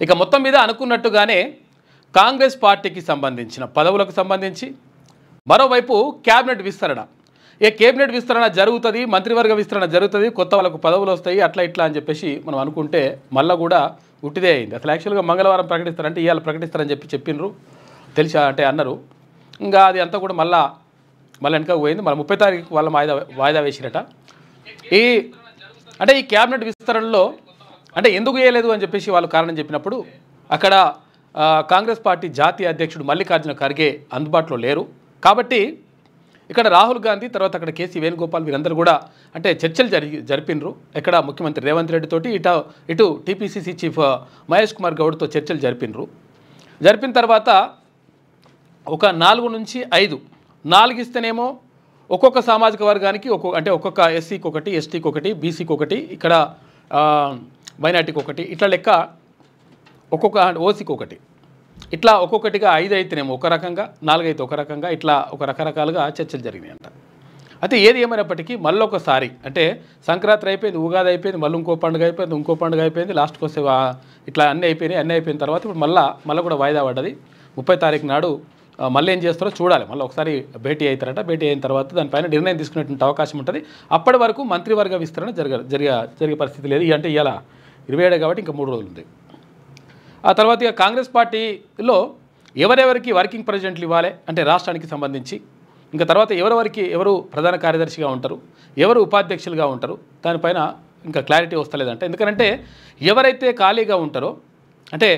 ఇక మొత్తం మీద అనుకున్నట్టుగానే కాంగ్రెస్ పార్టీకి సంబంధించిన పదవులకు సంబంధించి మరోవైపు క్యాబినెట్ విస్తరణ కేబినెట్ విస్తరణ జరుగుతుంది, మంత్రివర్గ విస్తరణ జరుగుతుంది, కొత్త వాళ్ళకు పదవులు వస్తాయి, అట్లా ఇట్లా అని చెప్పేసి మనం అనుకుంటే మళ్ళీ కూడా ఉట్టిదే అయింది. అసలు యాక్చువల్గా మంగళవారం ప్రకటిస్తారంటే ఇవాళ ప్రకటిస్తారని చెప్పినారు, తెలిసా అంటే అన్నారు. ఇంకా అది అంతా కూడా మళ్ళీ వెనక పోయింది. మళ్ళీ 30 తారీఖు వాళ్ళ వాయిదా వేసిరట. ఈ క్యాబినెట్ విస్తరణలో అంటే ఎందుకు వేయలేదు అని చెప్పేసి వాళ్ళు కారణం చెప్పినప్పుడు అక్కడ కాంగ్రెస్ పార్టీ జాతీయ అధ్యక్షుడు మల్లికార్జున ఖర్గే అందుబాటులో లేరు కాబట్టి ఇక్కడ రాహుల్ గాంధీ తర్వాత అక్కడ కేసీ వేణుగోపాల్ వీరందరూ కూడా అంటే చర్చలు జరిపినరు. ఇక్కడ ముఖ్యమంత్రి రేవంత్ రెడ్డి తోటి ఇటు టీపీసీసీ చీఫ్ మహేష్ కుమార్ గౌడ్తో చర్చలు జరిపినరు. జరిపిన తర్వాత ఒక 4 నుంచి 5 ఇస్తేనేమో ఒక్కొక్క సామాజిక వర్గానికి ఒక్కొక్క ఎస్సీకి ఒకటి, ఎస్టీకి ఒకటి, బీసీకి ఒకటి, ఇక్కడ మైనార్టీకి ఒకటి, ఇట్లా లెక్క ఒక్కొక్క ఓసీకి ఒకటి, ఇట్లా ఒక్కొక్కటిగా 5 అయితేనేమో ఒక రకంగా, 4 అయితే ఒక రకంగా, ఇట్లా ఒక రకరకాలుగా చర్చలు జరిగినాయి అంట. అయితే ఏది ఏమైనప్పటికీ మళ్ళీ ఒకసారి అంటే సంక్రాంతి అయిపోయింది, ఉగాది అయిపోయింది, మళ్ళీ ఇంకో పండుగ అయిపోయింది, లాస్ట్కి వస్తే ఇట్లా అన్నీ అయిపోయిన తర్వాత ఇప్పుడు మళ్ళీ కూడా వాయిదా పడ్డది. 30 తారీఖు నాడు మళ్ళీ ఏం చేస్తారో చూడాలి. మళ్ళీ ఒకసారి భేటీ అవుతారట. భేటీ అయిన తర్వాత దానిపైన నిర్ణయం తీసుకునేటువంటి అవకాశం ఉంటుంది. అప్పటి వరకు మంత్రివర్గ విస్తరణ జరిగే పరిస్థితి లేదు. అంటే ఇలా 27 కాబట్టి ఇంకా 3 రోజులు ఉంది. ఆ తర్వాత ఇక కాంగ్రెస్ పార్టీలో ఎవరెవరికి వర్కింగ్ ప్రెసిడెంట్లు ఇవ్వాలి అంటే రాష్ట్రానికి సంబంధించి, ఇంకా తర్వాత ఎవరు ప్రధాన కార్యదర్శిగా ఉంటారు, ఎవరు ఉపాధ్యక్షులుగా ఉంటారు, దానిపైన ఇంకా క్లారిటీ వస్తలేదంట. ఎందుకంటే ఎవరైతే ఖాళీగా ఉంటారో అంటే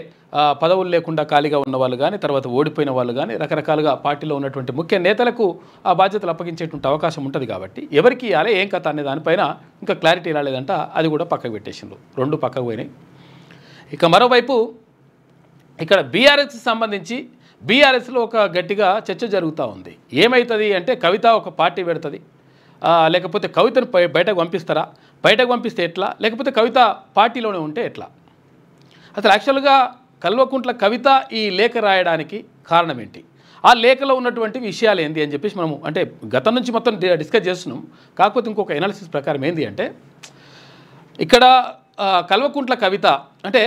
పదవులు లేకుండా ఖాళీగా ఉన్న వాళ్ళు కానీ, తర్వాత ఓడిపోయిన వాళ్ళు కానీ, రకరకాలుగా పార్టీలో ఉన్నటువంటి ముఖ్య నేతలకు ఆ బాధ్యతలు అప్పగించేటువంటి అవకాశం ఉంటుంది. కాబట్టి ఎవరికి ఇవ్వాలి ఏం కథ అనే దానిపైన ఇంకా క్లారిటీ రాలేదంట. అది కూడా పక్కకు పెట్టేసిండ్రు, 2 పక్కకు పోయినాయి. ఇక మరోవైపు ఇక్కడ బీఆర్ఎస్కి సంబంధించి బీఆర్ఎస్లో ఒక గట్టిగా చర్చ జరుగుతూ ఉంది. ఏమవుతుంది అంటే కవిత ఒక పార్టీ పెడుతుంది, లేకపోతే కవితను బయటకు పంపిస్తారా, బయటకు పంపిస్తే ఎట్లా, లేకపోతే కవిత పార్టీలోనే ఉంటే ఎట్లా. అసలు యాక్చువల్గా కల్వకుంట్ల కవిత ఈ లేఖ రాయడానికి కారణం ఏంటి, ఆ లేఖలో ఉన్నటువంటి విషయాలు ఏంది అని చెప్పేసి మనము అంటే గతం నుంచి మొత్తం డిస్కస్ చేస్తున్నాం. కాకపోతే ఇంకొక ఎనాలిసిస్ ప్రకారం ఏంది అంటే ఇక్కడ కల్వకుంట్ల కవిత అంటే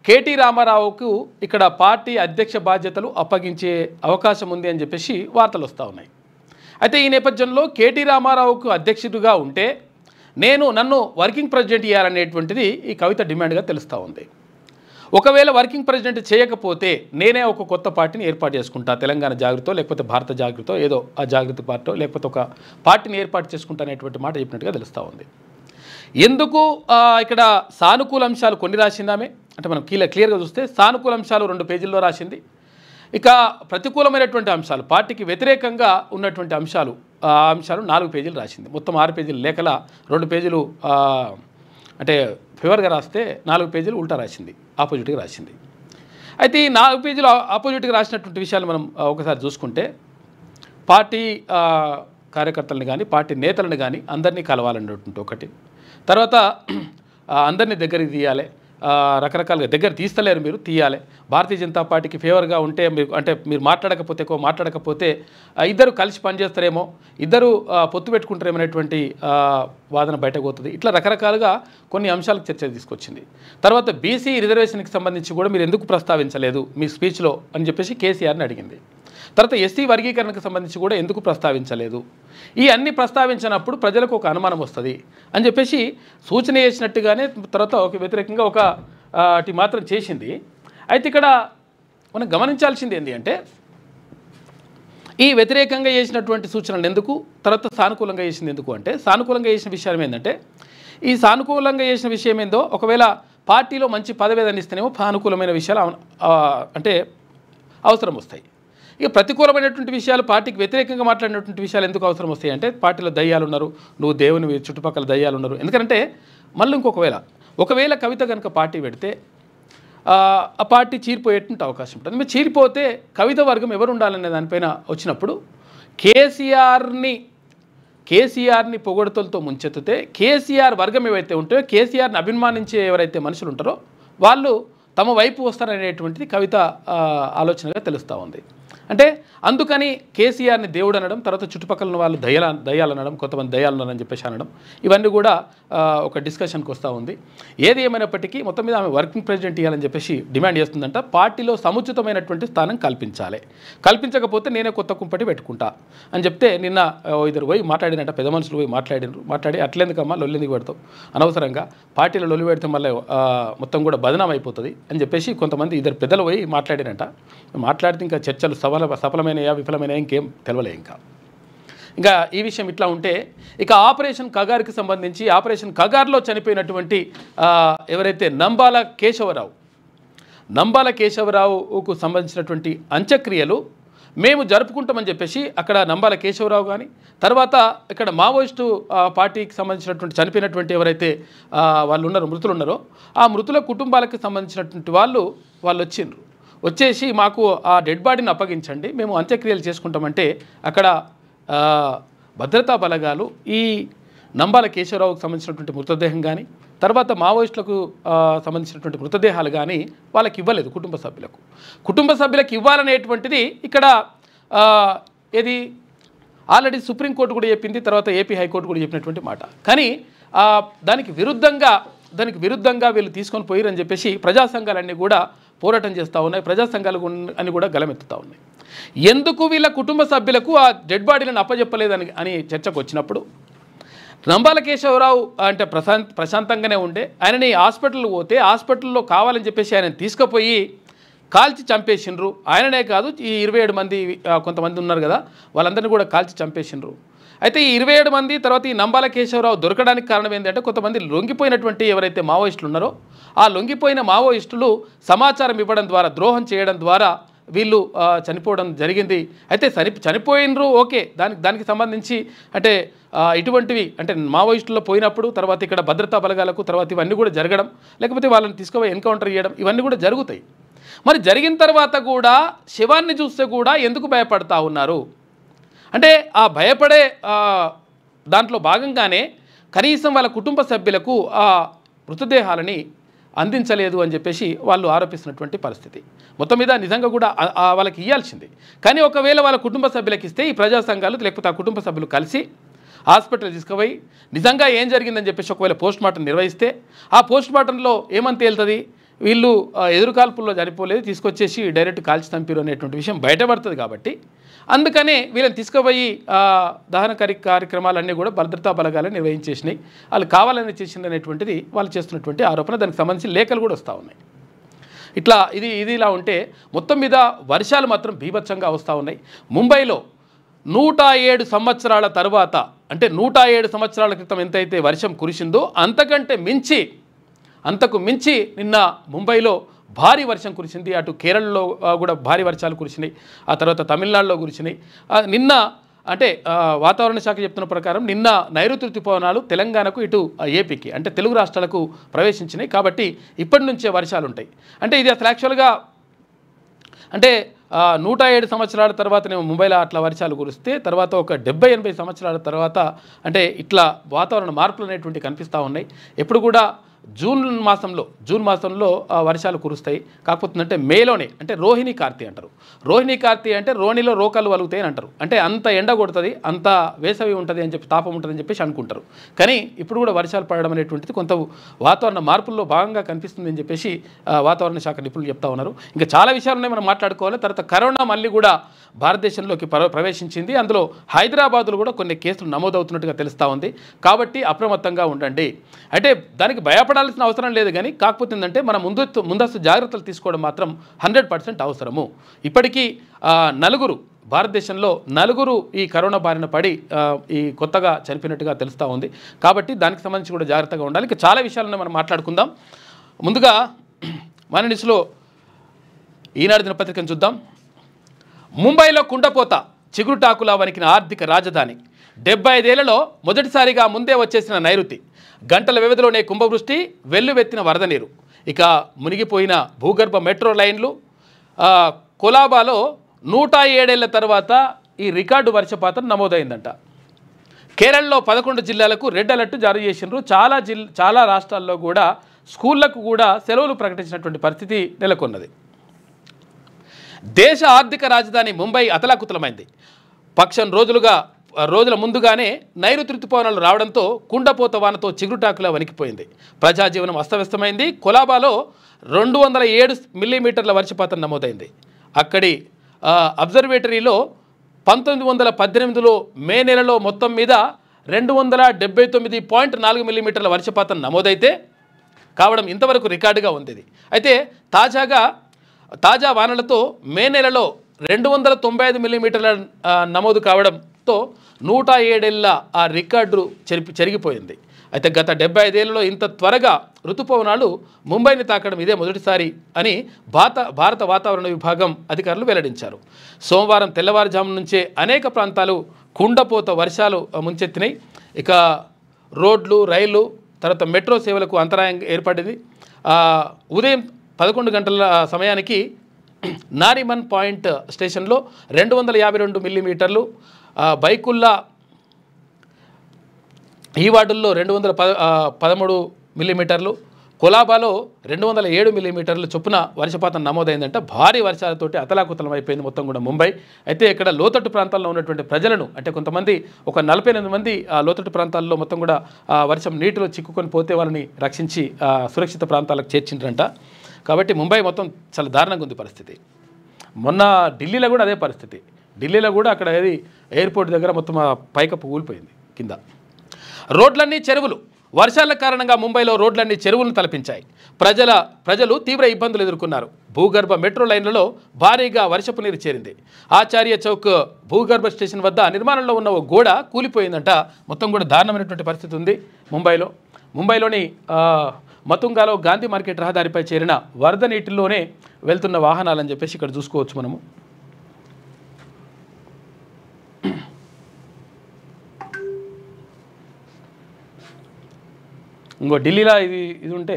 కేటీ రామారావుకు ఇక్కడ పార్టీ అధ్యక్ష బాధ్యతలు అప్పగించే అవకాశం ఉంది అని చెప్పేసి వార్తలు వస్తూ ఉన్నాయి. అయితే ఈ నేపథ్యంలో కేటీ రామారావుకు అధ్యక్షుడిగా ఉంటే నన్ను వర్కింగ్ ప్రెసిడెంట్ ఇవ్వాలనేటువంటిది ఈ కవిత డిమాండ్గా తెలుస్తూ ఉంది. ఒకవేళ వర్కింగ్ ప్రెసిడెంట్ చేయకపోతే నేనే ఒక కొత్త పార్టీని ఏర్పాటు చేసుకుంటా, తెలంగాణ జాగృతో లేకపోతే భారత జాగృతో ఏదో ఆ జాగృతి పార్టీ లేకపోతే ఒక పార్టీని ఏర్పాటు చేసుకుంటా అనేటువంటి మాట చెప్పినట్టుగా తెలుస్తూ ఉంది. ఎందుకు ఇక్కడ సానుకూల అంశాలు కొన్ని రాసిందామే అంటే మనం క్లియర్గా చూస్తే సానుకూల అంశాలు 2 పేజీల్లో రాసింది. ఇక ప్రతికూలమైనటువంటి అంశాలు పార్టీకి వ్యతిరేకంగా ఉన్నటువంటి అంశాలు 4 పేజీలు రాసింది. మొత్తం 6 పేజీలు లేఖల 2 పేజీలు అంటే ఫేవర్గా రాస్తే 4 పేజీలు ఉల్టా రాసింది, ఆపోజిట్గా రాసింది. అయితే ఈ 4 పేజీలు ఆపోజిట్గా రాసినటువంటి విషయాలు మనం ఒకసారి చూసుకుంటే పార్టీ కార్యకర్తలను కానీ పార్టీ నేతలను కానీ అందరినీ కలవాలన్నటువంటి ఒకటి, తర్వాత అందరినీ దగ్గరికి తీయాలి, రకరకాలుగా దగ్గర తీస్తలేరు మీరు తీయాలి, భారతీయ జనతా పార్టీకి ఫేవర్గా ఉంటే మీరు మాట్లాడకపోతే ఇద్దరు కలిసి పనిచేస్తారేమో, ఇద్దరు పొత్తు పెట్టుకుంటారేమో అనేటువంటి వాదన బయటకు పోతుంది. ఇట్లా రకరకాలుగా కొన్ని అంశాలకు చర్చ తీసుకొచ్చింది. తర్వాత బీసీ రిజర్వేషన్కి సంబంధించి కూడా మీరు ఎందుకు ప్రస్తావించలేదు మీ స్పీచ్లో అని చెప్పేసి కేసీఆర్ని అడిగింది. తర్వాత ఎస్సీ వర్గీకరణకు సంబంధించి కూడా ఎందుకు ప్రస్తావించలేదు, ఈ అన్ని ప్రస్తావించినప్పుడు ప్రజలకు ఒక అనుమానం వస్తుంది అని చెప్పేసి సూచన చేసినట్టుగానే తర్వాత ఒక వ్యతిరేకంగా ఒకటి మాత్రం చేసింది. అయితే ఇక్కడ మనం గమనించాల్సింది ఏంటి అంటే ఈ వ్యతిరేకంగా చేసినటువంటి సూచనలు ఎందుకు, తర్వాత సానుకూలంగా చేసింది ఎందుకు అంటే సానుకూలంగా చేసిన విషయం ఏంటంటే ఈ సానుకూలంగా చేసిన విషయం ఏందో ఒకవేళ పార్టీలో మంచి పదవి ఏదైనా ఇస్తేనేమో సానుకూలమైన విషయాలు అంటే అవసరం వస్తాయి. ఇక ప్రతికూలమైనటువంటి విషయాలు పార్టీకి వ్యతిరేకంగా మాట్లాడినటువంటి విషయాలు ఎందుకు అవసరం వస్తాయి అంటే పార్టీలో దయ్యాలు ఉన్నారు, నువ్వు దేవుని చుట్టుపక్కల దయ్యాలు ఉన్నారు. ఎందుకంటే మళ్ళీ ఒకవేళ కవిత కనుక పార్టీ పెడితే ఆ పార్టీ చీరిపోయేటువంటి అవకాశం ఉంటుంది. మీరు చీరిపోతే కవిత వర్గం ఎవరు ఉండాలనే దానిపైన వచ్చినప్పుడు కేసీఆర్ని పొగడతలతో ముంచెత్తితే కేసీఆర్ వర్గం ఏవైతే ఉంటాయో కేసీఆర్ని అభిమానించే ఎవరైతే మనుషులు ఉంటారో వాళ్ళు తమ వైపు వస్తారనేటువంటిది కవిత ఆలోచనగా తెలుస్తూ ఉంది. అంటే అందుకని కేసీఆర్ని దేవుడు అనడం, తర్వాత చుట్టుపక్కల వాళ్ళు దయ్యాలు అనడం, కొంతమంది దయ్యాలు ఉన్నారని చెప్పేసి అనడం, ఇవన్నీ కూడా ఒక డిస్కషన్కి వస్తూ ఉంది. ఏది ఏమైనప్పటికీ మొత్తం మీద ఆమె వర్కింగ్ ప్రెసిడెంట్ ఇవ్వాలని చెప్పేసి డిమాండ్ చేస్తుందంట. పార్టీలో సముచితమైనటువంటి స్థానం కల్పించాలి, కల్పించకపోతే నేనే కొత్త కుంపటి పెట్టుకుంటా అని చెప్తే నిన్న ఇద్దరు పోయి మాట్లాడినట్ట, పెద్ద మనుషులు పోయి మాట్లాడి అట్లెందుకమ్మా లొల్లెందుకు పెడతావు, అనవసరంగా పార్టీలో లొల్లి పెడితే మళ్ళీ మొత్తం కూడా బదనాం అయిపోతుంది అని చెప్పేసి కొంతమంది ఇద్దరు పెద్దలు పోయి మాట్లాడినట్ట. మాట్లాడితే ఇంకా చర్చలు సఫలమైనయా విఫలమైనయా ఇంకేం తెలవలే. ఇంకా ఈ విషయం ఇట్లా ఉంటే ఇక ఆపరేషన్ కగార్కి సంబంధించి ఆపరేషన్ కగార్లో చనిపోయినటువంటి ఎవరైతే నంబాల కేశవరావుకు సంబంధించినటువంటి అంత్యక్రియలు మేము జరుపుకుంటామని చెప్పేసి అక్కడ నంబాల కేశవరావు కానీ, తర్వాత ఇక్కడ మావోయిస్టు పార్టీకి సంబంధించినటువంటి చనిపోయినటువంటి ఎవరైతే వాళ్ళు ఉన్నారో, మృతులు ఉన్నారో, ఆ మృతుల కుటుంబాలకు సంబంధించినటువంటి వాళ్ళు వచ్చిండ్రు. వచ్చేసి మాకు ఆ డెడ్ బాడీని అప్పగించండి, మేము అంత్యక్రియలు చేసుకుంటామంటే అక్కడ భద్రతా బలగాలు ఈ నంబాల కేశవరావుకు సంబంధించినటువంటి మృతదేహం కానీ, తర్వాత మావోయిస్టులకు సంబంధించినటువంటి మృతదేహాలు కానీ వాళ్ళకి ఇవ్వలేదు. కుటుంబ సభ్యులకు ఇవ్వాలనేటువంటిది ఇక్కడ ఏది ఆల్రెడీ సుప్రీంకోర్టు కూడా చెప్పింది, తర్వాత ఏపీ హైకోర్టు కూడా చెప్పినటువంటి మాట. కానీ దానికి విరుద్ధంగా వీళ్ళు తీసుకొని పోయిరని చెప్పేసి ప్రజా సంఘాలన్నీ కూడా పోరాటం చేస్తూ ఉన్నాయి, ప్రజా సంఘాలు అన్ని కూడా గలమెత్తుతూ ఉన్నాయి. ఎందుకు వీళ్ళ కుటుంబ సభ్యులకు ఆ డెడ్ బాడీలను అప్పచెప్పలేదని అని చర్చకు వచ్చినప్పుడు నంబాల కేశవరావు అంటే ప్రశాంతంగానే ఉండే ఆయనని హాస్పిటల్కి పోతే హాస్పిటల్లో కావాలని చెప్పేసి ఆయన తీసుకుపోయి కాల్చి చంపేసిండ్రు. ఆయననే కాదు, ఈ 27 మంది కొంతమంది ఉన్నారు కదా, వాళ్ళందరినీ కూడా కాల్చి చంపేసిండ్రు. అయితే ఈ 27 మంది తర్వాత ఈ నంబాల కేశవరావు దొరకడానికి కారణం ఏంటంటే కొంతమంది లొంగిపోయినటువంటి ఎవరైతే మావోయిస్టులు ఉన్నారో ఆ లొంగిపోయిన మావోయిస్టులు సమాచారం ఇవ్వడం ద్వారా, ద్రోహం చేయడం ద్వారా వీళ్ళు చనిపోవడం జరిగింది. అయితే చనిపోయినరు ఓకే, దానికి సంబంధించి అంటే ఇటువంటివి అంటే మావోయిస్టుల్లో పోయినప్పుడు తర్వాత ఇక్కడ భద్రతా బలగాలకు తర్వాత ఇవన్నీ కూడా జరగడం, లేకపోతే వాళ్ళని తీసుకుపోయి ఎన్కౌంటర్ చేయడం, ఇవన్నీ కూడా జరుగుతాయి. మరి జరిగిన తర్వాత కూడా శవాన్ని చూస్తే కూడా ఎందుకు భయపడతా ఉన్నారు అంటే ఆ భయపడే దాంట్లో భాగంగానే కనీసం వాళ్ళ కుటుంబ సభ్యులకు ఆ మృతదేహాలని అందించలేదు అని చెప్పేసి వాళ్ళు ఆరోపిస్తున్నటువంటి పరిస్థితి. మొత్తం మీద నిజంగా కూడా వాళ్ళకి ఇవ్వాల్సింది. కానీ ఒకవేళ వాళ్ళ కుటుంబ సభ్యులకు ఇస్తే ఈ ప్రజా సంఘాలు లేకపోతే ఆ కుటుంబ సభ్యులు కలిసి హాస్పిటల్ తీసుకుపోయి నిజంగా ఏం జరిగిందని చెప్పేసి ఒకవేళ పోస్ట్మార్టం నిర్వహిస్తే ఆ పోస్ట్మార్టంలో ఏమని తేలుతుంది, వీళ్ళు ఎదురుకాల్పుల్లో చనిపోలేదు, తీసుకొచ్చేసి డైరెక్ట్ కాల్చి చంపారు అనేటువంటి విషయం బయటపడుతుంది. కాబట్టి అందుకనే వీళ్ళని తీసుకుపోయి దహన కార్యక్రమాలన్నీ కూడా భద్రతా బలగాలు నిర్వహించేసినాయి, వాళ్ళు కావాలని చేసింది అనేటువంటిది వాళ్ళు చేస్తున్నటువంటి ఆరోపణ. దానికి సంబంధించి లేఖలు కూడా వస్తూ ఉన్నాయి. ఇట్లా ఇది ఇలా ఉంటే మొత్తం మీద వర్షాలు మాత్రం బీభత్సంగా వస్తూ ఉన్నాయి. ముంబైలో 107 సంవత్సరాల తర్వాత అంటే 107 సంవత్సరాల క్రితం ఎంతైతే వర్షం కురిసిందో అంతకు మించి నిన్న ముంబైలో భారీ వర్షం కురిసింది. అటు కేరళలో కూడా భారీ వర్షాలు కురిసినాయి, ఆ తర్వాత తమిళనాడులో కురిసినాయి. నిన్న అంటే వాతావరణ శాఖ చెప్తున్న ప్రకారం నిన్న నైరుతి ఋతుపవనాలు తెలంగాణకు ఇటు ఏపీకి అంటే తెలుగు రాష్ట్రాలకు ప్రవేశించినాయి. కాబట్టి ఇప్పటి నుంచే వర్షాలు ఉంటాయి. అంటే ఇది అసలు యాక్చువల్గా అంటే 107 సంవత్సరాల తర్వాతనే ముంబైలో అట్లా వర్షాలు కురిస్తే తర్వాత ఒక 70-80 సంవత్సరాల తర్వాత అంటే ఇట్లా వాతావరణ మార్పులు అనేటువంటి కనిపిస్తూ ఉన్నాయి. ఎప్పుడు కూడా జూన్ మాసంలో వర్షాలు కురుస్తాయి. కాకపోతే అంటే మేలోనే అంటే రోహిణి కార్తీ అంటారు. రోహిణి కార్తీ అంటే రోణిలో రోకాలు వలుగుతాయి అని అంటారు. అంటే అంత ఎండ కొడుతుంది, అంత వేసవి ఉంటుంది అని చెప్పి, తాపం ఉంటుందని చెప్పేసి అనుకుంటారు. కానీ ఇప్పుడు కూడా వర్షాలు పడడం అనేటువంటిది కొంత వాతావరణ మార్పుల్లో భాగంగా కనిపిస్తుంది అని చెప్పేసి వాతావరణ శాఖ నిపుణులు చెప్తా ఉన్నారు. ఇంకా చాలా విషయాలు ఉన్నాయి మనం మాట్లాడుకోవాలి. తర్వాత కరోనా మళ్ళీ కూడా భారతదేశంలోకి ప్రవేశించింది. అందులో హైదరాబాద్లో కూడా కొన్ని కేసులు నమోదవుతున్నట్టుగా తెలుస్తూ ఉంది. కాబట్టి అప్రమత్తంగా ఉండండి. అంటే దానికి భయపడాల్సిన అవసరం లేదు, కానీ కాకపోతే ఏంటంటే మనం ముందస్తు జాగ్రత్తలు తీసుకోవడం మాత్రం 100% అవసరము. ఇప్పటికీ భారతదేశంలో నలుగురు ఈ కరోనా బారిన పడి ఈ కొత్తగా చనిపోయినట్టుగా తెలుస్తూ ఉంది. కాబట్టి దానికి సంబంధించి కూడా జాగ్రత్తగా ఉండాలి. ఇంకా చాలా విషయాలను మనం మాట్లాడుకుందాం. ముందుగా మన న్యూస్లో ఈనాడు దినపత్రికను చూద్దాం. ముంబైలో కుండపోత, చిగురుటాకులా వణికిన ఆర్థిక రాజధాని. 75 ఏళ్లలో మొదటిసారిగా ముందే వచ్చేసిన నైరుతి. గంటల వ్యవధిలోనే కుంభవృష్టి, వెల్లువెత్తిన వరద నీరు. ఇక మునిగిపోయిన భూగర్భ మెట్రో లైన్లు. కొలాబాలో 107 ఏళ్ల తర్వాత ఈ రికార్డు వర్షపాతం నమోదైందంట. కేరళలో 11 జిల్లాలకు రెడ్ అలర్ట్ జారీ చేసిండ్రు. చాలా రాష్ట్రాల్లో కూడా స్కూళ్లకు కూడా సెలవులు ప్రకటించినటువంటి పరిస్థితి నెలకొన్నది. దేశ ఆర్థిక రాజధాని ముంబై అతలాకుతలమైంది. పక్షం రోజుల ముందుగానే నైరుతి రుతుపవనాలు రావడంతో కుండపోత వానతో చిగురుటాకులా వణికిపోయింది. ప్రజాజీవనం అస్తవ్యస్తమైంది. కొలాబాలో 207 మిల్లీమీటర్ల వర్షపాతం నమోదైంది. అక్కడి అబ్జర్వేటరీలో 1918లో మే నెలలో మొత్తం మీద 279.4 మిల్లీమీటర్ల వర్షపాతం నమోదైతే కావడం ఇంతవరకు రికార్డుగా ఉంది. అయితే తాజా వానలతో మే నెలలో 295 మిల్లీమీటర్ల నమోదు కావడంతో 107 ఏళ్ల ఆ రికార్డు చెరిగిపోయింది. అయితే గత 75 ఏళ్లలో ఇంత త్వరగా ఋతుపవనాలు ముంబైని తాకడం ఇదే మొదటిసారి అని భారత వాతావరణ విభాగం అధికారులు వెల్లడించారు. సోమవారం తెల్లవారుజాము నుంచే అనేక ప్రాంతాలు కుండపోత వర్షాలు ముంచెత్తినాయి. ఇక రోడ్లు, రైళ్లు, తర్వాత మెట్రో సేవలకు అంతరాయం ఏర్పడింది. ఉదయం 11 గంటల సమయానికి నారిమన్ పాయింట్ స్టేషన్లో 252 మిల్లీమీటర్లు, బైకుల్లా ఈ వార్డుల్లో 213 మిల్లీమీటర్లు, కొలాబాలో 207 మిల్లీమీటర్లు చొప్పున వర్షపాతం నమోదైందంట. భారీ వర్షాలతోటి అతలాకుతలం అయిపోయింది మొత్తం కూడా ముంబై. అయితే ఇక్కడ లోతట్టు ప్రాంతాల్లో ఉన్నటువంటి ప్రజలను, అంటే కొంతమంది ఒక 48 మంది ఆ లోతట్టు ప్రాంతాల్లో మొత్తం కూడా వర్షం నీటిలో చిక్కుకొని పోతే వాళ్ళని రక్షించి సురక్షిత ప్రాంతాలకు చేర్చిండ్రంట. కాబట్టి ముంబై మొత్తం చాలా దారుణంగా ఉంది పరిస్థితి. మొన్న ఢిల్లీలో కూడా అదే పరిస్థితి. ఢిల్లీలో కూడా అక్కడ ఏది ఎయిర్పోర్ట్ దగ్గర మొత్తం పైకప్పు కూలిపోయింది కింద. రోడ్లన్నీ చెరువులు. వర్షాల కారణంగా ముంబైలో రోడ్లన్నీ చెరువులను తలపించాయి. ప్రజలు తీవ్ర ఇబ్బందులు ఎదుర్కొన్నారు. భూగర్భ మెట్రో లైన్లలో భారీగా వర్షపు నీరు చేరింది. ఆచార్య చౌక్ భూగర్భ స్టేషన్ వద్ద నిర్మాణంలో ఉన్న ఓ గోడ కూలిపోయిందంట. మొత్తం కూడా దారుణమైనటువంటి పరిస్థితి ఉంది ముంబైలోని మతుంగాలో గాంధీ మార్కెట్ రహదారిపై చేరిన వరద నీటిలోనే వెళ్తున్న వాహనాలని చెప్పేసి ఇక్కడ చూసుకోవచ్చు మనము. ఇంకో ఢిల్లీలో ఇది ఉంటే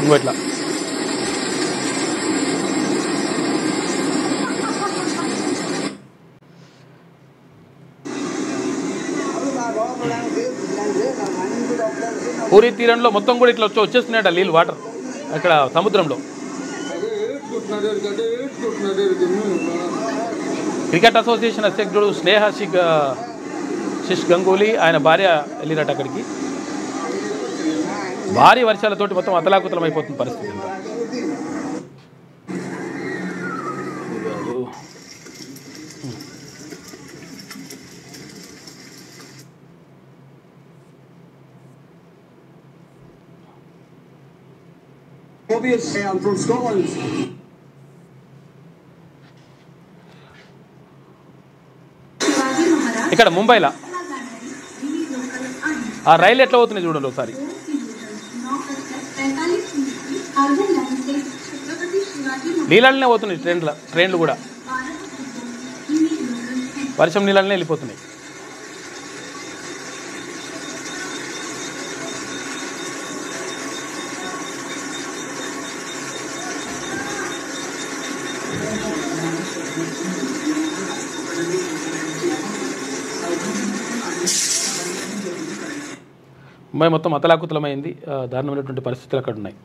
ఇంకో ఇట్లా పూరి తీరంలో మొత్తం కూడా ఇట్లా వచ్చేస్తున్నాయట నీళ్ళు, వాటర్ అక్కడ సముద్రంలో. క్రికెట్ అసోసియేషన్ అధ్యక్షుడు స్నేహ శిష్ గంగూలీ ఆయన భార్య వెళ్ళినట్టు అక్కడికి. భారీ వర్షాలతోటి మొత్తం అతలాకుతలం అయిపోతుంది పరిస్థితి అంతా. from Scotland. ఇక్కడ ముంబైలో ఆ రైలు ఎట్లా పోతున్నాయి చూడండి ఒకసారి. నీళ్ళనే పోతున్నాయి ట్రైన్లు కూడా వర్షం నీళ్ళనే వెళ్ళిపోతున్నాయి. ముంబై మొత్తం అతలాకుతలమైంది. దారుణమైనటువంటి పరిస్థితులు అక్కడ ఉన్నాయి.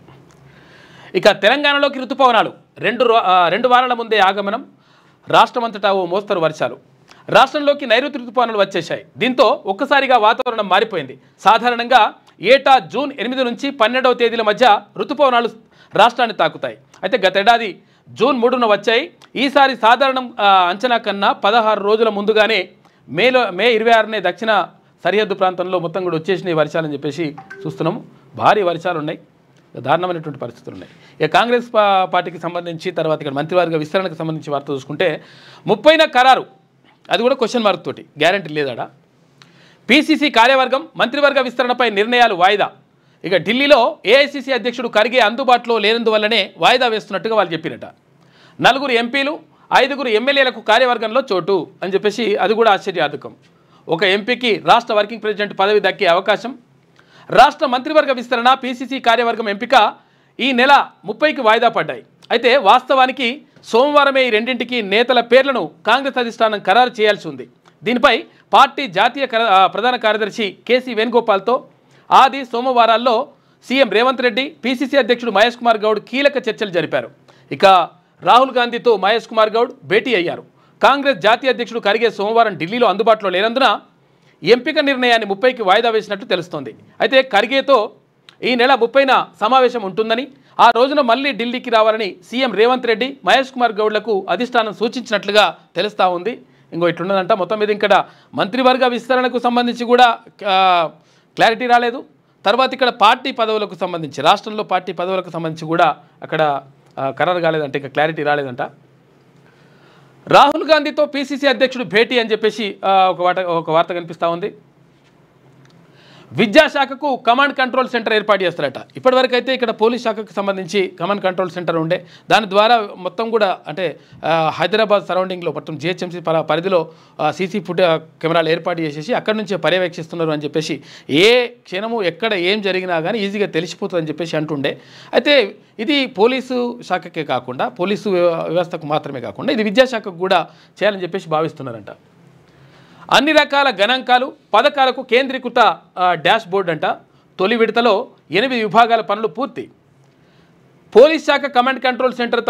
ఇక తెలంగాణలోకి ఋతుపవనాలు 2 వారాల ముందే ఆగమనం. రాష్ట్రమంతటా ఓ మోస్తరు వర్షాలు. రాష్ట్రంలోకి నైరుతి ఋతుపవనాలు వచ్చేశాయి. దీంతో ఒక్కసారిగా వాతావరణం మారిపోయింది. సాధారణంగా ఏటా జూన్ 8 నుంచి 12వ తేదీల మధ్య ఋతుపవనాలు రాష్ట్రాన్ని తాకుతాయి. అయితే గతేడాది జూన్ 3న వచ్చాయి. ఈసారి సాధారణం అంచనా కన్నా 16 రోజుల ముందుగానే మే 26నే దక్షిణ సరిహద్దు ప్రాంతంలో మొత్తం కూడా వచ్చేసినాయి వర్షాలని చెప్పేసి చూస్తున్నాము. భారీ వర్షాలు ఉన్నాయి, దారుణమైనటువంటి పరిస్థితులు ఉన్నాయి. ఇక కాంగ్రెస్ పార్టీకి సంబంధించి తర్వాత ఇక్కడ మంత్రివర్గ విస్తరణకు సంబంధించి వార్త చూసుకుంటే 30న ఖరారు, అది కూడా క్వశ్చన్ మార్క్ తోటి, గ్యారంటీ లేదాడా. పిసిసి కార్యవర్గం మంత్రివర్గ విస్తరణపై నిర్ణయాలు వాయిదా. ఇక ఢిల్లీలో ఏఐసిసి అధ్యక్షుడు ఖర్గే అందుబాటులో లేనందువల్లనే వాయిదా వేస్తున్నట్టుగా వాళ్ళు చెప్పినట. 4 ఎంపీలు 5 ఎమ్మెల్యేలకు కార్యవర్గంలో చోటు అని చెప్పేసి అది కూడా ఆశ్చర్యార్థకం. ఒక ఎంపీకి రాష్ట్ర వర్కింగ్ ప్రెసిడెంట్ పదవి దక్కే అవకాశం. రాష్ట్ర మంత్రివర్గ విస్తరణ, పిసిసి కార్యవర్గం ఎంపిక ఈ నెల 30కి వాయిదా పడ్డాయి. అయితే వాస్తవానికి సోమవారమే ఈ రెండింటికి నేతల పేర్లను కాంగ్రెస్ అధిష్టానం ఖరారు చేయాల్సి ఉంది. దీనిపై పార్టీ జాతీయ ప్రధాన కార్యదర్శి కేసీ వేణుగోపాల్తో ఆది సోమవారాల్లో సీఎం రేవంత్ రెడ్డి, పీసీసీ అధ్యక్షుడు మహేష్ కుమార్ గౌడ్ కీలక చర్చలు జరిపారు. ఇక రాహుల్ గాంధీతో మహేష్ కుమార్ గౌడ్ భేటీ అయ్యారు. కాంగ్రెస్ జాతీయ అధ్యక్షుడు ఖర్గే సోమవారం ఢిల్లీలో అందుబాటులో లేనందున ఎంపిక నిర్ణయాన్ని 30కి వాయిదా వేసినట్టు తెలుస్తోంది. అయితే ఖర్గేతో ఈ నెల 30న సమావేశం ఉంటుందని, ఆ రోజున మళ్ళీ ఢిల్లీకి రావాలని సీఎం రేవంత్ రెడ్డి, మహేష్ కుమార్ గౌడ్లకు అధిష్టానం సూచించినట్లుగా తెలుస్తూ ఉంది. ఇంకో ఇట్లున్నదంట. మొత్తం మీద ఇక్కడ మంత్రివర్గ విస్తరణకు సంబంధించి కూడా క్లారిటీ రాలేదు. తర్వాత ఇక్కడ పార్టీ పదవులకు సంబంధించి, రాష్ట్రంలో పార్టీ పదవులకు సంబంధించి కూడా అక్కడ ఖరారు కాలేదంట, ఇక క్లారిటీ రాలేదంట. రాహుల్ గాంధీతో పీసీసీ అధ్యక్షుడు భేటీ అని చెప్పేసి ఒక వార్త కనిపిస్తూ ఉంది. విద్యాశాఖకు కమాండ్ కంట్రోల్ సెంటర్ ఏర్పాటు చేస్తారట. ఇప్పటివరకు అయితే ఇక్కడ పోలీస్ శాఖకు సంబంధించి కమాండ్ కంట్రోల్ సెంటర్ ఉండే, దాని ద్వారా మొత్తం కూడా అంటే హైదరాబాద్ సరౌండింగ్లో మొత్తం జిహెచ్ఎంసీ పరిధిలో సీసీ కెమెరాలు ఏర్పాటు చేసేసి అక్కడి నుంచే పర్యవేక్షిస్తున్నారు అని చెప్పేసి, ఏ క్షణము ఎక్కడ ఏం జరిగినా కానీ ఈజీగా తెలిసిపోతుందని చెప్పేసి అంటుండే. అయితే ఇది పోలీసు శాఖకే కాకుండా, పోలీసు వ్యవస్థకు మాత్రమే కాకుండా ఇది విద్యాశాఖకు కూడా చేయాలని చెప్పేసి భావిస్తున్నారంట. అన్ని రకాల గణాంకాలు, పథకాలకు కేంద్రీకృత డాష్ బోర్డ్ అంట. తొలి విడతలో 8 విభాగాల పనులు పూర్తి. పోలీస్ శాఖ కమాండ్ కంట్రోల్ సెంటర్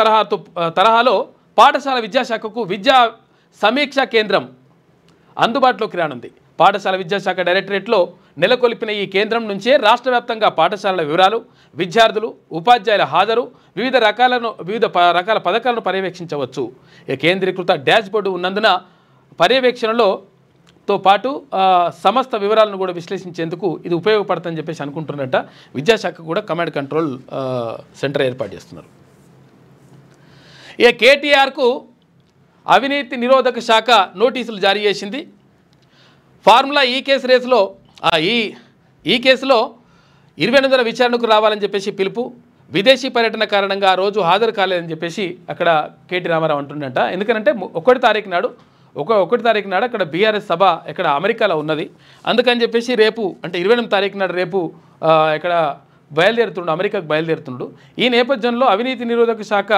తరహాలో పాఠశాల విద్యాశాఖకు విద్యా సమీక్షా కేంద్రం అందుబాటులోకి రానుంది. పాఠశాల విద్యాశాఖ డైరెక్టరేట్లో నెలకొల్పిన ఈ కేంద్రం నుంచే రాష్ట్ర వ్యాప్తంగా పాఠశాలల వివరాలు, విద్యార్థులు, ఉపాధ్యాయుల హాజరు, వివిధ రకాల పథకాలను పర్యవేక్షించవచ్చు. ఈ కేంద్రీకృత డాష్ బోర్డు ఉన్నందున పర్యవేక్షణలో పాటు సమస్త వివరాలను కూడా విశ్లేషించేందుకు ఇది ఉపయోగపడుతుందని చెప్పేసి అనుకుంటున్నట్ట. విద్యాశాఖ కూడా కమాండ్ కంట్రోల్ సెంటర్ ఏర్పాటు చేస్తున్నారు. ఇక కేటీఆర్కు అవినీతి నిరోధక శాఖ నోటీసులు జారీ చేసింది. ఫార్ములా ఈ కేసులో 28వ విచారణకు రావాలని చెప్పేసి పిలుపు. విదేశీ పర్యటన కారణంగా ఆ రోజు హాజరు కాలేదని చెప్పేసి అక్కడ కేటీ రామారావు అంటుండట. ఎందుకంటే 1 తారీఖు నాడు అక్కడ బీఆర్ఎస్ సభ ఇక్కడ అమెరికాలో ఉన్నది. అందుకని చెప్పేసి రేపు అంటే 28వ తారీఖు నాడు రేపు ఇక్కడ అమెరికాకు బయలుదేరుతుండు. ఈ నేపథ్యంలో అవినీతి నిరోధక శాఖ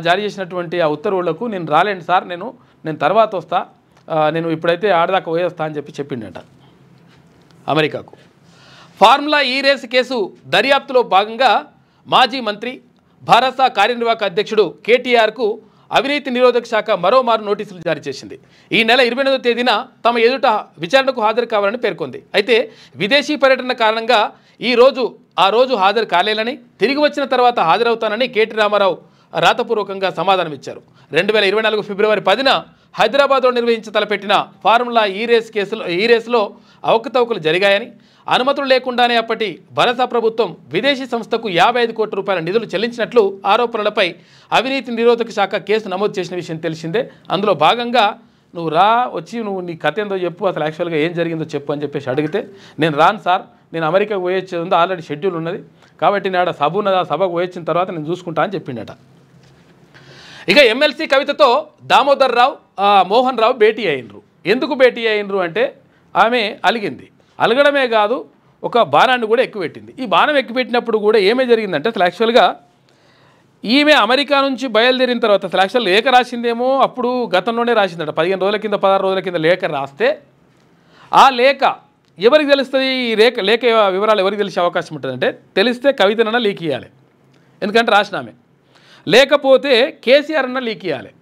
జారీ చేసినటువంటి ఆ ఉత్తర్వులకు నేను రాలేండి సార్, నేను తర్వాత వస్తా, నేను ఇప్పుడైతే ఆడదాకా పోయేస్తా అని చెప్పిండట అమెరికాకు. ఫార్ములా ఈ రేసు కేసు దర్యాప్తులో భాగంగా మాజీ మంత్రి, భారత కార్యనిర్వాహక అధ్యక్షుడు కేటీఆర్కు అవినీతి నిరోధక శాఖ మరోమారు నోటీసులు జారీ చేసింది. ఈ నెల 28వ తేదీన తమ ఎదుట విచారణకు హాజరు కావాలని పేర్కొంది. అయితే విదేశీ పర్యటన కారణంగా ఆ రోజు హాజరు కాలేలని, తిరిగి వచ్చిన తర్వాత హాజరవుతానని కేటీ రామారావు రాతపూర్వకంగా సమాధానం ఇచ్చారు. 2024 ఫిబ్రవరి 10న హైదరాబాద్లో నిర్వహించి తలపెట్టిన ఫార్ములా ఈ రేసులో అవకతవకలు జరిగాయని, అనుమతులు లేకుండానే అప్పటి భరత ప్రభుత్వం విదేశీ సంస్థకు 55 కోట్ల రూపాయల నిధులు చెల్లించినట్లు ఆరోపణలపై అవినీతి నిరోధక శాఖ కేసు నమోదు చేసిన విషయం తెలిసిందే. అందులో భాగంగా నువ్వు నీ కథ ఏందో చెప్పు, అసలు యాక్చువల్గా ఏం జరిగిందో చెప్పు అని చెప్పేసి అడిగితే, నేను రాను సార్, నేను అమెరికాకు పోయొచ్చేది ఉందో ఆల్రెడీ షెడ్యూల్ ఉన్నది, కాబట్టి నాడు సభకు పోయొచ్చిన తర్వాత నేను చూసుకుంటా అని చెప్పిండట. ఇక ఎమ్మెల్సీ కవితతో దామోదర్ రావు, మోహన్ రావు భేటీ అయినరు. ఎందుకు భేటీ అయినరు అంటే ఆమె అలిగింది. అలగడమే కాదు, ఒక బాణాన్ని కూడా ఎక్కుపెట్టింది. ఈ బాణం ఎక్కుపెట్టినప్పుడు కూడా ఏమే జరిగిందంటే, అసలు యాక్చువల్గా ఈమె అమెరికా నుంచి బయలుదేరిన తర్వాత అసలు యాక్చువల్ లేఖ రాసిందేమో అప్పుడు గతంలోనే రాసిందట. 15 రోజుల కింద 16 రోజుల కింద లేఖ రాస్తే ఆ లేఖ ఎవరికి తెలుస్తుంది? ఈ లేఖ వివరాలు ఎవరికి తెలిసే అవకాశం ఉంటుందంటే, తెలిస్తే కవితనన్నా లీక్ ఇవ్వాలి, ఎందుకంటే రాసినామే. లేకపోతే కేసీఆర్ అన్న లీక్ ఇవ్వాలి.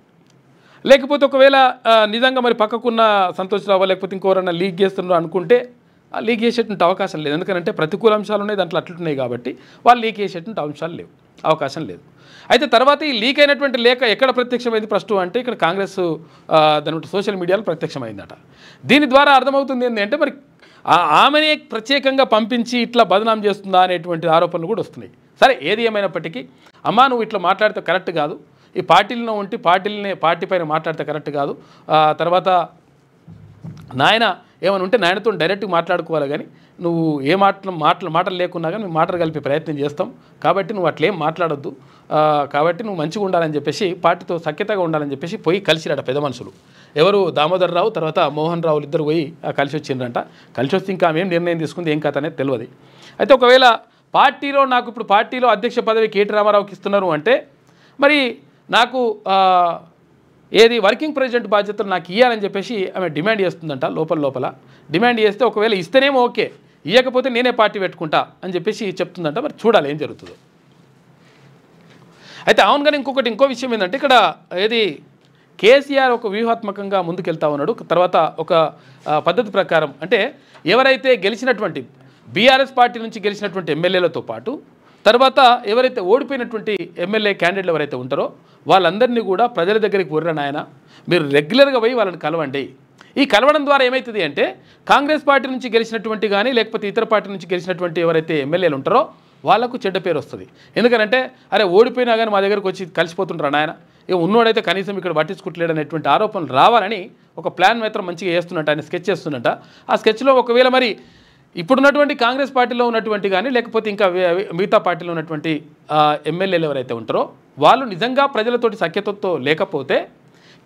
లేకపోతే ఒకవేళ నిజంగా మరి పక్కకున్న సంతోష్ రావు లేకపోతే ఇంకోరన్నా లీక్ చేస్తున్నారు అనుకుంటే లీక్ చేసేటువంటి అవకాశం లేదు. ఎందుకంటే ప్రతికూల అంశాలు ఉన్నాయి, దాంట్లో అట్లున్నాయి కాబట్టి వాళ్ళు లీక్ చేసేటువంటి అంశాలు లేవు, అవకాశం లేదు. అయితే తర్వాత ఈ లీక్ అయినటువంటి లేఖ ఎక్కడ ప్రత్యక్షమైంది ఫస్ట్ అంటే ఇక్కడ కాంగ్రెస్ దాని సోషల్ మీడియాలో ప్రత్యక్షమైందట. దీని ద్వారా అర్థమవుతుంది ఏంటంటే మరి ఆమెనే ప్రత్యేకంగా పంపించి ఇట్లా బదనాం చేస్తుందా అనేటువంటి ఆరోపణలు కూడా వస్తున్నాయి. సరే, ఏది ఏమైనప్పటికీ అమ్మా నువ్వు ఇట్లా మాట్లాడితే కరెక్ట్ కాదు, ఈ పార్టీలో ఉంటే పార్టీ పైన మాట్లాడితే కరెక్ట్ కాదు, తర్వాత నాయన ఏమైనా ఉంటే నాయనతో డైరెక్ట్గా మాట్లాడుకోవాలి, కానీ నువ్వు ఏ మాటలు లేకున్నా కానీ మేము మాటలు కలిపే ప్రయత్నం చేస్తాం, కాబట్టి నువ్వు అట్లేం మాట్లాడొద్దు, కాబట్టి నువ్వు మంచిగా ఉండాలని చెప్పేసి పార్టీతో సఖ్యతగా ఉండాలని చెప్పేసి పోయి కలిసిరాట పెద్ద మనుషులు. ఎవరు? దామోదర్ రావు తర్వాత మోహన్ రావులు ఇద్దరు పోయి కలిసి వచ్చిండ్రంట. కలిసి వస్తే ఇంకా ఆమె ఏం నిర్ణయం తీసుకుంది ఏం కథ అనేది తెలియదు. అయితే ఒకవేళ నాకు ఇప్పుడు పార్టీలో అధ్యక్ష పదవి కేటీ రామారావుకి ఇస్తున్నారు అంటే మరి నాకు ఏది వర్కింగ్ ప్రెసిడెంట్ బాధ్యతలు నాకు ఇవ్వాలని చెప్పేసి ఆమె డిమాండ్ చేస్తుందంట. లోపల డిమాండ్ చేస్తే ఒకవేళ ఇస్తేనేమో ఓకే, ఇవ్వకపోతే నేనే పార్టీ పెట్టుకుంటా అని చెప్పేసి చెప్తుందంట. మరి చూడాలి ఏం జరుగుతుందో. అయితే అవును, కానీ ఇంకో విషయం ఏంటంటే ఇక్కడ ఏది కేసీఆర్ ఒక వ్యూహాత్మకంగా ముందుకెళ్తా ఉన్నాడు. తర్వాత ఒక పద్ధతి ప్రకారం అంటే ఎవరైతే గెలిచినటువంటి బీఆర్ఎస్ పార్టీ నుంచి గెలిచినటువంటి ఎమ్మెల్యేలతో పాటు తర్వాత ఎవరైతే ఓడిపోయినటువంటి ఎమ్మెల్యే క్యాండిడేట్లు ఎవరైతే ఉంటారో వాళ్ళందరినీ కూడా ప్రజల దగ్గరికి ఊర్రని ఆయన మీరు రెగ్యులర్గా పోయి వాళ్ళని కలవండి. ఈ కలవడం ద్వారా ఏమవుతుంది అంటే కాంగ్రెస్ పార్టీ నుంచి గెలిచినటువంటి కానీ లేకపోతే ఇతర పార్టీ నుంచి గెలిచినటువంటి ఎవరైతే ఎమ్మెల్యేలు ఉంటారో వాళ్ళకు చెడ్డ పేరు వస్తుంది. ఎందుకంటే అరే ఓడిపోయినా కానీ మా దగ్గరకు వచ్చి కలిసిపోతుంటారు ఆయన, ఉన్నోడైతే కనీసం ఇక్కడ పట్టించుకుంటలేడు అనేటువంటి ఆరోపణలు రావాలని ఒక ప్లాన్ మాత్రం మంచిగా వేస్తున్నట్టు ఆయన స్కెచ్ చేస్తున్నట్ట. ఆ స్కెచ్లో ఒకవేళ మరి ఇప్పుడున్నటువంటి కాంగ్రెస్ పార్టీలో ఉన్నటువంటి కానీ లేకపోతే ఇంకా మిగతా పార్టీలో ఉన్నటువంటి ఎమ్మెల్యేలు ఎవరైతే ఉంటారో వాళ్ళు నిజంగా ప్రజలతోటి సఖ్యతతో లేకపోతే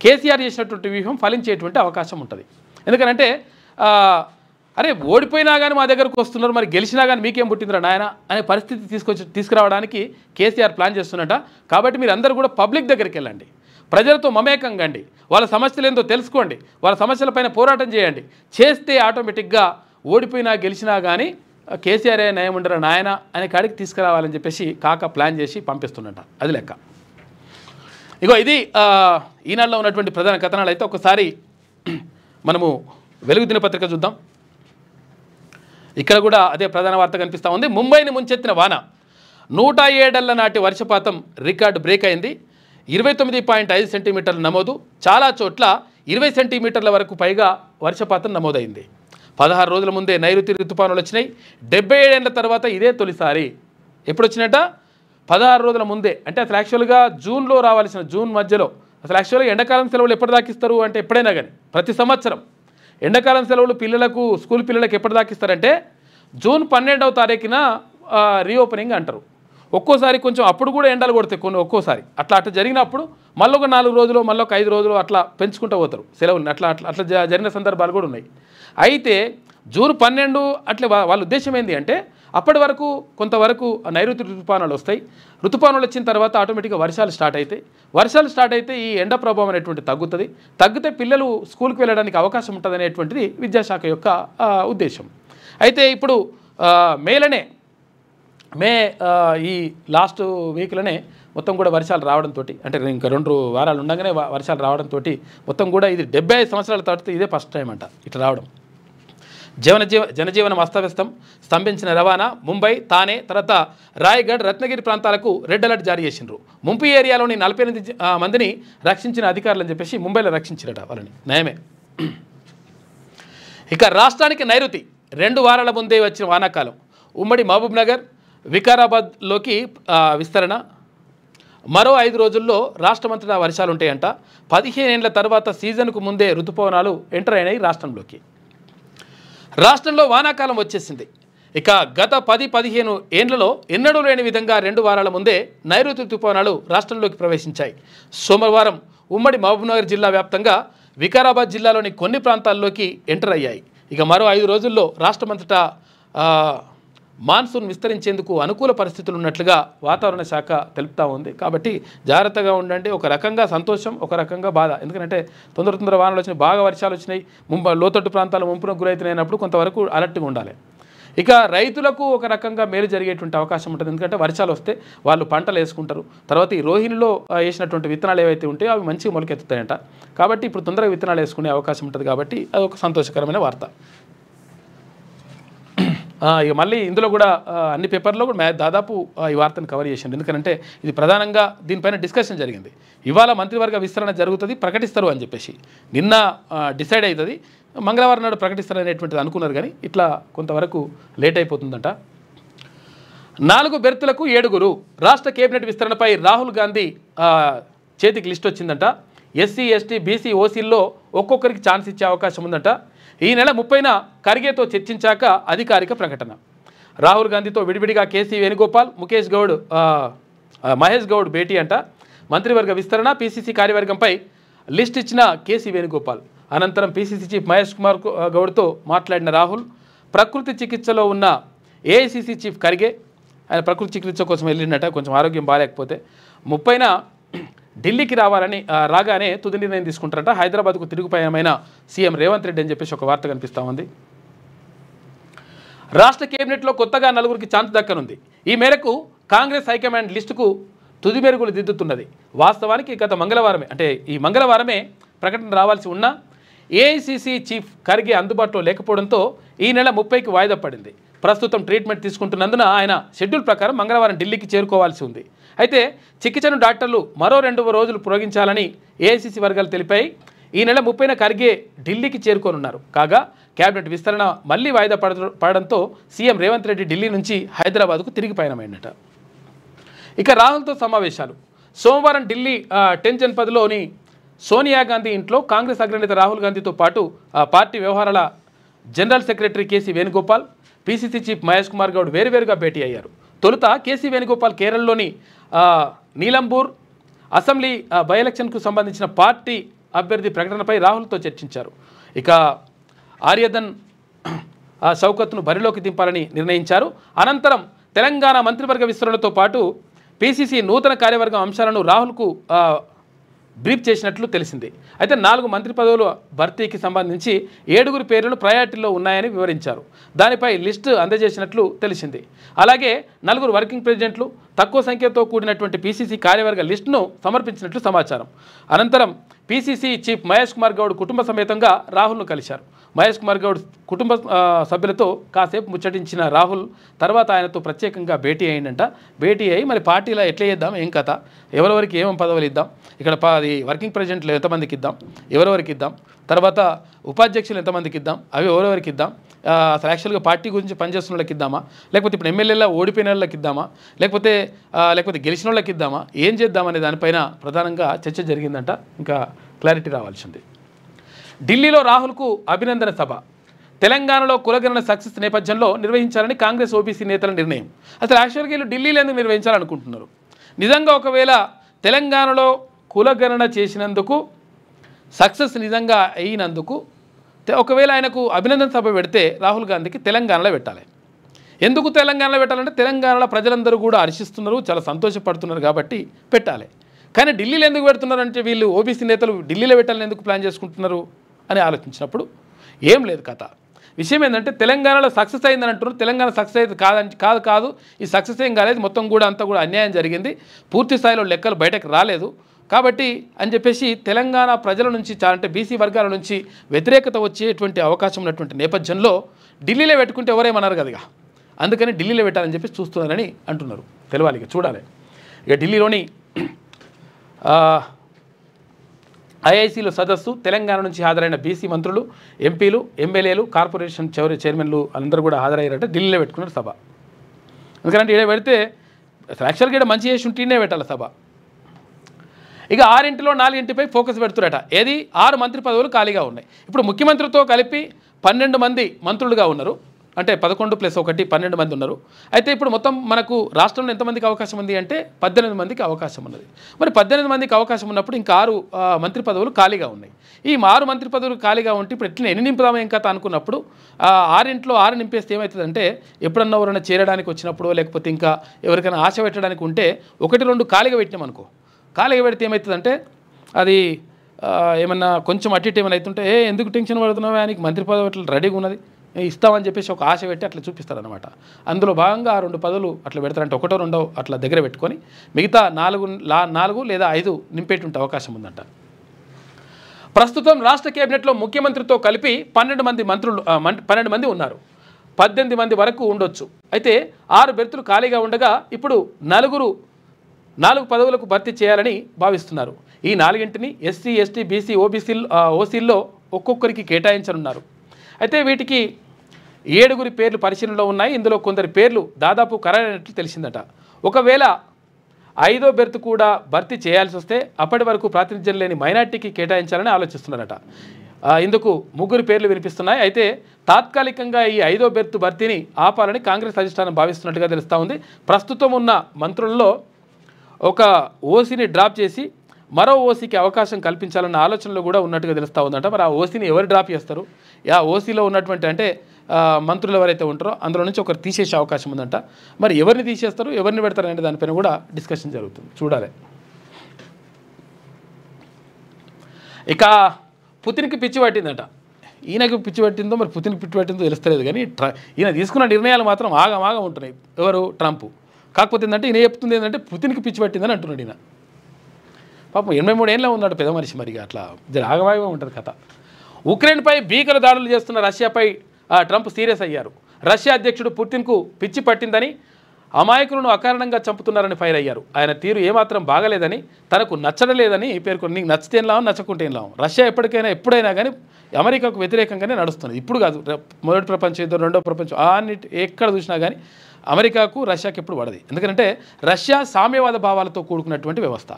కేసీఆర్ చేసినటువంటి వ్యూహం ఫలించేటువంటి అవకాశం ఉంటుంది. ఎందుకంటే అరే ఓడిపోయినా కానీ మా దగ్గరకు వస్తున్నారు, మరి గెలిచినా కానీ మీకేం పుట్టిందిరా నాయన అనే పరిస్థితి తీసుకురావడానికి కేసీఆర్ ప్లాన్ చేస్తున్నట్ట. కాబట్టి మీరు అందరూ కూడా పబ్లిక్ దగ్గరికి వెళ్ళండి, ప్రజలతో మమేకం కండి, వాళ్ళ సమస్యలు ఏందో తెలుసుకోండి, వాళ్ళ సమస్యలపైన పోరాటం చేయండి. చేస్తే ఆటోమేటిక్గా ఓడిపోయినా గెలిచినా కానీ కేసీఆర్ నయం ఉండరా నాయన అనే కాడికి తీసుకురావాలని చెప్పేసి కాక ప్లాన్ చేసి పంపిస్తున్నట్ట. అది లెక్క. ఇగో ఇది ఈనాడులో ఉన్నటువంటి ప్రధాన కథనాలు. అయితే ఒకసారి మనము వెలుగు దినపత్రిక చూద్దాం. ఇక్కడ కూడా అదే ప్రధాన వార్త కనిపిస్తూ ఉంది. ముంబైని ముంచెత్తిన వాన, 107 నాటి వర్షపాతం రికార్డు బ్రేక్ అయింది. 29.5 సెంటీమీటర్ల నమోదు, చాలా చోట్ల 20 సెంటీమీటర్ల వరకు పైగా వర్షపాతం నమోదైంది. 16 రోజుల ముందే నైరుతి ఋతుపానులు వచ్చినాయి. 77 ఏళ్ల తర్వాత ఇదే తొలిసారి. ఎప్పుడు వచ్చినట్ట? 16 రోజుల ముందే. అంటే అసలు యాక్చువల్గా జూన్లో రావాల్సిన, జూన్ మధ్యలో అసలు యాక్చువల్గా ఎండాకాలం సెలవులు ఎప్పుడు దాకిస్తారు అంటే ఎప్పుడైనా కానీ ప్రతి సంవత్సరం ఎండాకాలం సెలవులు పిల్లలకు స్కూల్ పిల్లలకు ఎప్పుడు దాకిస్తారంటే జూన్ 12వ తారీఖున రీఓపెనింగ్ అంటారు. ఒక్కోసారి కొంచెం అప్పుడు కూడా ఎండలు కొడతాయి కొన్ని, ఒక్కోసారి అట్లా జరిగినప్పుడు మళ్ళీ ఒక 4 రోజులు మళ్ళీ ఒక 5 రోజులు అట్లా పెంచుకుంటూ పోతారు సెలవుని. అట్లా జరిగిన సందర్భాలు కూడా ఉన్నాయి. అయితే జూన్ 12 అట్లా వాళ్ళ ఉద్దేశం ఏంటి అంటే అప్పటి వరకు కొంతవరకు నైరుతి ఋతుపానులు వస్తాయి. ఋతుపానులు వచ్చిన తర్వాత ఆటోమేటిక్గా వర్షాలు స్టార్ట్ అవుతాయి. వర్షాలు స్టార్ట్ అయితే ఈ ఎండ ప్రభావం అనేటువంటి తగ్గుతుంది. తగ్గితే పిల్లలు స్కూల్కి వెళ్ళడానికి అవకాశం ఉంటుంది అనేటువంటిది విద్యాశాఖ యొక్క ఉద్దేశం. అయితే ఇప్పుడు మే ఈ లాస్ట్ వీక్లోనే మొత్తం కూడా వర్షాలు రావడంతో, అంటే ఇంకా 2 వారాలు ఉండగానే వర్షాలు రావడంతో మొత్తం కూడా ఇది 75 సంవత్సరాల తర్వాత ఇదే ఫస్ట్ టైం అంట ఇట్లా రావడం. జనజీవనం అస్తవ్యస్తం, స్తంభించిన రవాణా. ముంబై, తానే, తర్వాత రాయగఢ్, రత్నగిరి ప్రాంతాలకు రెడ్ అలర్ట్ జారీ చేసిండ్రు. ముంపు ఏరియాలోని 48 మందిని రక్షించిన అధికారులు అని చెప్పేసి ముంబైలో రక్షించారట వాళ్ళని. నయమే. ఇక రాష్ట్రానికి నైరుతి 2 వారాల ముందే వచ్చిన వానాకాలం. ఉమ్మడి మహబూబ్ నగర్, వికారాబాద్లోకి విస్తరణ. మరో 5 రోజుల్లో రాష్ట్రమంతటా వర్షాలు ఉంటాయంట. 15 ఏళ్ల తర్వాత సీజన్కు ముందే ఋతుపవనాలు ఎంటర్ అయినాయి రాష్ట్రంలోకి. రాష్ట్రంలో వానాకాలం వచ్చేసింది. ఇక గత 10-15 ఏళ్లలో ఎన్నడూ లేని విధంగా 2 వారాల ముందే నైరుతి ఋతుపవనాలు రాష్ట్రంలోకి ప్రవేశించాయి. సోమవారం ఉమ్మడి మహబూబ్నగర్ జిల్లా వ్యాప్తంగా వికారాబాద్ జిల్లాలోని కొన్ని ప్రాంతాల్లోకి ఎంటర్ అయ్యాయి. ఇక మరో 5 రోజుల్లో రాష్ట్రమంతటా మాన్సూన్ విస్తరించేందుకు అనుకూల పరిస్థితులు ఉన్నట్లుగా వాతావరణ శాఖ తెలుపుతూ ఉంది. కాబట్టి జాగ్రత్తగా ఉండండి. ఒక రకంగా సంతోషం, ఒక రకంగా బాధ. ఎందుకంటే తొందర వానలు వచ్చినాయి, బాగా వర్షాలు వచ్చినాయి. లోతట్టు ప్రాంతాలు ముంపునకు గురైతున్నప్పుడు కొంతవరకు అలర్ట్గా ఉండాలి. ఇక రైతులకు ఒక రకంగా మేలు జరిగేటువంటి అవకాశం ఉంటుంది. ఎందుకంటే వర్షాలు వస్తే వాళ్ళు పంటలు వేసుకుంటారు. తర్వాత ఈ రోహిణిలో వేసినటువంటి విత్తనాలు ఏవైతే ఉంటాయో అవి మంచిగా మొలకెత్తుతాయంట. కాబట్టి ఇప్పుడు తొందరగా విత్తనాలు వేసుకునే అవకాశం ఉంటుంది. కాబట్టి అది ఒక సంతోషకరమైన వార్త. ఇక మళ్ళీ ఇందులో కూడా అన్ని పేపర్లో కూడా దాదాపు ఈ వార్తను కవర్ చేసింది. ఎందుకంటే ఇది ప్రధానంగా దీనిపైన డిస్కషన్ జరిగింది. ఇవాళ మంత్రివర్గ విస్తరణ జరుగుతుంది, ప్రకటిస్తారు అని చెప్పేసి నిన్న డిసైడ్ అవుతుంది. మంగళవారం నాడు ప్రకటిస్తారు అనేటువంటిది అనుకున్నారు, కానీ ఇట్లా కొంతవరకు లేట్ అయిపోతుందంట. 4 బెర్తులకు 7 రాష్ట్ర కేబినెట్ విస్తరణపై రాహుల్ గాంధీ చేతికి లిస్ట్ వచ్చిందంట. ఎస్సీ, ఎస్టీ, బీసీ, ఓసీల్లో ఒక్కొక్కరికి ఛాన్స్ ఇచ్చే అవకాశం ఉందంట. ఈ నెల 30న ఖర్గేతో చర్చించాక అధికారిక ప్రకటన. రాహుల్ గాంధీతో విడివిడిగా కేసీ వేణుగోపాల్, ముఖేష్ గౌడ్, మహేష్ గౌడ్ భేటీ అంట. మంత్రివర్గ విస్తరణ, పీసీసీ కార్యవర్గంపై లిస్ట్ ఇచ్చిన కేసీ వేణుగోపాల్. అనంతరం పీసీసీ చీఫ్ మహేష్ కుమార్ గౌడ్తో మాట్లాడిన రాహుల్ ప్రకృతి చికిత్సలో ఉన్న ఏఐసీసీ చీఫ్ ఖర్గే, ఆయన ప్రకృతి చికిత్స కోసం వెళ్ళినట్ట, కొంచెం ఆరోగ్యం బాగాలేకపోతే. 30న ఢిల్లీకి రాగానే తుది నిర్ణయం తీసుకుంటారట. హైదరాబాద్కు తిరుగుపయనమైన సీఎం రేవంత్ రెడ్డి అని చెప్పేసి ఒక వార్త కనిపిస్తూ ఉంది. రాష్ట్ర కేబినెట్లో కొత్తగా 4గురికి ఛాన్స్ దక్కనుంది. ఈ మేరకు కాంగ్రెస్ హైకమాండ్ లిస్టుకు తుది మెరుగులు దిద్దుతున్నది. వాస్తవానికి గత మంగళవారమే, అంటే ఈ మంగళవారమే ప్రకటన రావాల్సి ఉన్నా ఏఐసీసీ చీఫ్ ఖర్గే అందుబాటులో లేకపోవడంతో ఈ నెల 30కి వాయిదా పడింది. ప్రస్తుతం ట్రీట్మెంట్ తీసుకుంటున్నందున ఆయన షెడ్యూల్ ప్రకారం మంగళవారం ఢిల్లీకి చేరుకోవాల్సి ఉంది. అయితే చికిత్సను డాక్టర్లు మరో 2 రోజులు పొడిగించాలని ఏఐసీసీ వర్గాలు తెలిపాయి. ఈ నెల 30న ఖర్గే ఢిల్లీకి చేరుకోనున్నారు. కాగా కేబినెట్ విస్తరణ మళ్లీ వాయిదా పడడంతో సీఎం రేవంత్ రెడ్డి ఢిల్లీ నుంచి హైదరాబాద్కు తిరిగి పయనమైనట. ఇక రాహుల్తో సమావేశాలు. సోమవారం ఢిల్లీ 10 జన్పథ్లోని సోనియా గాంధీ ఇంట్లో కాంగ్రెస్ అగ్రనేత రాహుల్ గాంధీతో పాటు పార్టీ వ్యవహారాల general secretary KC Venugopal, PCC chief Mahesh Kumar Goud వేరువేరుగా భేటీ అయ్యారు. తొలుత కేసీ వేణుగోపాల్ కేరళలోని నీలంబూర్ అసెంబ్లీ బై ఎలక్షన్కు సంబంధించిన పార్టీ అభ్యర్థి ప్రకటనపై రాహుల్తో చర్చించారు. ఇక ఆర్యధన్ షౌకత్ను బరిలోకి దింపాలని నిర్ణయించారు. అనంతరం తెలంగాణ మంత్రివర్గ విస్తరణతో పాటు పీసీసీ నూతన కార్యవర్గం అంశాలను రాహుల్కు బ్రీఫ్ చేసినట్లు తెలిసింది. అయితే 4 మంత్రి పదవుల భర్తీకి సంబంధించి 7గురి పేర్లను ప్రయారిటీలో ఉన్నాయని వివరించారు. దానిపై లిస్టు అందజేసినట్లు తెలిసింది. అలాగే 4 వర్కింగ్ ప్రెసిడెంట్లు, తక్కువ సంఖ్యతో కూడినటువంటి పీసీసీ కార్యవర్గ లిస్టును సమర్పించినట్లు సమాచారం. అనంతరం పీసీసీ చీఫ్ మహేష్ కుమార్ గౌడ్ కుటుంబ సమేతంగా రాహుల్ను కలిశారు. మహేష్ కుమార్ గౌడ్ కుటుంబ సభ్యులతో కాసేపు ముచ్చటించిన రాహుల్ తర్వాత ఆయనతో ప్రత్యేకంగా భేటీ అయ్యిందంట. భేటీ అయ్యి మరి పార్టీలో ఎట్లా చేద్దాం, ఏం కథ, ఎవరెవరికి ఏమేమి పదవులు ఇద్దాం, ఇక్కడ వర్కింగ్ ప్రెసిడెంట్లు ఎంతమందికి ఇద్దాం, ఎవరెవరికి ఇద్దాం, తర్వాత ఉపాధ్యక్షులు ఎంతమందికి ఇద్దాం, అవి ఎవరెవరికి ఇద్దాం, అసలు యాక్చువల్గా పార్టీ గురించి పనిచేస్తున్న వాళ్ళకి ఇద్దామా, లేకపోతే ఇప్పుడు ఎమ్మెల్యేలా ఓడిపోయిన వాళ్ళకి ఇద్దామా, లేకపోతే గెలిచిన వాళ్ళకి ఇద్దామా, ఏం చేద్దామనే దానిపైన ప్రధానంగా చర్చ జరిగిందంట. ఇంకా క్లారిటీ రావాల్సింది. ఢిల్లీలో రాహుల్కు అభినందన సభ. తెలంగాణలో కులగణన సక్సెస్ నేపథ్యంలో నిర్వహించాలని కాంగ్రెస్ ఓబీసీ నేతల నిర్ణయం. అసలు యాక్చువల్గా వీళ్ళు ఢిల్లీలో ఎందుకు నిర్వహించాలనుకుంటున్నారు? నిజంగా ఒకవేళ తెలంగాణలో కులగణన చేసినందుకు సక్సెస్ నిజంగా అయినందుకు ఒకవేళ ఆయనకు అభినందన సభ పెడితే రాహుల్ గాంధీకి తెలంగాణలో పెట్టాలి. ఎందుకు తెలంగాణలో పెట్టాలంటే తెలంగాణలో ప్రజలందరూ కూడా హర్షిస్తున్నారు, చాలా సంతోషపడుతున్నారు కాబట్టి పెట్టాలి. కానీ ఢిల్లీలో ఎందుకు పెడుతున్నారంటే వీళ్ళు ఓబీసీ నేతలు ఢిల్లీలో పెట్టాలని ఎందుకు ప్లాన్ చేసుకుంటున్నారు అని ఆలోచించినప్పుడు ఏం లేదు కథ. విషయం ఏంటంటే తెలంగాణలో సక్సెస్ అయిందని అంటున్నారు. తెలంగాణ సక్సెస్ అయితే కాదు, ఈ సక్సెస్ ఏం కాలేదు, మొత్తం కూడా అంతా కూడా అన్యాయం జరిగింది, పూర్తి స్థాయిలో లెక్కలు బయటకు రాలేదు కాబట్టి అని చెప్పేసి తెలంగాణ ప్రజల నుంచి అంటే బీసీ వర్గాల నుంచి వ్యతిరేకత వచ్చేటువంటి అవకాశం ఉన్నటువంటి నేపథ్యంలో ఢిల్లీలో పెట్టుకుంటే ఎవరేమన్నారు కదగా, అందుకని ఢిల్లీలో పెట్టాలని చెప్పేసి చూస్తున్నారని అంటున్నారు. తెలవాలి, ఇక చూడాలి. ఇక ఢిల్లీలోని ఐఐసీలో సదస్సు. తెలంగాణ నుంచి హాజరైన బీసీ మంత్రులు, ఎంపీలు, ఎమ్మెల్యేలు, కార్పొరేషన్ చైర్మన్లు అందరూ కూడా హాజరయ్యారట. ఢిల్లీలో పెట్టుకున్నారు సభ. ఎందుకంటే ఇక్కడ పెడితే యాక్చువల్గా ఇక్కడ మంచి చేసి ఉంటేనే పెట్టాలి సభ. ఇక 6 4పై ఫోకస్ పెడుతున్నట. ఏది 6 మంత్రి పదవులు ఖాళీగా ఉన్నాయి. ఇప్పుడు ముఖ్యమంత్రితో కలిపి 12 మంది మంత్రులుగా ఉన్నారు. అంటే 11 + 1 12 మంది ఉన్నారు. అయితే ఇప్పుడు మొత్తం మనకు రాష్ట్రంలో ఎంతమందికి అవకాశం ఉంది అంటే 18 మందికి అవకాశం ఉన్నది. మరి 18 మందికి అవకాశం ఉన్నప్పుడు ఇంకా 6 మంత్రి పదవులు ఖాళీగా ఉన్నాయి. ఈ 6 మంత్రి పదవులు ఖాళీగా ఉంటే ఇప్పుడు ఎట్లా ఎన్ని నింపుదామో ఇంకా అనుకున్నప్పుడు 6 నింపేస్తే ఏమవుతుందంటే ఎప్పుడన్నా ఎవరైనా చేరడానికి వచ్చినప్పుడు లేకపోతే ఇంకా ఎవరికైనా ఆశ పెట్టడానికి ఉంటే 1 2 ఖాళీగా పెట్టినాం అనుకో, ఖాళీగా పెడితే ఏమవుతుందంటే అది ఏమన్నా కొంచెం అటు ఇటు ఏమైనా అవుతుంటే ఎందుకు టెన్షన్ పడుతున్నావు, ఆయనకి మంత్రి పదవి అట్లా రెడీగా ఉన్నది ఇస్తామని చెప్పేసి ఒక ఆశ పెట్టి అట్లా చూపిస్తారనమాట. అందులో భాగంగా 2 పదవులు అట్లా పెడతారంటే 1 2 అట్లా దగ్గర పెట్టుకొని మిగతా 4 లేదా 5 నింపేటువంటి అవకాశం ఉందంట. ప్రస్తుతం రాష్ట్ర కేబినెట్లో ముఖ్యమంత్రితో కలిపి 12 మంది మంత్రులు 12 మంది ఉన్నారు. 18 మంది వరకు ఉండొచ్చు. అయితే 6 బెర్తులు ఖాళీగా ఉండగా ఇప్పుడు 4 పదవులకు భర్తీ చేయాలని భావిస్తున్నారు. ఈ 4ంటిని ఎస్సీ, ఎస్టీ, బీసీ, ఓసీల్లో ఒక్కొక్కరికి కేటాయించనున్నారు. అయితే వీటికి 7గురి పేర్లు పరిశీలనలో ఉన్నాయి. ఇందులో కొందరి పేర్లు దాదాపు ఖరారైనట్లు తెలిసిందట. ఒకవేళ 5వ బెర్త్ కూడా భర్తీ చేయాల్సి వస్తే అప్పటి వరకు ప్రాతినిధ్యం లేని మైనార్టీకి కేటాయించాలని ఆలోచిస్తున్నారట. ఇందుకు 3 పేర్లు వినిపిస్తున్నాయి. అయితే తాత్కాలికంగా ఈ 5వ బెర్త్ భర్తీని ఆపాలని కాంగ్రెస్ అధిష్టానం భావిస్తున్నట్టుగా తెలుస్తూ ఉంది. ప్రస్తుతం ఉన్న మంత్రుల్లో ఒక ఓసీని డ్రాప్ చేసి మరో ఓసీకి అవకాశం కల్పించాలన్న ఆలోచనలో కూడా ఉన్నట్టుగా తెలుస్తూ ఉందంట. మరి ఆ ఓసీని ఎవరు డ్రాప్ చేస్తారు, ఆ ఓసీలో ఉన్నటువంటి అంటే మంత్రులు ఎవరైతే ఉంటారో అందులో నుంచి ఒకరు తీసేసే అవకాశం ఉందంట. మరి ఎవరిని తీసేస్తారు, ఎవరిని పెడతారు అనే దానిపైన కూడా డిస్కషన్ జరుగుతుంది, చూడాలి. ఇక పుతిన్కి పిచ్చి పట్టిందట. ఈయనకి పిచ్చి పట్టిందో మరి పుతిన్కి పిచ్చి పట్టిందో తెలుస్తలేదు, కానీ ఈయన తీసుకున్న నిర్ణయాలు మాత్రం ఆగమాగా ఉంటున్నాయి. ఎవరు? ట్రంప్. కాకపోతే ఏంటంటే ఈయన చెప్తుంది ఏంటంటే పుతిన్కి పిచ్చి పట్టిందని అంటున్నాడు ఈయన. పాపం 83 ఏళ్ళలో ఉన్నాడు పెద్ద మనిషి, మరి అట్లా ఆగమాగా ఉంటుంది కథ. ఉక్రెయిన్పై భీకర దాడులు చేస్తున్న రష్యాపై ట్రంప్ సీరియస్ అయ్యారు. రష్యా అధ్యక్షుడు పుతిన్కు పిచ్చి పట్టిందని, అమాయకులను అకారణంగా చంపుతున్నారని ఫైర్ అయ్యారు. ఆయన తీరు ఏమాత్రం బాగలేదని, తనకు నచ్చడలేదని పేర్కొని, నీకు నచ్చితే ఏం లాభం, నచ్చకుంటే ఏం లాభం. రష్యా ఎప్పుడైనా కానీ అమెరికాకు వ్యతిరేకంగానే నడుస్తుంది. ఇప్పుడు కాదు, మొదటి ప్రపంచ యుద్ధం, రెండో ప్రపంచం, అన్నిటి ఎక్కడ చూసినా కానీ అమెరికాకు రష్యాకి ఎప్పుడు పడదు. ఎందుకంటే రష్యా సామ్యవాద భావాలతో కూడుకున్నటువంటి వ్యవస్థ,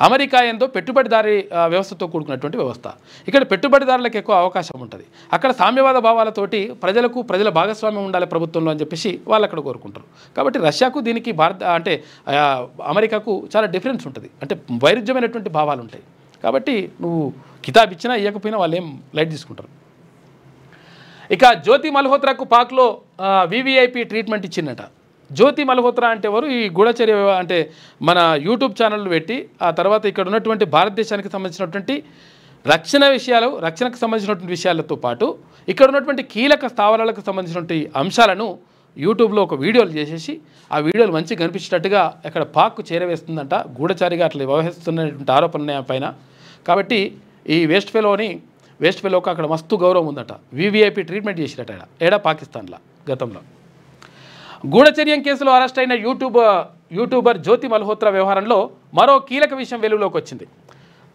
అమెరికా ఏందో పెట్టుబడిదారీ వ్యవస్థతో కూడుకున్నటువంటి వ్యవస్థ. ఇక్కడ పెట్టుబడిదారులకు ఎక్కువ అవకాశం ఉంటుంది. అక్కడ సామ్యవాద భావాలతోటి ప్రజల భాగస్వామ్యం ఉండాలి ప్రభుత్వంలో అని చెప్పేసి వాళ్ళు అక్కడ కోరుకుంటారు. కాబట్టి రష్యాకు దీనికి అమెరికాకు చాలా డిఫరెన్స్ ఉంటుంది, అంటే వైరుధ్యమైనటువంటి భావాలు ఉంటాయి. కాబట్టి నువ్వు కితాబ్ ఇచ్చినా ఇవ్వకపోయినా వాళ్ళు ఏం లైట్ తీసుకుంటారు. ఇక జ్యోతి మల్హోత్రాకు పాక్లో వివిఐపి ట్రీట్మెంట్ ఇచ్చిందట. జ్యోతి మల్హోత్రా అంటే ఎవరు? ఈ గూఢచర్య అంటే మన యూట్యూబ్ ఛానళ్ళు పెట్టి ఆ తర్వాత ఇక్కడ ఉన్నటువంటి భారతదేశానికి సంబంధించినటువంటి రక్షణకు సంబంధించినటువంటి విషయాలతో పాటు ఇక్కడ ఉన్నటువంటి కీలక స్థావరాలకు సంబంధించినటువంటి అంశాలను యూట్యూబ్లో ఒక వీడియోలు చేసేసి ఆ వీడియోలు మంచిగా కనిపించేటట్టుగా అక్కడ పాక్కు చేరవేస్తుందంట. గూఢచారిగా అట్లా వ్యవహరిస్తున్నటువంటి ఆరోపణ పైన. కాబట్టి ఈ వేస్ట్ ఫెలోకి అక్కడ మస్తు గౌరవం ఉందట. వివిఐపి ట్రీట్మెంట్ చేసిరట ఏడా పాకిస్తాన్లో గతంలో. గూఢచర్యం కేసులో అరెస్ట్ అయిన యూట్యూబర్ జ్యోతి మల్హోత్రా వ్యవహారంలో మరో కీలక విషయం వెలుగులోకి వచ్చింది.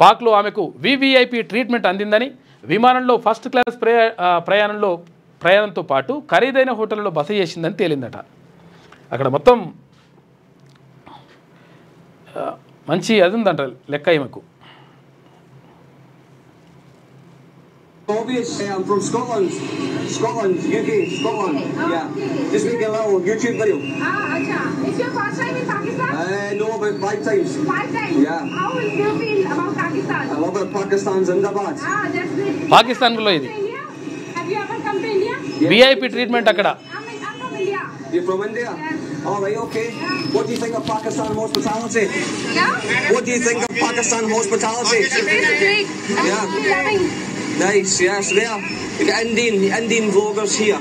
పాక్లో ఆమెకు వివిఐపి ట్రీట్మెంట్ అందిందని, విమానంలో ఫస్ట్ క్లాస్ ప్రయాణంతో పాటు ఖరీదైన హోటల్లో బస చేసిందని తేలిందట. అక్కడ మొత్తం మంచి అది ఉందంట లెక్క ఈమెకు. Obvious, I'm from Scotland, UK, Scotland. Oh, Yeah, okay. just making a little YouTube video. Acha. It's your first time in Pakistan? No, about 5 times. 5 times? Yeah. How will you feel about Pakistan? I love it. Pakistan Zindabad. That's great. పాకిస్తాన్లో ఇది India? Have you ever come to India? VIP treatment అక్కడ. I'm from India. You're from India? Yes. All right, okay. Yeah. What do you think of Pakistan hospitality? Yeah? What do you think of Pakistan hospitality? It's great. Yeah. I'm loving. Nice, yes, there. You got Indian vloggers here.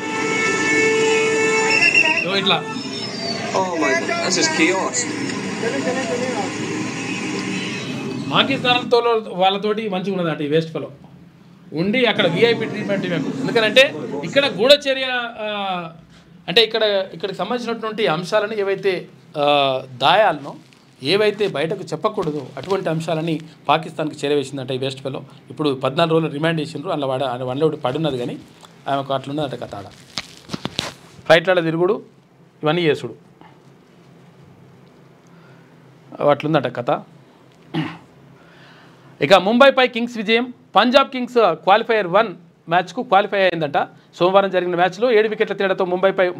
ఇట్లా Oh my god, this is chaos. పాకిస్తాన్తో వాళ్ళతోటి మంచిగా ఉన్నదంట ఈ waste fellow ఉండి అక్కడ VIP treatment ఇవ్వకు. ఎందుకంటే ఇక్కడ గూఢచర్య అంటే ఇక్కడికి సంబంధించినటువంటి అంశాలను ఏవైతే దాయాలనో, ఏవైతే బయటకు చెప్పకూడదు అటువంటి అంశాలని పాకిస్తాన్కి చేరవేసిందంట ఈ వేస్ట్ ఫెలో. ఇప్పుడు 14 రోజులు రిమాండ్ చేసిండ్రు. అందులో వన్లో పడున్నది, కానీ ఆమెకు అట్లున్నదట కథ. ఆడ ఫ్లైట్లలో తిరుగుడు, ఇవన్నీ చేసుడు, అట్లుందట కథ. ఇక ముంబైపై కింగ్స్ విజయం. పంజాబ్ కింగ్స్ క్వాలిఫైయర్ 1 మ్యాచ్కు క్వాలిఫై అయిందంట. సోమవారం జరిగిన మ్యాచ్లో 7 వికెట్ల తేడాతో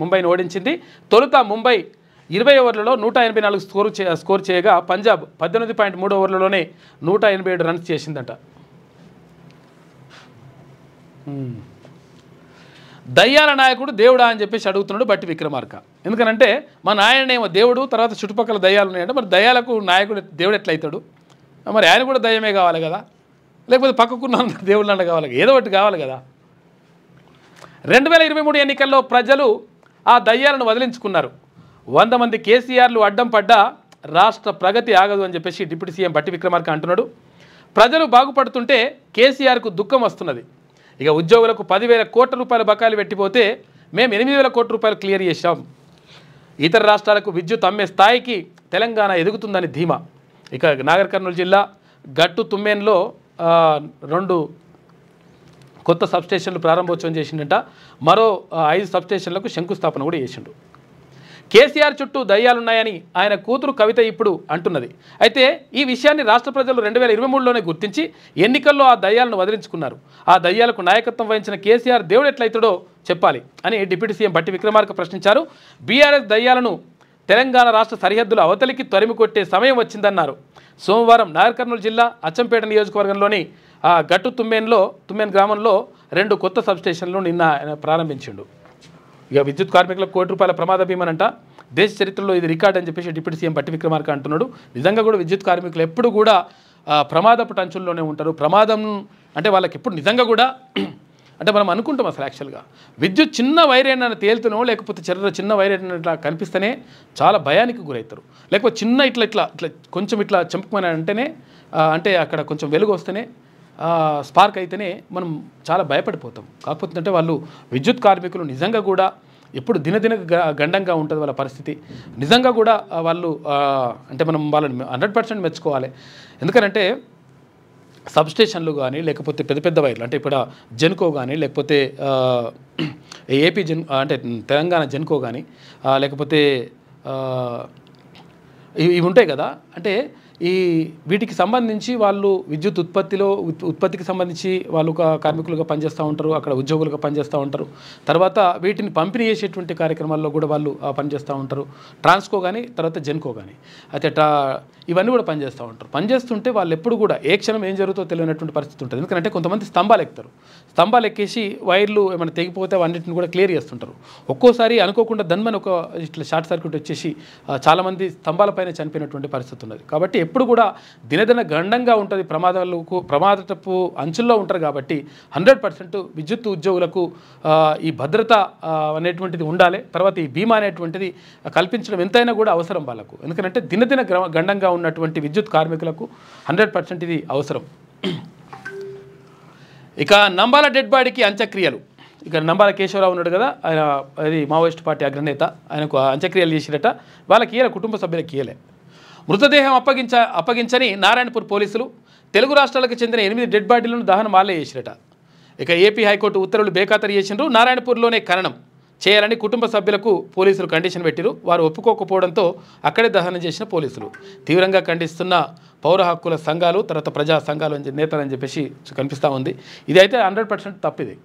ముంబైని ఓడించింది. తొలుత ముంబై 20 ఓవర్లలో 184 స్కోర్ చేయగా పంజాబ్ 18.3 ఓవర్లలోనే 187 రన్స్ చేసిందట. దయ్యాల నాయకుడు దేవుడా అని చెప్పేసి అడుగుతున్నాడు బట్టి విక్రమార్క. ఎందుకనంటే మా నాయనేమో దేవుడు, తర్వాత చుట్టుపక్కల దయ్యాలు ఉన్నాయంటే మరి దయ్యాలకు నాయకుడు దేవుడు ఎట్లయితాడు? మరి ఆయన కూడా దయ్యమే కావాలి కదా, లేకపోతే పక్కకున్న దేవుళ్ళు అంట కావాలి, ఏదో ఒకటి కావాలి కదా. 2023 ఎన్నికల్లో ప్రజలు ఆ దయ్యాలను వదిలించుకున్నారు. 100 మంది కేసీఆర్లు అడ్డం పడ్డా రాష్ట్ర ప్రగతి ఆగదు అని చెప్పేసి డిప్యూటీ సీఎం బట్టి విక్రమార్క అంటున్నాడు. ప్రజలు బాగుపడుతుంటే కేసీఆర్కు దుఃఖం వస్తున్నది. ఇక ఉద్యోగులకు 10,000 కోట్ల రూపాయల బకాయిలు పెట్టిపోతే మేము 8,000 కోట్ల రూపాయలు క్లియర్ చేశాం. ఇతర రాష్ట్రాలకు విద్యుత్ అమ్మే స్థాయికి తెలంగాణ ఎదుగుతుందని ధీమా. ఇక నాగర్ కర్నూలు జిల్లా గట్టు తుమ్మేన్లో 2 కొత్త సబ్స్టేషన్లు ప్రారంభోత్సవం చేసిండట. మరో 5 సబ్స్టేషన్లకు శంకుస్థాపన కూడా చేసిండు. కేసీఆర్ చుట్టూ దయ్యాలున్నాయని ఆయన కూతురు కవిత ఇప్పుడు అంటున్నది. అయితే ఈ విషయాన్ని రాష్ట్ర ప్రజలు 2023లోనే గుర్తించి ఎన్నికల్లో ఆ దయ్యాలను వదిలించుకున్నారు. ఆ దయ్యాలకు నాయకత్వం వహించిన కేసీఆర్ దేవుడు ఎట్లయితాడో చెప్పాలి అని డిప్యూటీ సీఎం బట్టి విక్రమార్క ప్రశ్నించారు. బీఆర్ఎస్ దయ్యాలను తెలంగాణ రాష్ట్ర సరిహద్దుల అవతలికి తరిమి కొట్టే సమయం వచ్చిందన్నారు. సోమవారం నాగర్ కర్నూలు జిల్లా అచ్చంపేట నియోజకవర్గంలోని గట్టు తుమ్మేన్ గ్రామంలో 2 కొత్త సబ్స్టేషన్లు నిన్న ప్రారంభించిండు. ఇక విద్యుత్ కార్మికులకు ₹1 కోటి ప్రమాద బీమానంట. దేశ చరిత్రలో ఇది రికార్డ్ అని చెప్పేసి డిప్యూటీ సీఎం బట్టి విక్రమార్క అంటున్నాడు. నిజంగా కూడా విద్యుత్ కార్మికులు ఎప్పుడు కూడా ప్రమాదపు టంచుల్లోనే ఉంటారు. ప్రమాదం అంటే వాళ్ళకి ఎప్పుడు నిజంగా కూడా అంటే మనం అనుకుంటాం అసలు యాక్చువల్గా విద్యుత్ చిన్న వైరైన తేలుతునో లేకపోతే చిన్న వైరైన ఇట్లా కనిపిస్తేనే చాలా భయానికి గురవుతారు. లేకపోతే చిన్న ఇట్లా ఇట్లా ఇట్లా కొంచెం ఇట్లా చంపుకొని అంటేనే అంటే అక్కడ కొంచెం వెలుగు వస్తేనే స్పార్క్ అయితేనే మనం చాలా భయపడిపోతాం. కాకపోతే అంటే వాళ్ళు విద్యుత్ కార్మికులు నిజంగా కూడా ఎప్పుడు దినదిన గండంగా ఉంటుంది వాళ్ళ పరిస్థితి. నిజంగా కూడా వాళ్ళు అంటే మనం వాళ్ళని 100% మెచ్చుకోవాలి. ఎందుకంటే సబ్స్టేషన్లు కానీ లేకపోతే పెద్ద పెద్ద వైర్లు అంటే ఇప్పుడు జెన్కో కానీ లేకపోతే ఏపీ అంటే తెలంగాణ జెన్కో కానీ లేకపోతే ఇవి ఉంటాయి కదా. అంటే వీటికి సంబంధించి వాళ్ళు విద్యుత్ ఉత్పత్తికి సంబంధించి వాళ్ళు కార్మికులుగా పనిచేస్తూ ఉంటారు, అక్కడ ఉద్యోగులుగా పనిచేస్తూ ఉంటారు. తర్వాత వీటిని పంపిణీ చేసేటువంటి కార్యక్రమాల్లో కూడా వాళ్ళు పనిచేస్తూ ఉంటారు. ట్రాన్స్కో కానీ తర్వాత జెన్కో కానీ అయితే ఇవన్నీ కూడా పనిచేస్తూ ఉంటారు. పనిచేస్తుంటే వాళ్ళు ఎప్పుడు కూడా ఏ క్షణం ఏం జరుగుతుందో తెలియనటువంటి పరిస్థితి ఉంటుంది. ఎందుకంటే కొంతమంది స్తంభాలు ఎక్కుతారు, స్తంభాలు ఎక్కేసి వైర్లు ఏమైనా తెగిపోతే అన్నింటిని కూడా క్లియర్ చేస్తుంటారు. ఒక్కోసారి అనుకోకుండా దన్మని ఇట్లా షార్ట్ సర్క్యూట్ వచ్చేసి చాలామంది స్తంభాలపైన చనిపోయినటువంటి పరిస్థితి ఉన్నది. కాబట్టి ఎప్పుడు కూడా దినదిన గండంగా ఉంటుంది, ప్రమాదపు అంచుల్లో ఉంటారు. కాబట్టి 100% విద్యుత్ ఉద్యోగులకు ఈ భద్రత అనేటువంటిది ఉండాలి. తర్వాత ఈ బీమా అనేటువంటిది కల్పించడం ఎంతైనా కూడా అవసరం వాళ్ళకు. ఎందుకంటే దినదిన గండంగా ఉన్నటువంటి విద్యుత్ కార్మికులకు 100% ఇది అవసరం. ఇక నంబాల డెడ్ బాడీకి అంత్యక్రియలు. ఇక నంబాల కేశవరావు ఉన్నాడు కదా, ఆయన అది మావోయిస్ట్ పార్టీ అగ్రనేత, ఆయనకు అంత్యక్రియలు చేసిరట. వాళ్ళకి ఇయ్యలే, కుటుంబ సభ్యులకు ఇయ్యలే. మృతదేహం అప్పగించని నారాయణపూర్ పోలీసులు తెలుగు రాష్ట్రాలకు చెందిన 8 డెడ్ బాడీలను దహనం వాళ్ళే చేసిరట. ఇక ఏపీ హైకోర్టు ఉత్తర్వులు బేఖాతరు చేసిండ్రు. నారాయణపూర్లోనే ఖననం చేయాలని కుటుంబ సభ్యులకు పోలీసులు కండిషన్ పెట్టిరు. వారు ఒప్పుకోకపోవడంతో అక్కడే దహనం చేసిన పోలీసులు. తీవ్రంగా ఖండిస్తున్న పౌర హక్కుల సంఘాలు, తర్వాత ప్రజా సంఘాలు నేతలని చెప్పేసి కనిపిస్తూ ఉంది. ఇది అయితే 100% తప్పిది.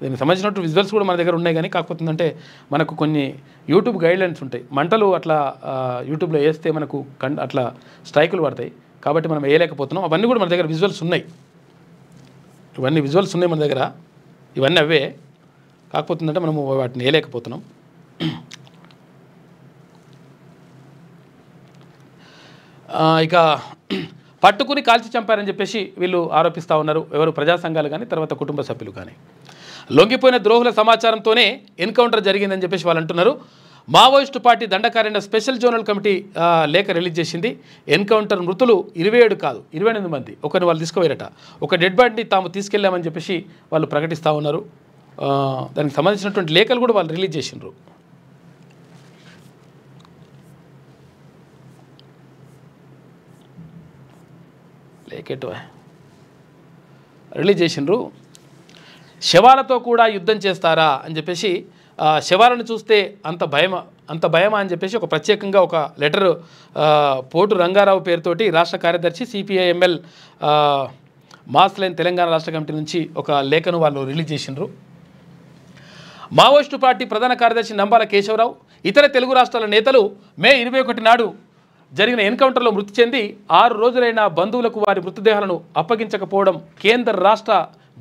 దీనికి సంబంధించినట్టు విజువల్స్ కూడా మన దగ్గర ఉన్నాయి. కానీ కాకపోతే అంటే మనకు కొన్ని యూట్యూబ్ గైడ్లైన్స్ ఉంటాయి. మంటలు అట్లా యూట్యూబ్లో వేస్తే మనకు అట్లా స్ట్రైకులు పడతాయి. కాబట్టి మనం వేయలేకపోతున్నాం. అవన్నీ కూడా మన దగ్గర విజువల్స్ ఉన్నాయి. ఇవన్నీ విజువల్స్ ఉన్నాయి మన దగ్గర, ఇవన్నీ అవే. కాకపోతే అంటే మనము వాటిని వేయలేకపోతున్నాం. ఇక పట్టుకుని కాల్చి చంపారని చెప్పేసి వీళ్ళు ఆరోపిస్తూ ఉన్నారు. ఎవరు ప్రజా సంఘాలు కానీ తర్వాత కుటుంబ సభ్యులు కానీ. లొంగిపోయిన ద్రోహుల సమాచారంతోనే ఎన్కౌంటర్ జరిగిందని చెప్పేసి వాళ్ళు అంటున్నారు. మావోయిస్టు పార్టీ దండకారణ్య స్పెషల్ జోనల్ కమిటీ లేఖ రిలీజ్ చేసింది. ఎన్కౌంటర్ మృతులు 27 కాదు 28 మంది. ఒకరిని వాళ్ళు తీసుకుపోయారట. ఒక డెడ్ బాడీని తాము తీసుకెళ్ళామని చెప్పేసి వాళ్ళు ప్రకటిస్తూ ఉన్నారు. దానికి సంబంధించినటువంటి లేఖలు కూడా వాళ్ళు రిలీజ్ చేసిండ్రు. రిలీజ్ చేసిండ్రు. శవాలతో కూడా యుద్ధం చేస్తారా అని చెప్పేసి, శవాలను చూస్తే అంత భయమా అని చెప్పేసి ఒక ప్రత్యేకంగా ఒక లెటర్ పోటు రంగారావు పేరుతోటి రాష్ట్ర కార్యదర్శి సిపిఐఎంఎల్ మాస్లైన్ తెలంగాణ రాష్ట్ర కమిటీ నుంచి ఒక లేఖను వాళ్ళు రిలీజ్ చేసిండ్రు. మావోయిస్టు పార్టీ ప్రధాన కార్యదర్శి నంబాల కేశవరావు ఇతర తెలుగు రాష్ట్రాల నేతలు మే 21 నాడు జరిగిన ఎన్కౌంటర్లో మృతి చెంది 6 రోజులైన బంధువులకు వారి మృతదేహాలను అప్పగించకపోవడం కేంద్ర రాష్ట్ర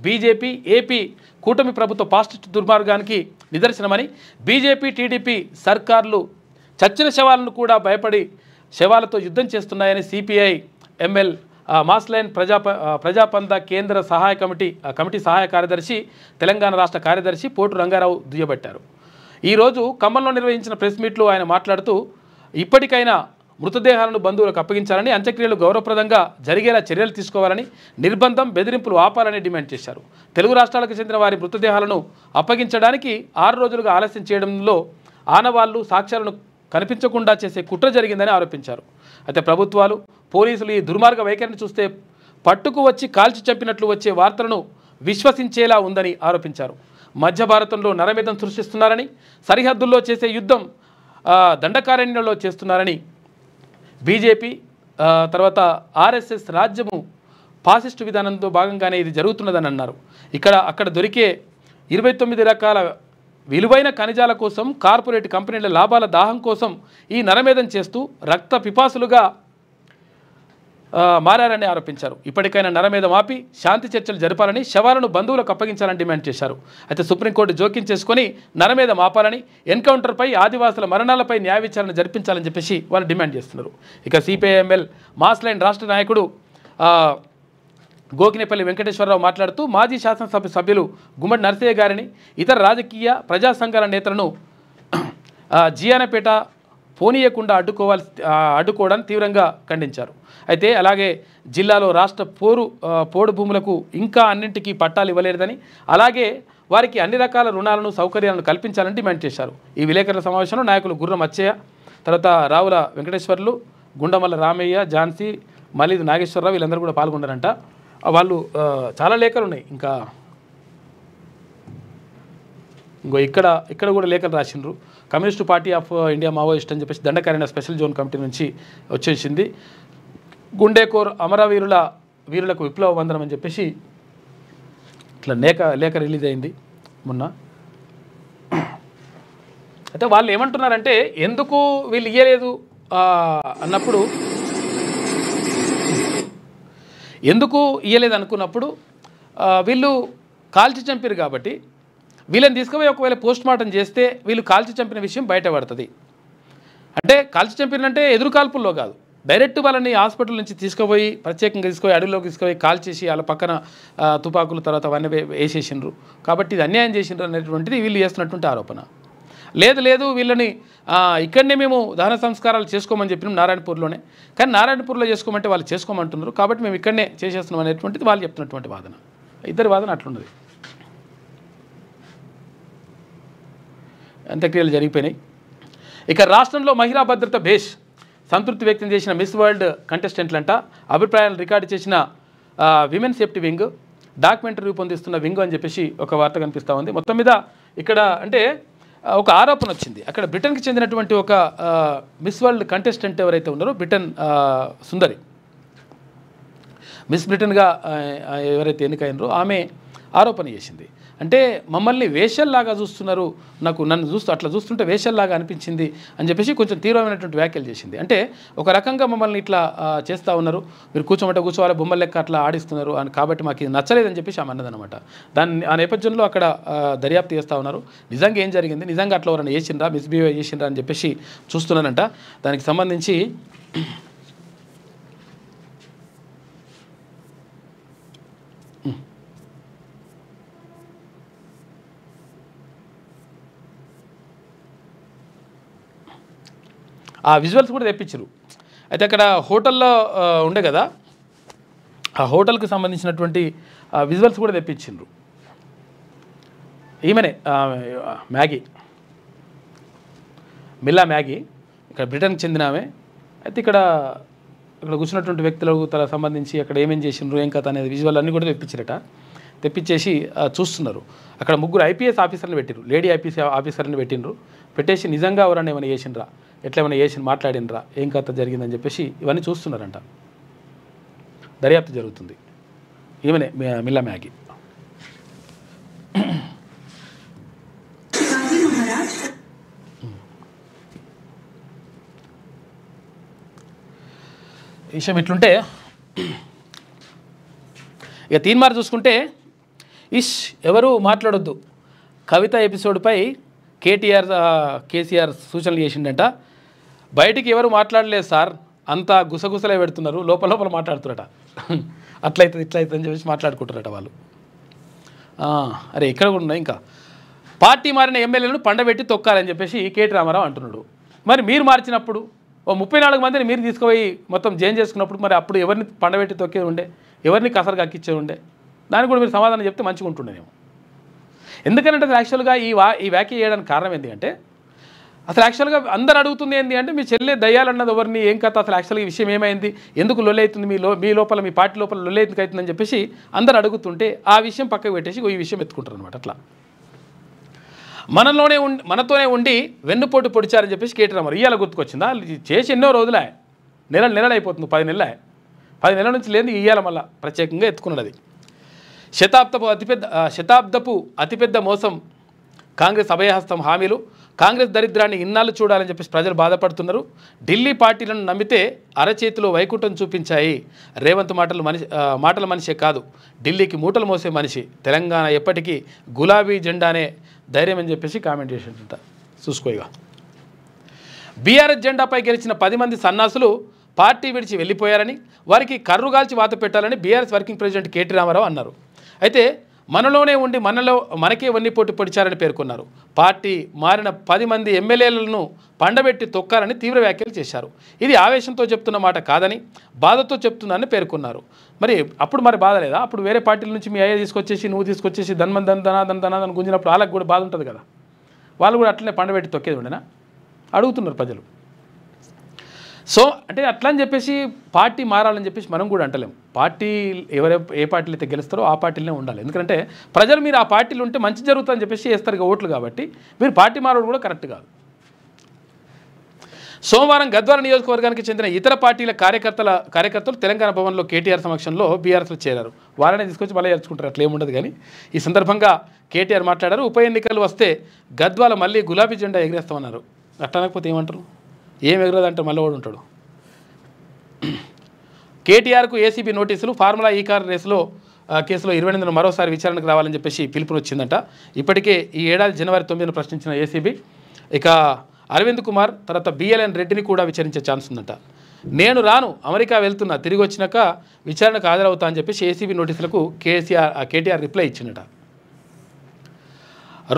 బీజేపీ ఏపీ కూటమి ప్రభుత్వ పాస్టిస్ట్ దుర్మార్గానికి నిదర్శనమని, బీజేపీ టీడీపీ సర్కార్లు చచ్చిన శవాలను కూడా భయపడి శవాలతో యుద్ధం చేస్తున్నాయని సిపిఐ ఎంఎల్ మాస్లైన్ ప్రజాపంద కేంద్ర సహాయ కమిటీ సహాయ కార్యదర్శి తెలంగాణ రాష్ట్ర కార్యదర్శి పోటు రంగారావు దుయ్యబట్టారు. ఈరోజు ఖమ్మంలో నిర్వహించిన ప్రెస్ మీట్లో ఆయన మాట్లాడుతూ ఇప్పటికైనా మృతదేహాలను బంధువులకు అప్పగించాలని, అంత్యక్రియలు గౌరవప్రదంగా జరిగేలా చర్యలు తీసుకోవాలని, నిర్బంధం బెదిరింపులు ఆపాలని డిమాండ్ చేశారు. తెలుగు రాష్ట్రాలకు చెందిన వారి మృతదేహాలను అప్పగించడానికి 6 రోజులుగా ఆలస్యం చేయడంలో ఆనవాళ్లు సాక్ష్యాలను కనిపించకుండా చేసే కుట్ర జరిగిందని ఆరోపించారు. అయితే ప్రభుత్వాలు పోలీసులు ఈ దుర్మార్గ వైఖరిని చూస్తే పట్టుకు వచ్చి కాల్చి చంపినట్లు వచ్చే వార్తలను విశ్వసించేలా ఉందని ఆరోపించారు. మధ్య భారతంలో నరమేధం సృష్టిస్తున్నారని, సరిహద్దుల్లో చేసే యుద్ధం దండకారణ్యంలో చేస్తున్నారని, బీజేపీ తర్వాత ఆర్ఎస్ఎస్ రాజ్యము ఫాసిస్టు విధానంతో భాగంగానే ఇది జరుగుతున్నదని అన్నారు. అక్కడ దొరికే 29 రకాల విలువైన ఖనిజాల కోసం, కార్పొరేట్ కంపెనీల లాభాల దాహం కోసం ఈ నరమేధం చేస్తూ రక్త పిపాసులుగా మారారని ఆరోపించారు. ఇప్పటికైనా నరమేధం ఆపి శాంతి చర్చలు జరపాలని, శవాలను బంధువులకు అప్పగించాలని డిమాండ్ చేశారు. అయితే సుప్రీంకోర్టు జోక్యం చేసుకొని నరమేధం ఆపాలని, ఎన్కౌంటర్పై ఆదివాసుల మరణాలపై న్యాయ విచారణ జరిపించాలని చెప్పేసి వాళ్ళు డిమాండ్ చేస్తున్నారు. ఇక సిపిఐఎంఎల్ మాస్లైన్ రాష్ట్ర నాయకుడు గోకినేపల్లి వెంకటేశ్వరరావు మాట్లాడుతూ మాజీ శాసనసభ సభ్యులు గుమ్మడి నరసయ్య గారిని ఇతర రాజకీయ ప్రజా సంఘాల నేతలను జియానపేట పోనీయకుండా అడ్డుకోవడాన్ని తీవ్రంగా ఖండించారు. అయితే అలాగే జిల్లాలో రాష్ట్ర పోడు భూములకు ఇంకా అన్నింటికీ పట్టాలు ఇవ్వలేదని, అలాగే వారికి అన్ని రకాల రుణాలను సౌకర్యాలను కల్పించాలని డిమాండ్ చేశారు. ఈ విలేకరుల సమావేశంలో నాయకులు గుర్రం అచ్చయ్య, తర్వాత రావుల వెంకటేశ్వర్లు, గుండమల్ల రామయ్య, ఝాన్సీ, మలీద్ నాగేశ్వరరావు వీళ్ళందరూ కూడా పాల్గొన్నారంట. వాళ్ళు చాలా లేఖలు ఉన్నాయి. ఇంకో ఇక్కడ కూడా లేఖలు రాసిండ్రు. Communist party of India Maoist అని చెప్పేసి దండకారణ్య స్పెషల్ జోన్ కమిటీ నుంచి వచ్చేసింది. గుండేకోర్ వీరులకు విప్లవ వందనం అని చెప్పేసి ఇట్లా లేఖ రిలీజ్ అయింది మొన్న. అయితే వాళ్ళు ఏమంటున్నారంటే ఎందుకు వీళ్ళు ఇయ్యలేదు అన్నప్పుడు, ఎందుకు ఇయ్యలేదు అనుకున్నప్పుడు వీళ్ళు కాల్చి చంపారు కాబట్టి వీళ్ళని తీసుకుపోయి ఒకవేళ పోస్ట్ మార్టం చేస్తే వీళ్ళు కాల్చి చంపిన విషయం బయటపడుతుంది. అంటే కాల్చి చంపినంటే ఎదురు కాల్పుల్లో కాదు, డైరెక్ట్ వాళ్ళని హాస్పిటల్ నుంచి తీసుకుపోయి ప్రత్యేకంగా తీసుకుపోయి అడవిలోకి తీసుకుపోయి కాల్చేసి వాళ్ళ పక్కన తుపాకులు తర్వాత అవన్నీ వేసేసిండ్రు. కాబట్టి ఇది అన్యాయం చేసిండ్రు అనేటువంటిది వీళ్ళు చేస్తున్నటువంటి ఆరోపణ. లేదు వీళ్ళని ఇక్కడనే మేము దహన సంస్కారాలు చేసుకోమని చెప్పినాం నారాయణపూర్లోనే, కానీ నారాయణపూర్లో చేసుకోమంటే వాళ్ళు చేసుకోమంటున్నారు కాబట్టి మేము ఇక్కడనే చేసేస్తున్నాం అనేటువంటిది వాళ్ళు చెప్తున్నటువంటి వాదన. ఇద్దరి వాదన అట్లున్నది. అంత్యక్రియలు జరిగిపోయినాయి. ఇక రాష్ట్రంలో మహిళా భద్రత బేష్ సంతృప్తి వ్యక్తం చేసిన మిస్ వరల్డ్ కంటెస్టెంట్లంట అభిప్రాయాలు రికార్డు చేసిన విమెన్ సేఫ్టీ వింగ్ డాక్యుమెంటరీ రూపొందిస్తున్న వింగ్ అని చెప్పేసి ఒక వార్త కనిపిస్తూ ఉంది. మొత్తం మీద ఇక్కడ అంటే ఒక ఆరోపణ వచ్చింది. అక్కడ బ్రిటన్కి చెందినటువంటి ఒక మిస్ వరల్డ్ కంటెస్టెంట్ ఎవరైతే ఉన్నారో బ్రిటన్ సుందరి మిస్ బ్రిటన్గా ఎవరైతే ఎన్నికైనరో ఆమె ఆరోపణ చేసింది. అంటే మమ్మల్ని వేషల్లాగా చూస్తున్నారు, నన్ను అట్లా చూస్తుంటే వేషల్లాగా అనిపించింది అని చెప్పేసి కొంచెం తీవ్రమైనటువంటి వ్యాఖ్యలు చేసింది. అంటే ఒక రకంగా మమ్మల్ని ఇట్లా చేస్తూ ఉన్నారు, మీరు కూర్చోవాలి బొమ్మల లెక్క అట్లా ఆడిస్తున్నారు అని, కాబట్టి మాకు ఇది నచ్చలేదని చెప్పేసి ఆమె అన్నదనమాట. ఆ నేపథ్యంలో అక్కడ దర్యాప్తు చేస్తూ ఉన్నారు. నిజంగా ఏం జరిగింది, నిజంగా అట్లా ఎవరైనా చేసిండ్రా, మిస్బిహేవ్ చేసిండ్రా అని చెప్పేసి చూస్తున్నారంట. దానికి సంబంధించి ఆ విజువల్స్ కూడా తెప్పించరు. అయితే అక్కడ హోటల్లో ఉండే కదా, ఆ హోటల్కి సంబంధించినటువంటి విజువల్స్ కూడా తెప్పించిండ్రు. ఈమెనే మిల్లా మ్యాగీ, ఇక్కడ బ్రిటన్కి చెందిన ఆమె. అయితే ఇక్కడ కూర్చున్నటువంటి వ్యక్తులకు సంబంధించి అక్కడ ఏమేం చేసిండ్రు ఏం కథ అనేది విజువల్ అన్నీ కూడా తెప్పించేసి చూస్తున్నారు. అక్కడ 3 ఐపీఎస్ ఆఫీసర్ని పెట్టిండ్రు, లేడీ ఐపీఎస్ ఆఫీసర్ని పెట్టేసి నిజంగా ఎవరన్నా ఏమైనా చేసిండ్రా, ఎట్లా ఏమైనా మాట్లాడినరా, ఏం కథ జరిగిందని చెప్పేసి ఇవన్నీ చూస్తున్నారంట. దర్యాప్తు జరుగుతుంది. ఈమెనే మిల్లా మ్యాగీ. విషయం ఇట్లుంటే ఇక తీన్మార్ చూసుకుంటే ఎవరు మాట్లాడొద్దు కవిత ఎపిసోడ్పై కేసీఆర్ సూచనలు చేసిండట. బయటికి ఎవరు మాట్లాడలేదు సార్, అంతా గుసగుసలే పెడుతున్నారు, లోపల మాట్లాడుతున్నారట. అట్లయితుంది ఇట్లయితుంది అని చెప్పేసి మాట్లాడుకుంటారట వాళ్ళు. అరే ఇక్కడ కూడా ఉన్నాయి. ఇంకా పార్టీ మారిన ఎమ్మెల్యేలను పండబెట్టి తొక్కాలని చెప్పేసి కేటీ రామారావు అంటున్నాడు. మరి మీరు మార్చినప్పుడు 34 మందిని మీరు తీసుకుపోయి మొత్తం జైన్ చేసుకున్నప్పుడు మరి అప్పుడు ఎవరిని పండబెట్టి తొక్కేది ఉండే, ఎవరిని కసరు కక్కిచ్చేది ఉండే, దానికి కూడా మీరు సమాధానం చెప్తే మంచిగా ఉంటుండేమో. ఎందుకంటే అసలు యాక్చువల్గా ఈ వ్యాఖ్య చేయడానికి కారణం ఏంటి అంటే, అసలు యాక్చువల్గా అందరు అడుగుతుంది ఏంటి అంటే మీ చెల్లె దయ్యాలన్నది ఎవరిని, ఏం కథ, అసలు యాక్చువల్గా ఈ విషయం ఏమైంది, ఎందుకు లొల్లి అవుతుంది మీ లోపల, మీ పార్టీ లోపల లొల్లి ఎందుకు అవుతుందని చెప్పేసి అందరు అడుగుతుంటే ఆ విషయం పక్కకు పెట్టేసి ఈ విషయం ఎత్తుకుంటారు అనమాట. అట్లా మనతోనే ఉండి వెన్నుపోటు పొడిచారని చెప్పేసి కేటీ రామారావు ఇవాళ గుర్తుకొచ్చిందా? చేసి ఎన్నో రోజులే, నెలలు అయిపోతుంది, 10 నెలల నుంచి లేదు ఇవాళ మళ్ళీ ప్రత్యేకంగా ఎత్తుకున్నది అది. శతాబ్దపు అతిపెద్ద మోసం కాంగ్రెస్ అభయహస్తం హామీలు, కాంగ్రెస్ దరిద్రాన్ని ఇన్నాళ్ళు చూడాలని చెప్పేసి ప్రజలు బాధపడుతున్నారు. ఢిల్లీ పార్టీలను నమ్మితే అరచేతిలో వైకుంఠం చూపించాయి. రేవంత్ మాటల మనిషే కాదు, ఢిల్లీకి మూటలు మోసే మనిషి. తెలంగాణ ఎప్పటికీ గులాబీ జెండానే ధైర్యం అని చెప్పేసి కామెంట్ చేసినట్ట. చూసుకోగా బీఆర్ఎస్ జెండాపై గెలిచిన 10 మంది సన్నాసులు పార్టీ విడిచి వెళ్ళిపోయారని, వారికి కర్రుగాల్చి వాత పెట్టాలని BRS working president KT Rama Rao అన్నారు. అయితే మనలోనే ఉండి మనకే వన్నిపోటు పొడిచారని పేర్కొన్నారు. పార్టీ మారిన 10 మంది ఎమ్మెల్యేలను పండబెట్టి తొక్కాలని తీవ్ర వ్యాఖ్యలు చేశారు. ఇది ఆవేశంతో చెప్తున్న మాట కాదని, బాధతో చెప్తున్నానని పేర్కొన్నారు. మరి అప్పుడు బాధ లేదా? అప్పుడు వేరే పార్టీల నుంచి మీ అయ్యే తీసుకొచ్చేసి నువ్వు తీసుకొచ్చేసి ధనాదని గుంజినప్పుడు వాళ్ళకి కూడా బాధ ఉంటుంది కదా, వాళ్ళు కూడా అట్లనే పండబెట్టి తొక్కేది ఉండేనా అడుగుతున్నారు ప్రజలు. సో అంటే అట్లా అని చెప్పేసి పార్టీ మారాలని చెప్పేసి మనం కూడా అంటలేం. పార్టీ ఏ పార్టీలు అయితే గెలుస్తారో ఆ పార్టీలనే ఉండాలి. ఎందుకంటే ప్రజలు మీరు ఆ పార్టీలు ఉంటే మంచి జరుగుతుందని చెప్పేసి వేస్తారు ఓట్లు, కాబట్టి మీరు పార్టీ మారడం కూడా కరెక్ట్ కాదు. సోమవారం గద్వాల నియోజకవర్గానికి చెందిన ఇతర పార్టీల కార్యకర్తలు తెలంగాణ భవన్లో కేటీఆర్ సమక్షంలో బీఆర్ఎస్లో చేరారు. వారిని తీసుకొచ్చి మళ్ళీ చేర్చుకుంటారు, అట్లా ఏముండదు. కానీ ఈ సందర్భంగా కేటీఆర్ మాట్లాడారు. ఉప ఎన్నికలు వస్తే గద్వాల మళ్ళీ గులాబీ జెండా ఎగిరేస్తామన్నారు. అట్లా అనకపోతే ఏమంటారు? ఏం ఎగరదంటే మళ్ళీ వాడు ఉంటాడు. కేటీఆర్కు ఏసీబీ నోటీసులు. ఫార్ములా ఈ కార్ రేసులో కేసులో 28న మరోసారి విచారణకు రావాలని చెప్పేసి పిలుపునిచ్చిందంట. ఇప్పటికే ఈ ఏడాది జనవరి 9న ప్రశ్నించిన ఏసీబీ ఇక అరవింద్ కుమార్ తర్వాత బిఎల్ఎన్ రెడ్డిని కూడా విచారించే ఛాన్స్ ఉందంట. నేను రాను, అమెరికా వెళ్తున్నా, తిరిగి వచ్చినాక విచారణకు హాజరవుతా అని చెప్పేసి ఏసీబీ నోటీసులకు కేటీఆర్ రిప్లై ఇచ్చిందట.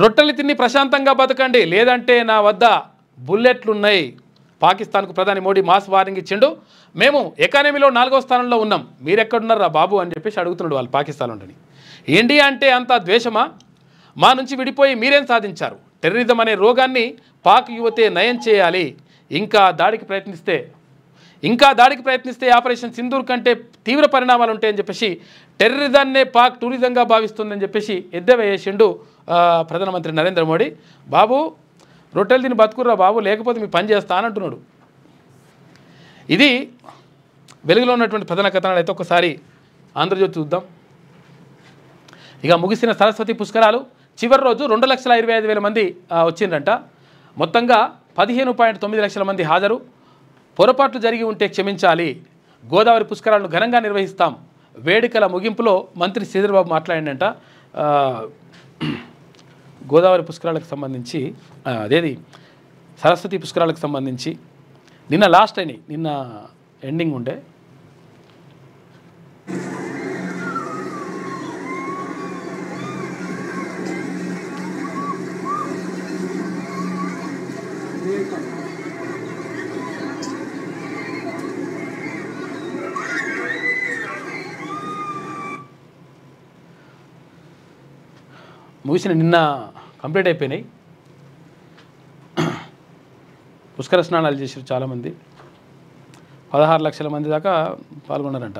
రొట్టెలు తిని ప్రశాంతంగా బతకండి, లేదంటే నా వద్ద బుల్లెట్లున్నాయి. పాకిస్తాన్కు ప్రధాని మోడీ మాస్ వార్నింగ్ ఇచ్చిండు. మేము ఎకానమీలో 4వ స్థానంలో ఉన్నాం, మీరెక్కడున్నారా బాబు అని చెప్పేసి అడుగుతున్నాడు వాళ్ళు పాకిస్తాన్ ఉండని. ఇండియా అంటే అంత ద్వేషమా? మా నుంచి విడిపోయి మీరేం సాధించారు? టెర్రరిజం అనే రోగాన్ని పాక్ యువతే నయం చేయాలి. ఇంకా దాడికి ప్రయత్నిస్తే ఆపరేషన్ సింధూర్ కంటే తీవ్ర పరిణామాలు ఉంటాయని చెప్పేసి టెర్రరిజాన్నే పాక్ టూరిజంగా భావిస్తుందని చెప్పేసి ఎద్దేవా చేసిండు ప్రధానమంత్రి నరేంద్ర మోడీ. బాబు రొట్టెలు తిని బతుకుర్రా బాబు, లేకపోతే మీ పని చేస్తా అని అంటున్నాడు. ఇది వెలుగులో ఉన్నటువంటి ప్రధాన కథనాలు. అయితే ఒకసారి ఆంధ్రజ్యోతి చూద్దాం. ఇక ముగిసిన సరస్వతి పుష్కరాలు చివరి రోజు 2,25,000 మంది వచ్చిందంట. మొత్తంగా 15.9 లక్షల మంది హాజరు. పొరపాట్లు జరిగి ఉంటే క్షమించాలి. గోదావరి పుష్కరాలను ఘనంగా నిర్వహిస్తాం. వేడుకల ముగింపులో మంత్రి శ్రీధర్బాబు మాట్లాడిందంట. గోదావరి పుష్కరాలకు సంబంధించి అదేది సరస్వతి పుష్కరాలకు సంబంధించి నిన్న లాస్ట్ అయినాయి, నిన్న ఎండింగ్ ఉండే. ముగిసిన నిన్న కంప్లీట్ అయిపోయినాయి. పుష్కర స్నానాలు చేశారు చాలామంది. 16 లక్షల మంది దాకా పాల్గొన్నారంట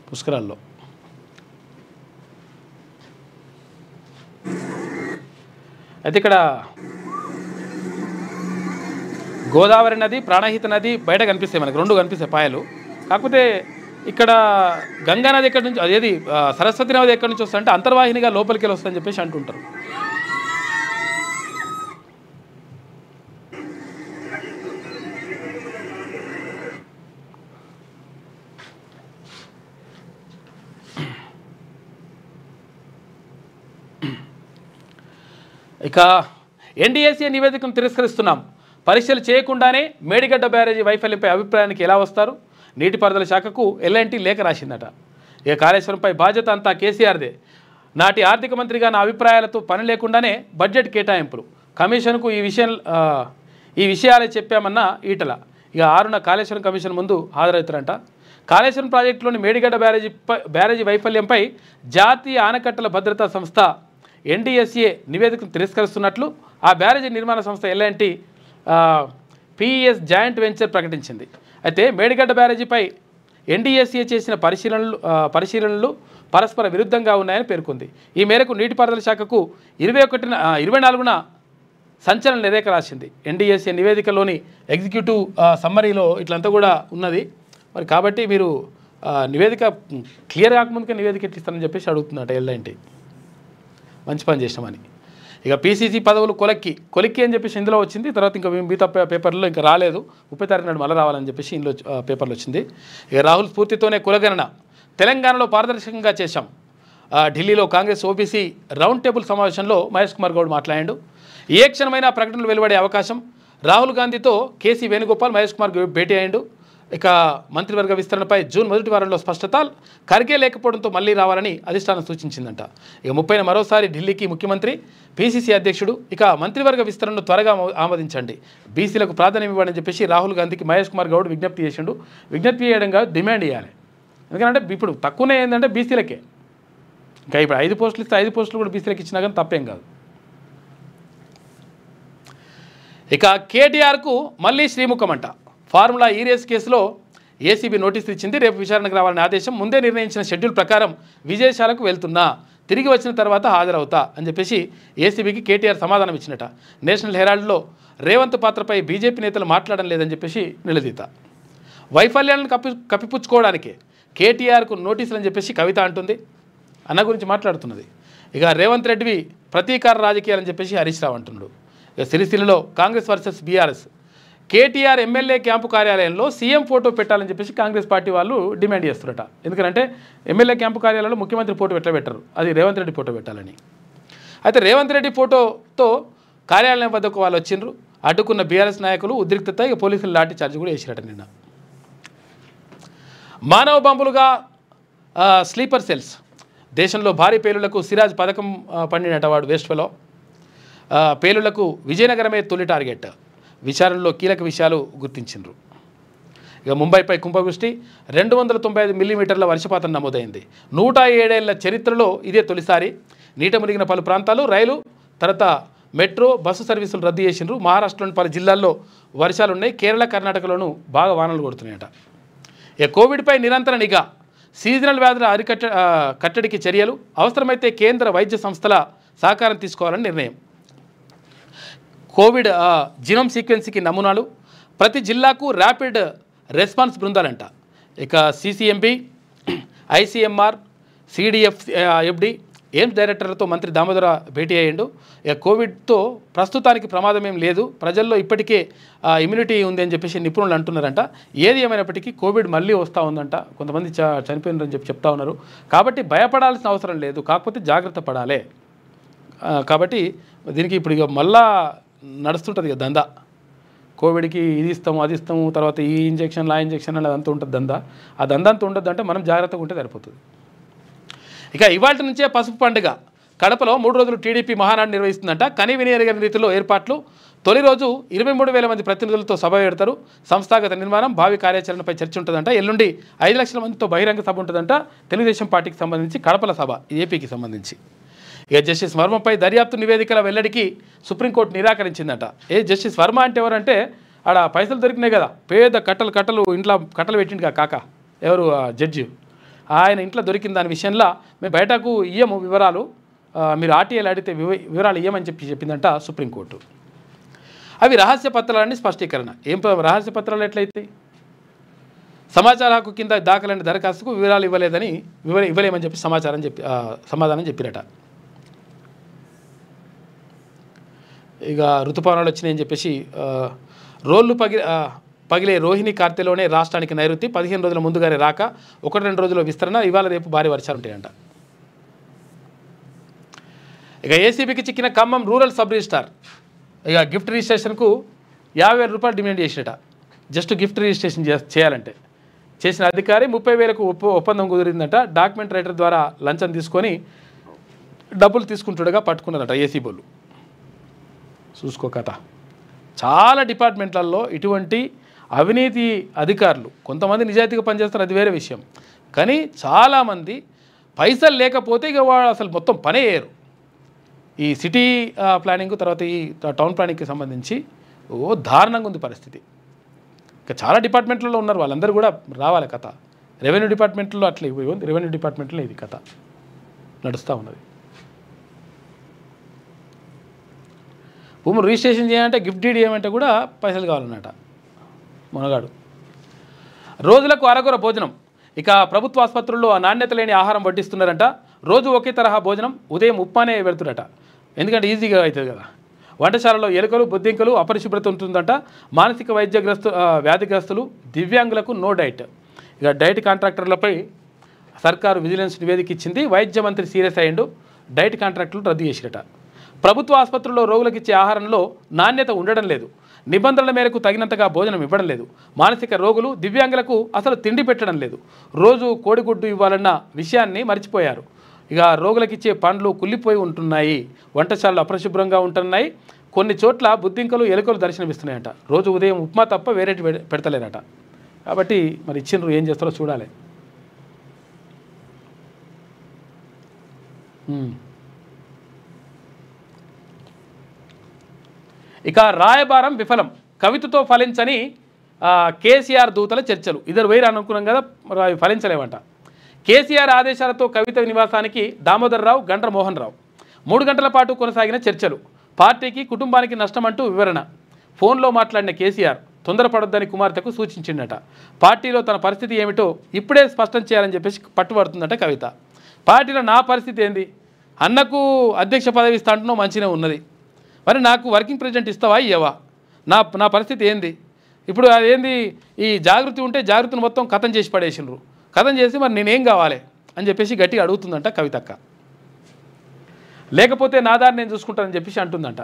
పుష్కరాల్లో. అయితే ఇక్కడ గోదావరి నది, ప్రాణహిత నది బయట కనిపిస్తాయి, మనకు 2 కనిపిస్తాయి పాయలు. కాకపోతే ఇక్కడ గంగా నది ఎక్కడి నుంచి, అదేది సరస్వతి నది ఎక్కడి నుంచి వస్తుందంటే అంతర్వాహినిగా లోపలికి వెళ్ళి వస్తుందని చెప్పేసి అంటుంటారు. ఇక ఎన్డీఏసీ నివేదికను తిరస్కరిస్తున్నాం. పరీక్షలు చేయకుండానే మేడిగడ్డ బ్యారేజీ వైఫల్యంపై అభిప్రాయానికి ఎలా వస్తారు? నీటిపారుదల శాఖకు ఎల్ఎన్టీ లేఖ రాసిందట. ఇక కాళేశ్వరంపై బాధ్యత అంతా కేసీఆర్దే. నాటి ఆర్థిక మంత్రిగా నా అభిప్రాయాలతో పని లేకుండానే బడ్జెట్ కేటాయింపులు. కమిషన్కు ఈ విషయాలే చెప్పామన్న ఈటల. ఇక 6న కాళేశ్వరం కమిషన్ ముందు హాజరవుతారంట. కాళేశ్వరం ప్రాజెక్టులోని మేడిగడ్డ బ్యారేజీ వైఫల్యంపై జాతీయ ఆనకట్టల భద్రతా సంస్థ ఎన్డీఎస్ఏ నివేదికను తిరస్కరిస్తున్నట్లు ఆ బ్యారేజీ నిర్మాణ సంస్థ ఎల్ఎన్టీ పిఈఎస్ జాయింట్ వెంచర్ ప్రకటించింది. అయితే మేడిగడ్డ బ్యారేజీపై ఎన్డీఎస్ఏ చేసిన పరిశీలనలు పరస్పర విరుద్ధంగా ఉన్నాయని పేర్కొంది. ఈ మేరకు నీటిపారుదల శాఖకు 24న సంచలన నివేదిక రాసింది. ఎన్డీఎస్ఏ నివేదికలోని ఎగ్జిక్యూటివ్ సమ్మరీలో ఇట్లంతా కూడా ఉన్నది. మరి కాబట్టి మీరు నివేదిక క్లియర్ కాకముందుకే నివేదిక ఎట్లిస్తారని చెప్పేసి అడుగుతుందట ఎల్ఎన్టీ. మంచి పని చేసినామని. ఇక పీసీసీ పదవులు కొలిక్కి అని చెప్పేసి ఇందులో వచ్చింది. తర్వాత ఇంకా మిగతా పేపర్లో ఇంకా రాలేదు. 30 తారీఖు నాడు మళ్ళీ రావాలని చెప్పేసి ఇందులో పేపర్లో వచ్చింది. ఇక రాహుల్ స్ఫూర్తితోనే కులగణన తెలంగాణలో పారదర్శకంగా చేశాం. ఢిల్లీలో కాంగ్రెస్ ఓబీసీ రౌండ్ టేబుల్ సమావేశంలో మహేష్ కుమార్ గౌడ్ మాట్లాడాడు. ఏ క్షణమైనా ప్రకటనలు వెలువడే అవకాశం. రాహుల్ గాంధీతో కేసీ వేణుగోపాల్ మహేష్ కుమార్ భేటీ అయ్యాడు. ఇక మంత్రివర్గ విస్తరణపై జూన్ మొదటి వారంలో స్పష్టత. ఖర్గే లేకపోవడంతో మళ్లీ రావాలని అధిష్టానం సూచించిందంట. ఇక 30న మరోసారి ఢిల్లీకి ముఖ్యమంత్రి, పీసీసీ అధ్యక్షుడు. ఇక మంత్రివర్గ విస్తరణను త్వరగా ఆమోదించండి, బీసీలకు ప్రాధాన్యం ఇవ్వాలని చెప్పేసి రాహుల్ గాంధీకి మహేష్ కుమార్ గౌడ్ విజ్ఞప్తి చేసిండు. విజ్ఞప్తి చేయడంగా డిమాండ్ చేయాలి. ఎందుకంటే ఇప్పుడు తక్కువనే ఏంటంటే బీసీలకే. ఇంకా ఇప్పుడు 5 పోస్టులు ఇస్తే 5 పోస్టులు కూడా బీసీలకు ఇచ్చినా కానీ తప్పేం కాదు. ఇక కేటీఆర్కు మళ్ళీ శ్రీముఖమంట. ఫార్ములా ఈ రేస్ కేసులో ఏసీబీ నోటీసులు ఇచ్చింది. రేపు విచారణకు రావాలని ఆదేశం. ముందే నిర్ణయించిన షెడ్యూల్ ప్రకారం విజయశాలకు వెళ్తున్నా, తిరిగి వచ్చిన తర్వాత హాజరవుతా అని చెప్పేసి ఏసీబీకి కేటీఆర్ సమాధానం ఇచ్చినట. నేషనల్ హెరాల్డ్లో రేవంత్ పాత్రపై బీజేపీ నేతలు మాట్లాడడం లేదని చెప్పేసి నిలదీత. వైఫల్యాలను కప్పిపుచ్చుకోవడానికి కేటీఆర్కు నోటీసులు అని చెప్పేసి కవిత అంటుంది. అన్న గురించి మాట్లాడుతున్నది. ఇక రేవంత్ రెడ్డివి ప్రతీకార రాజకీయాలని చెప్పేసి హరీష్ రావు అంటున్నాడు. ఇక సిరిసిల్లలో Congress versus BRS. KTR MLA camp కార్యాలయంలో సీఎం ఫోటో పెట్టాలని చెప్పేసి కాంగ్రెస్ పార్టీ వాళ్ళు డిమాండ్ చేస్తున్నారట. ఎందుకంటే ఎమ్మెల్యే క్యాంపు కార్యాలయంలో ముఖ్యమంత్రి ఫోటో పెట్టరు, అది రేవంత్ రెడ్డి ఫోటో పెట్టాలని. అయితే రేవంత్ రెడ్డి ఫోటోతో కార్యాలయం వద్దకు వాళ్ళు వచ్చిండ్రు. అడ్డుకున్న బీఆర్ఎస్ నాయకులు ఉద్రిక్తత. ఇక పోలీసులు లాఠీ చార్జ్ కూడా వేసిరట నిన్న. మానవ బాంబులుగా స్లీపర్ సెల్స్. దేశంలో భారీ పేలుళ్లకు సిరాజ్ పథకం పండినట వాడు వెస్ట్ ఫెలో. పేలుళ్లకు విజయనగరమే తొలి టార్గెట్. విచారణలో కీలక విషయాలు గుర్తించిండ్రు. ఇక ముంబైపై కుంభవృష్టి. 295 మిల్లీమీటర్ల వర్షపాతం నమోదైంది. 107 ఏళ్ల చరిత్రలో ఇదే తొలిసారి. నీట మునిగిన పలు ప్రాంతాలు. రైలు తర్వాత మెట్రో బస్సు సర్వీసులు రద్దు చేసిండ్రు. మహారాష్ట్రలోని పలు జిల్లాల్లో వర్షాలున్నాయి. కేరళ కర్ణాటకలోనూ బాగా వానలు కొడుతున్నాయట. ఇక కోవిడ్పై నిరంతర నిఘా. సీజనల్ వ్యాధుల కట్టడికి చర్యలు. అవసరమైతే కేంద్ర వైద్య సంస్థల సహకారం తీసుకోవాలని నిర్ణయం. కోవిడ్ జీనోమ్ సీక్వెన్స్కి నమూనాలు. ప్రతి జిల్లాకు ర్యాపిడ్ రెస్పాన్స్ బృందాలంట. ఇక సీసీఎంబీ, ఐసీఎంఆర్, ఎఫ్డి, ఎయిమ్స్ డైరెక్టర్లతో మంత్రి దామోదర భేటీ అయ్యిండు. ఇక కోవిడ్తో ప్రస్తుతానికి ప్రమాదం ఏం లేదు, ప్రజల్లో ఇప్పటికే ఇమ్యూనిటీ ఉంది అని చెప్పేసి నిపుణులు అంటున్నారంట. ఏది ఏమైనప్పటికీ కోవిడ్ మళ్ళీ వస్తూ ఉందంట. కొంతమంది చనిపోయినారని చెప్తా ఉన్నారు. కాబట్టి భయపడాల్సిన అవసరం లేదు, కాకపోతే జాగ్రత్త పడాలి. కాబట్టి దీనికి ఇప్పుడు ఇక మళ్ళా నడుస్తుంటుంది ఇక దందా. కోవిడ్కి ఇది ఇస్తాము అది ఇస్తాము, తర్వాత ఈ ఇంజెక్షన్ ఆ ఇంజెక్షన్ అనేది అంతా ఉంటుంది దందా. ఆ దందా అంతా ఉండద్దు అంటే మనం జాగ్రత్తగా ఉంటే సరిపోతుంది. ఇక ఇవాళ నుంచే పసుపు పండుగ. కడపలో 3 రోజులు టీడీపీ మహానాడు నిర్వహిస్తుందంట. కని వినియరగని రీతిలో ఏర్పాట్లు. తొలి రోజు 23,000 మంది ప్రతినిధులతో సభ పెడతారు. సంస్థాగత నిర్మాణం, భావి కార్యాచరణపై చర్చ ఉంటుందంట. ఎల్లుండి 5 లక్షల మందితో బహిరంగ సభ ఉంటుందంట. తెలుగుదేశం పార్టీకి సంబంధించి కడపల సభ, ఏపీకి సంబంధించి. ఇక జస్టిస్ వర్మపై దర్యాప్తు నివేదికల వెల్లడికి సుప్రీంకోర్టు నిరాకరించిందట. జస్టిస్ వర్మ అంటే ఎవరంటే ఆడ పైసలు దొరికినాయి కదా, పేద కట్టలు ఇంట్లో కట్టలు పెట్టిండు కాక ఎవరు జడ్జి, ఆయన ఇంట్లో దొరికిన దాని విషయంలో మేము బయటకు ఇయ్యము వివరాలు, మీరు ఆర్టీఐలు అడిగితే వివరాలు ఇయ్యమని చెప్పిందంట సుప్రీంకోర్టు. అవి రహస్య పత్రాలన్నీ స్పష్టీకరణ. ఏం రహస్య పత్రాలు ఎట్లయితే సమాచార హక్కు కింద దాఖలైన దరఖాస్తుకు వివరాలు ఇవ్వలేమని చెప్పి సమాధానం చెప్పిరట. ఇక ఋతుపవనాలు వచ్చినాయని చెప్పేసి రోడ్లు పగిలే రోహిణి కార్తెలోనే రాష్ట్రానికి నైరుతి. 15 రోజుల ముందుగానే రాక 1-2 రోజుల విస్తరణ. ఇవాళ రేపు భారీ వర్షాలు ఉంటాయంట. ఇక ఏసీబీకి చిక్కిన ఖమ్మం రూరల్ సబ్ రిజిస్ట్రార్. ఇక గిఫ్ట్ రిజిస్ట్రేషన్కు 50,000 రూపాయలు డిమాండ్ చేసినట. జస్ట్ గిఫ్ట్ రిజిస్ట్రేషన్ చేయాలంటే. చేసిన అధికారి 30,000కు ఒప్పందం కుదిరిందట. డాక్యుమెంట్ రైటర్ ద్వారా లంచం తీసుకొని డబ్బులు తీసుకుంటుండగా పట్టుకున్నారట ఏసీబీలు. చూసుకో కథ. చాలా డిపార్ట్మెంట్లలో ఇటువంటి అవినీతి అధికారులు, కొంతమంది నిజాయితీగా పనిచేస్తారు, అది వేరే విషయం. కానీ చాలామంది పైసలు లేకపోతే ఇక వాళ్ళు అసలు మొత్తం పనే చేయరు. ఈ సిటీ ప్లానింగ్ తర్వాత ఈ టౌన్ ప్లానింగ్కి సంబంధించి దారుణంగా ఉంది పరిస్థితి. ఇక చాలా డిపార్ట్మెంట్లలో ఉన్నారు, వాళ్ళందరూ కూడా రావాలి కథ. రెవెన్యూ డిపార్ట్మెంట్లో అట్లా రెవెన్యూ డిపార్ట్మెంట్లో ఇది కథ నడుస్తూ ఉన్నది. భూములు రిజిస్ట్రేషన్ చేయాలంటే గిఫ్ట్ డీడ్ చేయమంటే కూడా పైసలు కావాలన్నట మునగాడు. రోజులకు అరకొర భోజనం. ఇక ప్రభుత్వ ఆసుపత్రుల్లో నాణ్యత లేని ఆహారం వడ్డిస్తున్నారంట. రోజు ఒకే తరహా భోజనం. ఉదయం ఉప్మానే పెడుతున్నట, ఎందుకంటే ఈజీగా అవుతుంది కదా. వంటశాలలో ఎలుకలు బొద్దింకలు అపరిశుభ్రత ఉంటుందంట. మానసిక వ్యాధిగ్రస్తులు దివ్యాంగులకు నో డైట్. ఇక డైట్ కాంట్రాక్టర్లపై సర్కారు విజిలెన్స్ నివేదిక ఇచ్చింది. వైద్య మంత్రి సీరియస్ అయ్యిండు. డైట్ కాంట్రాక్టులు రద్దు చేసిరట. ప్రభుత్వ ఆసుపత్రుల్లో రోగులకు ఇచ్చే ఆహారంలో నాణ్యత ఉండడం లేదు. నిబంధనల మేరకు తగినంతగా భోజనం ఇవ్వడం లేదు. మానసిక రోగులు, దివ్యాంగులకు అసలు తిండి పెట్టడం లేదు. రోజు కోడిగుడ్డు ఇవ్వాలన్న విషయాన్ని మర్చిపోయారు. ఇక రోగులకు ఇచ్చే పండ్లు కుళ్ళిపోయి ఉంటున్నాయి. వంటశాలలు అపరిశుభ్రంగా ఉంటున్నాయి. కొన్ని చోట్ల బుద్ధింకలు, ఎలుకలు దర్శనమిస్తున్నాయట. రోజు ఉదయం ఉప్మా తప్ప వేరేటి పెడతలేరట. కాబట్టి మరి ఇచ్చిండ్రు, ఏం చేస్తారో చూడాలి. ఇక రాయబారం విఫలం, కవితతో ఫలించని కేసీఆర్ దూతల చర్చలు. ఇద్దరు వైరు అనుకున్నాం కదా, మరి ఫలించలేవంట. కేసీఆర్ ఆదేశాలతో కవిత నివాసానికి దామోదర్రావు, గండ్ర మోహన్ రావు 3 గంటల పాటు కొనసాగిన చర్చలు. పార్టీకి, కుటుంబానికి నష్టమంటూ వివరణ. ఫోన్లో మాట్లాడిన కేసీఆర్ తొందరపడొద్దని కుమార్తెకు సూచించిండట. పార్టీలో తన పరిస్థితి ఏమిటో ఇప్పుడే స్పష్టం చేయాలని చెప్పేసి పట్టుబడుతుందట కవిత. పార్టీలో నా పరిస్థితి ఏంది, అన్నకు అధ్యక్ష పదవి ఇస్తా అంటున్నావు, మంచిగా ఉన్నది, మరి నాకు వర్కింగ్ ప్రెసిడెంట్ ఇస్తావా ఇయ్యవా, నా పరిస్థితి ఏంది, ఇప్పుడు అదేంది, ఈ జాగృతి ఉంటే జాగృతిని మొత్తం కథం చేసి పడేసిండ్రు, కథం చేసి మరి నేనేం కావాలి అని చెప్పేసి గట్టిగా అడుగుతుందంట కవితక్క. లేకపోతే నా దారి నేను చూసుకుంటానని చెప్పేసి అంటుందంట.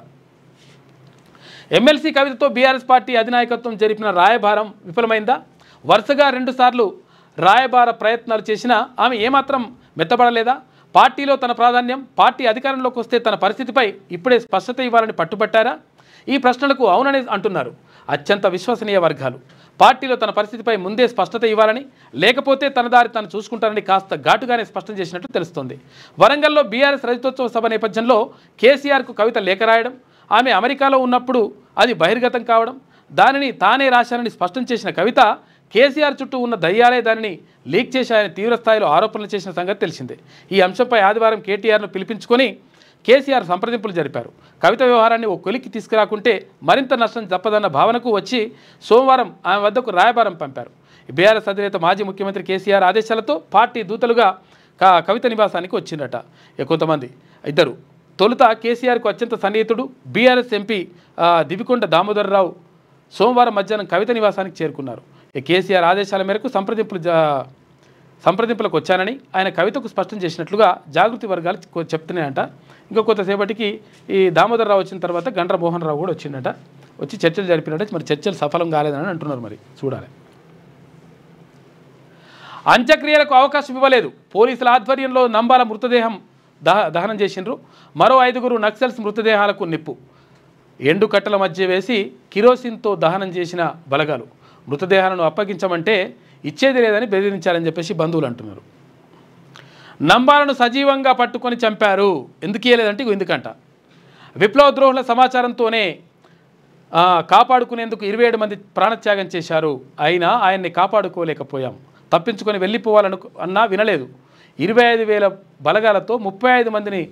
ఎమ్మెల్సీ కవితతో బీఆర్ఎస్ పార్టీ అధినాయకత్వం జరిపిన రాయబారం విఫలమైందా? వరుసగా 2 సార్లు రాయబార ప్రయత్నాలు చేసినా ఆమె ఏమాత్రం మెత్తబడలేదా? పార్టీలో తన ప్రాధాన్యం, పార్టీ అధికారంలోకి వస్తే తన పరిస్థితిపై ఇప్పుడే స్పష్టత ఇవ్వాలని పట్టుబట్టారా? ఈ ప్రశ్నలకు అవునని అంటున్నారు అత్యంత విశ్వసనీయ వర్గాలు. పార్టీలో తన పరిస్థితిపై ముందే స్పష్టత ఇవ్వాలని, లేకపోతే తన దారి తాను చూసుకుంటారని కాస్త ఘాటుగానే స్పష్టం చేసినట్టు తెలుస్తోంది. వరంగల్లో బీఆర్ఎస్ రజతోత్సవ సభ నేపథ్యంలో కేసీఆర్కు కవిత లేఖ రాయడం, ఆమె అమెరికాలో ఉన్నప్పుడు అది బహిర్గతం కావడం, దానిని తానే రాశానని స్పష్టం చేసిన కవిత కేసీఆర్ చుట్టూ ఉన్న దయ్యాలే దానిని లీక్ చేశాయని తీవ్రస్థాయిలో ఆరోపణలు చేసిన సంగతి తెలిసిందే. ఈ అంశంపై ఆదివారం కేటీఆర్ను పిలిపించుకొని కేసీఆర్ సంప్రదింపులు జరిపారు. కవిత వ్యవహారాన్ని ఓ కొలిక్కి తీసుకురాకుంటే మరింత నష్టం తప్పదన్న భావనకు వచ్చి సోమవారం ఆమె వద్దకు రాయబారం పంపారు. బీఆర్ఎస్ అధినేత మాజీ ముఖ్యమంత్రి కేసీఆర్ ఆదేశాలతో పార్టీ దూతలుగా కవిత నివాసానికి వచ్చిందట కొంతమంది. ఇద్దరు తొలుత కేసీఆర్కు అత్యంత సన్నిహితుడు బీఆర్ఎస్ ఎంపీ దివికొండ దామోదర్రావు సోమవారం మధ్యాహ్నం కవిత నివాసానికి చేరుకున్నారు. కేసీఆర్ ఆదేశాల మేరకు సంప్రదింపులకు వచ్చానని ఆయన కవితకు స్పష్టం చేసినట్లుగా జాగృతి వర్గాలు చెప్తున్నాయంట. ఇంకా కొంతసేపటికి ఈ దామోదర్రావు వచ్చిన తర్వాత గండ్ర మోహన్ రావు కూడా వచ్చిందట. వచ్చి చర్చలు జరిపినట్టు, మరి చర్చలు సఫలం కాలేదని అంటున్నారు. మరి చూడాలి. అంత్యక్రియలకు అవకాశం ఇవ్వలేదు. పోలీసుల ఆధ్వర్యంలో నంబాల మృతదేహం దహనం చేసిండ్రు. మరో 5గురు నక్సల్స్ మృతదేహాలకు నిప్పు, ఎండు కట్టల మధ్య వేసి కిరోసిన్తో దహనం చేసిన బలగాలు. మృతదేహాలను అప్పగించమంటే ఇచ్చేది లేదని బెదిరించారని చెప్పేసి బంధువులు అంటున్నారు. నంబాలను సజీవంగా పట్టుకొని చంపారు. ఎందుకు ఇయ్యలేదంటే ఎందుకంట విప్లవ ద్రోహుల సమాచారంతోనే కాపాడుకునేందుకు 27 మంది ప్రాణత్యాగం చేశారు. అయినా ఆయన్ని కాపాడుకోలేకపోయాం. తప్పించుకొని వెళ్ళిపోవాలన్నా వినలేదు. 25,000 బలగాలతో 35 మందిని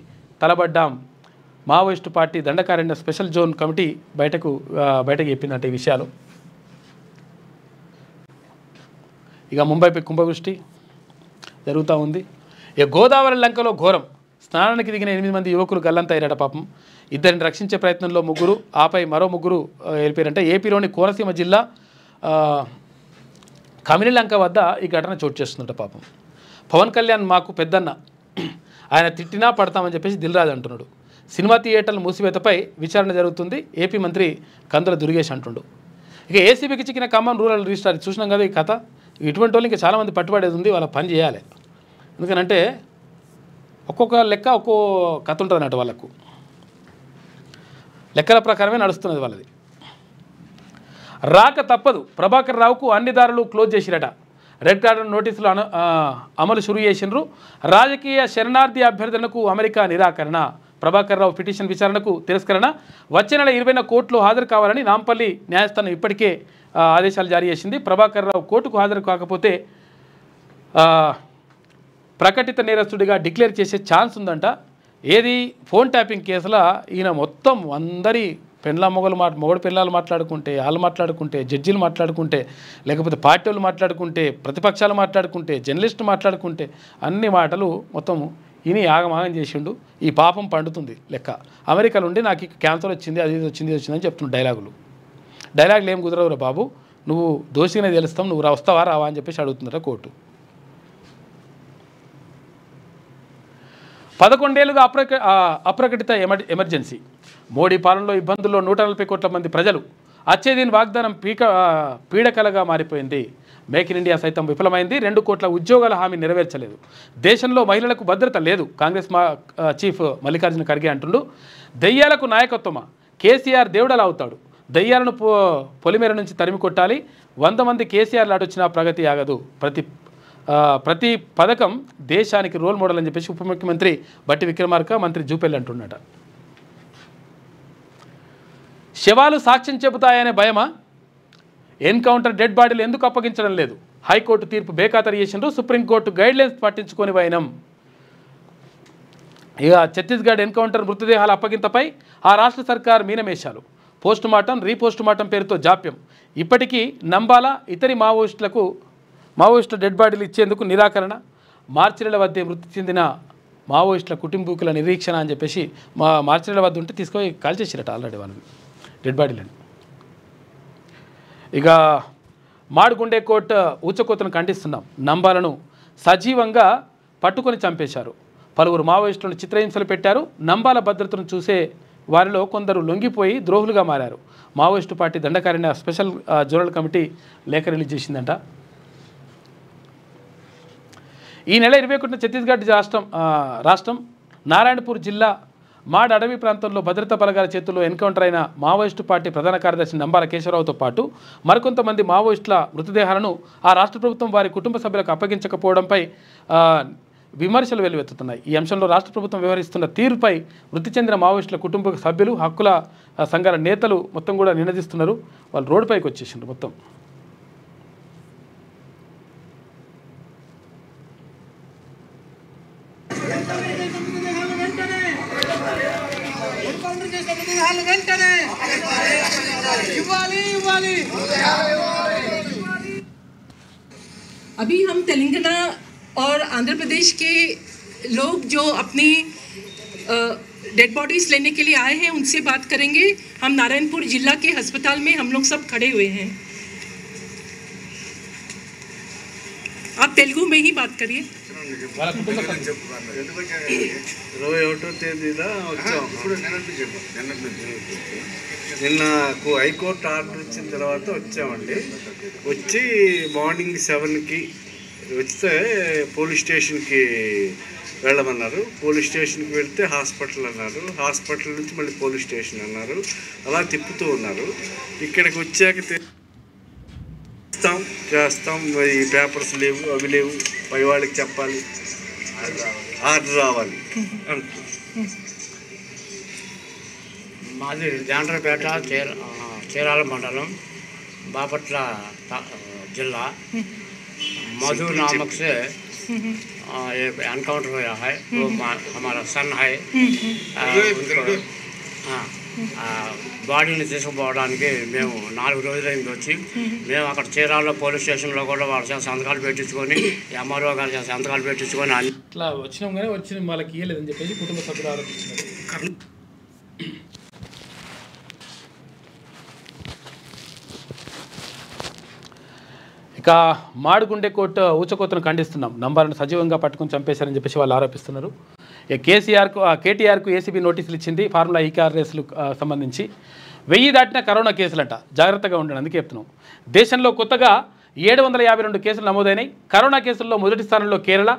తలబడ్డాం. మావోయిస్టు పార్టీ దండకారణ్య స్పెషల్ జోన్ కమిటీ బయటకు చెప్పిందంటే ఈ విషయాలు. ఇక ముంబైపై కుంభవృష్టి జరుగుతూ ఉంది. ఇక గోదావరి లంకలో ఘోరం. స్నానానికి దిగిన 8 మంది యువకులు గల్లంతా అయ్యారట పాపం. ఇద్దరిని రక్షించే ప్రయత్నంలో 3, ఆపై మరో 3 వెళ్ళిపోయారంటే ఏపీలోని కోనసీమ జిల్లా కమినిలంక వద్ద ఈ ఘటన చోటు చేస్తుందట పాపం. పవన్ కళ్యాణ్ మాకు పెద్దన్న, ఆయన తిట్టినా పడతామని చెప్పేసి దిల్రాజు అంటున్నాడు. సినిమా థియేటర్ల మూసివేతపై విచారణ జరుగుతుంది. ఏపీ మంత్రి కందుల దుర్గేష్ అంటుండు. ఇక ఏసీబీకి చిక్కిన ఖమ్మం రూరల్ రిజిస్ట్రార్ చూసినాం కదా ఈ కథ. ఇటువంటి వాళ్ళు ఇంకా చాలామంది పట్టుబడేది ఉంది, వాళ్ళ పని చేయాలి. ఎందుకనంటే ఒక్కొక్క లెక్క ఒక్కో కథ ఉంటుంది అన్నట్టు, వాళ్ళకు లెక్కల ప్రకారమే నడుస్తున్నది వాళ్ళది. రాక తప్పదు. ప్రభాకర్ రావుకు అన్ని దారులు క్లోజ్ చేసిరట. రెడ్ కార్నర్ నోటీసులు అమలు షురు చేసిండ్రు. రాజకీయ శరణార్థి అభ్యర్థనకు అమెరికా నిరాకరణ. ప్రభాకర్ రావు పిటిషన్ విచారణకు తిరస్కరణ. వచ్చే నెల 20న కోర్టులో హాజరు కావాలని నాంపల్లి న్యాయస్థానం ఇప్పటికే ఆదేశాలు జారీ చేసింది. ప్రభాకర్ రావు కోర్టుకు హాజరు కాకపోతే ప్రకటిత నేరస్తుడిగా డిక్లేర్ చేసే ఛాన్స్ ఉందంట. ఏది ఫోన్ ట్యాపింగ్ కేసులో ఈయన మొత్తం అందరి మొగడు పిల్లలు మాట్లాడుకుంటే, వాళ్ళు మాట్లాడుకుంటే, జడ్జీలు మాట్లాడుకుంటే, లేకపోతే పార్టీ వాళ్ళు మాట్లాడుకుంటే, ప్రతిపక్షాలు మాట్లాడుకుంటే, జర్నలిస్టులు మాట్లాడుకుంటే, అన్ని మాటలు మొత్తం ఈయన ఆగమాగం చేసిండు. ఈ పాపం పండుతుంది లెక్క. అమెరికాలో ఉండి నాకు క్యాన్సర్ వచ్చింది, అది వచ్చింది అని చెప్తున్నాడు డైలాగులు ఏం కుదరవురా బాబు, నువ్వు దోషిగానే తెలుస్తాం, నువ్వు వస్తావా రావా అని చెప్పేసి అడుగుతున్నారా కోర్టు. 11 ఏళ్లుగా అప్రకటిత ఎమర్జెన్సీ. మోడీ పాలనలో ఇబ్బందుల్లో 140 కోట్ల మంది ప్రజలు. అచ్చేదీన్ వాగ్దానం పీడకలగా మారిపోయింది. మేక్ ఇన్ ఇండియా సైతం విఫలమైంది. 2 కోట్ల ఉద్యోగాల హామీ నెరవేర్చలేదు. దేశంలో మహిళలకు భద్రత లేదు. కాంగ్రెస్ చీఫ్ మల్లికార్జున ఖర్గే అంటుండు. దెయ్యాలకు నాయకత్వమా? కేసీఆర్ దేవుడలా అవుతాడు. దెయ్యాలను పొలిమేర నుంచి తరిమి కొట్టాలి. 100 మంది కేసీఆర్ లాటొచ్చినా ప్రగతి ఆగదు. ప్రతి పథకం దేశానికి రోల్ మోడల్ అని చెప్పేసి ఉప ముఖ్యమంత్రి బట్టి విక్రమార్క మంత్రి జూపెల్లి అంటున్నట. శవాలు సాక్ష్యం చెబుతాయనే భయమా? ఎన్కౌంటర్ డెడ్ బాడీలు ఎందుకు అప్పగించడం లేదు? హైకోర్టు తీర్పు బేఖాతరు చేసిండ్రు. సుప్రీంకోర్టు గైడ్లైన్స్ పట్టించుకొని వైనం. ఇక ఛత్తీస్గఢ్ ఎన్కౌంటర్ మృతదేహాల అప్పగింతపై ఆ రాష్ట్ర సర్కార్ మీనమేశాలు. పోస్టుమార్టం రీపోస్టుమార్టం పేరుతో జాప్యం. ఇప్పటికీ నంబాల ఇతరి మావోయిస్టుల డెడ్ బాడీలు ఇచ్చేందుకు నిరాకరణ. మార్చిల వద్దే మృతి చెందిన మావోయిస్టుల కుటుంబీకుల నిరీక్షణ అని చెప్పేసి మార్చిల వద్ద ఉంటే తీసుకొని కాల్ చేసిరట ఆల్రెడీ వాళ్ళని డెడ్ బాడీలని. ఇక మాడుగుండే కోర్టు ఊచకోతను ఖండిస్తున్నాం. నంబాలను సజీవంగా పట్టుకొని చంపేశారు. పలువురు మావోయిస్టులను చిత్రహింసలు పెట్టారు. నంబాల భద్రతను చూసే వారిలో కొందరు లొంగిపోయి ద్రోహులుగా మారారు. మావోయిస్టు పార్టీ దండకారణ్య స్పెషల్ జోనల్ కమిటీ లేఖ రిలీజ్ చేసిందంట. ఈ నెల 21న ఛత్తీస్గఢ్ రాష్ట్రం నారాయణపూర్ జిల్లా మాడ్ అడవి ప్రాంతంలో భద్రతా బలగాల చేతుల్లో ఎన్కౌంటర్ అయిన మావోయిస్టు పార్టీ ప్రధాన కార్యదర్శి నంబాల కేశవరావుతో పాటు మరికొంతమంది మావోయిస్టుల మృతదేహాలను ఆ రాష్ట్ర ప్రభుత్వం వారి కుటుంబ సభ్యులకు అప్పగించకపోవడంపై విమర్శలు వెల్లువెత్తుతున్నాయి. ఈ అంశంలో రాష్ట్ర ప్రభుత్వం వ్యవహరిస్తున్న తీరుపై మృతి చెందిన మావోయిస్టుల కుటుంబ సభ్యులు, హక్కుల సంఘాల నేతలు మొత్తం కూడా నినదిస్తున్నారు. వాళ్ళు రోడ్డుపైకి వచ్చేసిండ్రు మొత్తం. अभी हम तेलंगाना और आंध्र प्रदेश के लोग जो अपनी डेड बॉडीज लेने के लिए आए हैं उनसे बात करेंगे. हम नारायणपुर जिला के अस्पताल में हम लोग सब खड़े हुए हैं. आप तेलुगु में ही बात करिए. 21వ తేదీన వచ్చాం. నిన్న హైకోర్టు ఆర్డర్ ఇచ్చిన తర్వాత వచ్చామండి. వచ్చి మార్నింగ్ 7కి వస్తే పోలీస్ స్టేషన్కి వెళ్ళమన్నారు. పోలీస్ స్టేషన్కి వెళ్తే హాస్పిటల్ అన్నారు. హాస్పిటల్ నుంచి మళ్ళీ పోలీస్ స్టేషన్ అన్నారు. అలా తిప్పుతూ ఉన్నారు. ఇక్కడికి వచ్చాక చేస్తాం ఈ పేపర్స్ లేవు, అవి లేవు, పై వాళ్ళకి చెప్పాలి, ఆర్డర్ రావాలి. మాది జాండ్రపేట చీరాల మండలం बापटला जिला मधु नामक से एक एनकाउंटर हुआ है. वो हमारा सन है. బాడీని తీసుకుపోవడానికి మేము 4 రోజులైంది వచ్చి. మేము అక్కడ చీరాల్లో పోలీస్ స్టేషన్లో కూడా వాళ్ళ సంతకాలు పెట్టించుకొని ఎంఆర్ఓ గారి సంతకాలు పెట్టించుకొని అట్లా వచ్చినాం కానీ వచ్చిన వాళ్ళకి ఇవ్వలేదని చెప్పేసి కుటుంబ సభ్యులు ఆరోపిస్తున్నారు. ఇక మాడుగుండే కోర్టు ఊచకోతను ఖండిస్తున్నాం. నంబాలను సజీవంగా పట్టుకుని చంపేశారని చెప్పేసి వాళ్ళు ఆరోపిస్తున్నారు. కేటీఆర్కు ఏసీబీ నోటీసులు ఇచ్చింది ఫార్ములా ఈ కార్ రేసులు సంబంధించి. 1000 దాటిన కరోనా కేసులంట, జాగ్రత్తగా ఉండండి. అందుకే చెప్తున్నాం. దేశంలో కొత్తగా 752 కేసులు నమోదైనాయి. కరోనా కేసుల్లో మొదటి స్థానంలో కేరళ.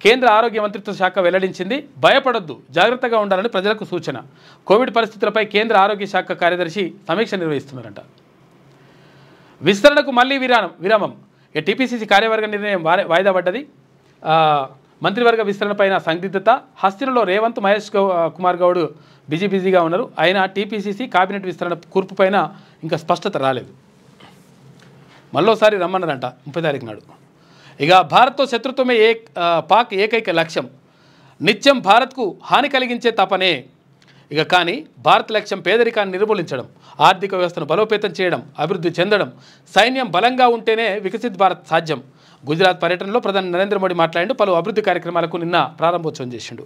కేంద్ర ఆరోగ్య మంత్రిత్వ శాఖ వెల్లడించింది. భయపడొద్దు, జాగ్రత్తగా ఉండాలని ప్రజలకు సూచన. కోవిడ్ పరిస్థితులపై కేంద్ర ఆరోగ్య శాఖ కార్యదర్శి సమీక్ష నిర్వహిస్తున్నారంట. విస్తరణకు మళ్లీ విరామం. టీపీసీసీ కార్యవర్గ నిర్ణయం వాయిదా పడ్డది. మంత్రివర్గ విస్తరణపైన సందిగ్ధత. హస్తినలో రేవంత్, మహేష్ కుమార్ గౌడ్ బిజీగా ఉన్నారు. అయినా టీపీసీసీ కేబినెట్ విస్తరణ కూర్పు పైన ఇంకా స్పష్టత రాలేదు. మళ్ళోసారి రమ్మన్నారంట 30 తారీఖు నాడు. ఇక భారత్తో శత్రుత్వమే పాక్ ఏకైక లక్ష్యం. నిత్యం భారత్కు హాని కలిగించే తపనే. ఇక కానీ భారత్ లక్ష్యం పేదరికాన్ని నిర్మూలించడం, ఆర్థిక వ్యవస్థను బలోపేతం చేయడం, అభివృద్ధి చెందడం. సైన్యం బలంగా ఉంటేనే వికసిత్ భారత్ సాధ్యం. గుజరాత్ పర్యటనలో ప్రధాని నరేంద్ర మోడీ మాట్లాడిండు. పలు అభివృద్ధి కార్యక్రమాలకు నిన్న ప్రారంభోత్సవం చేసిండు.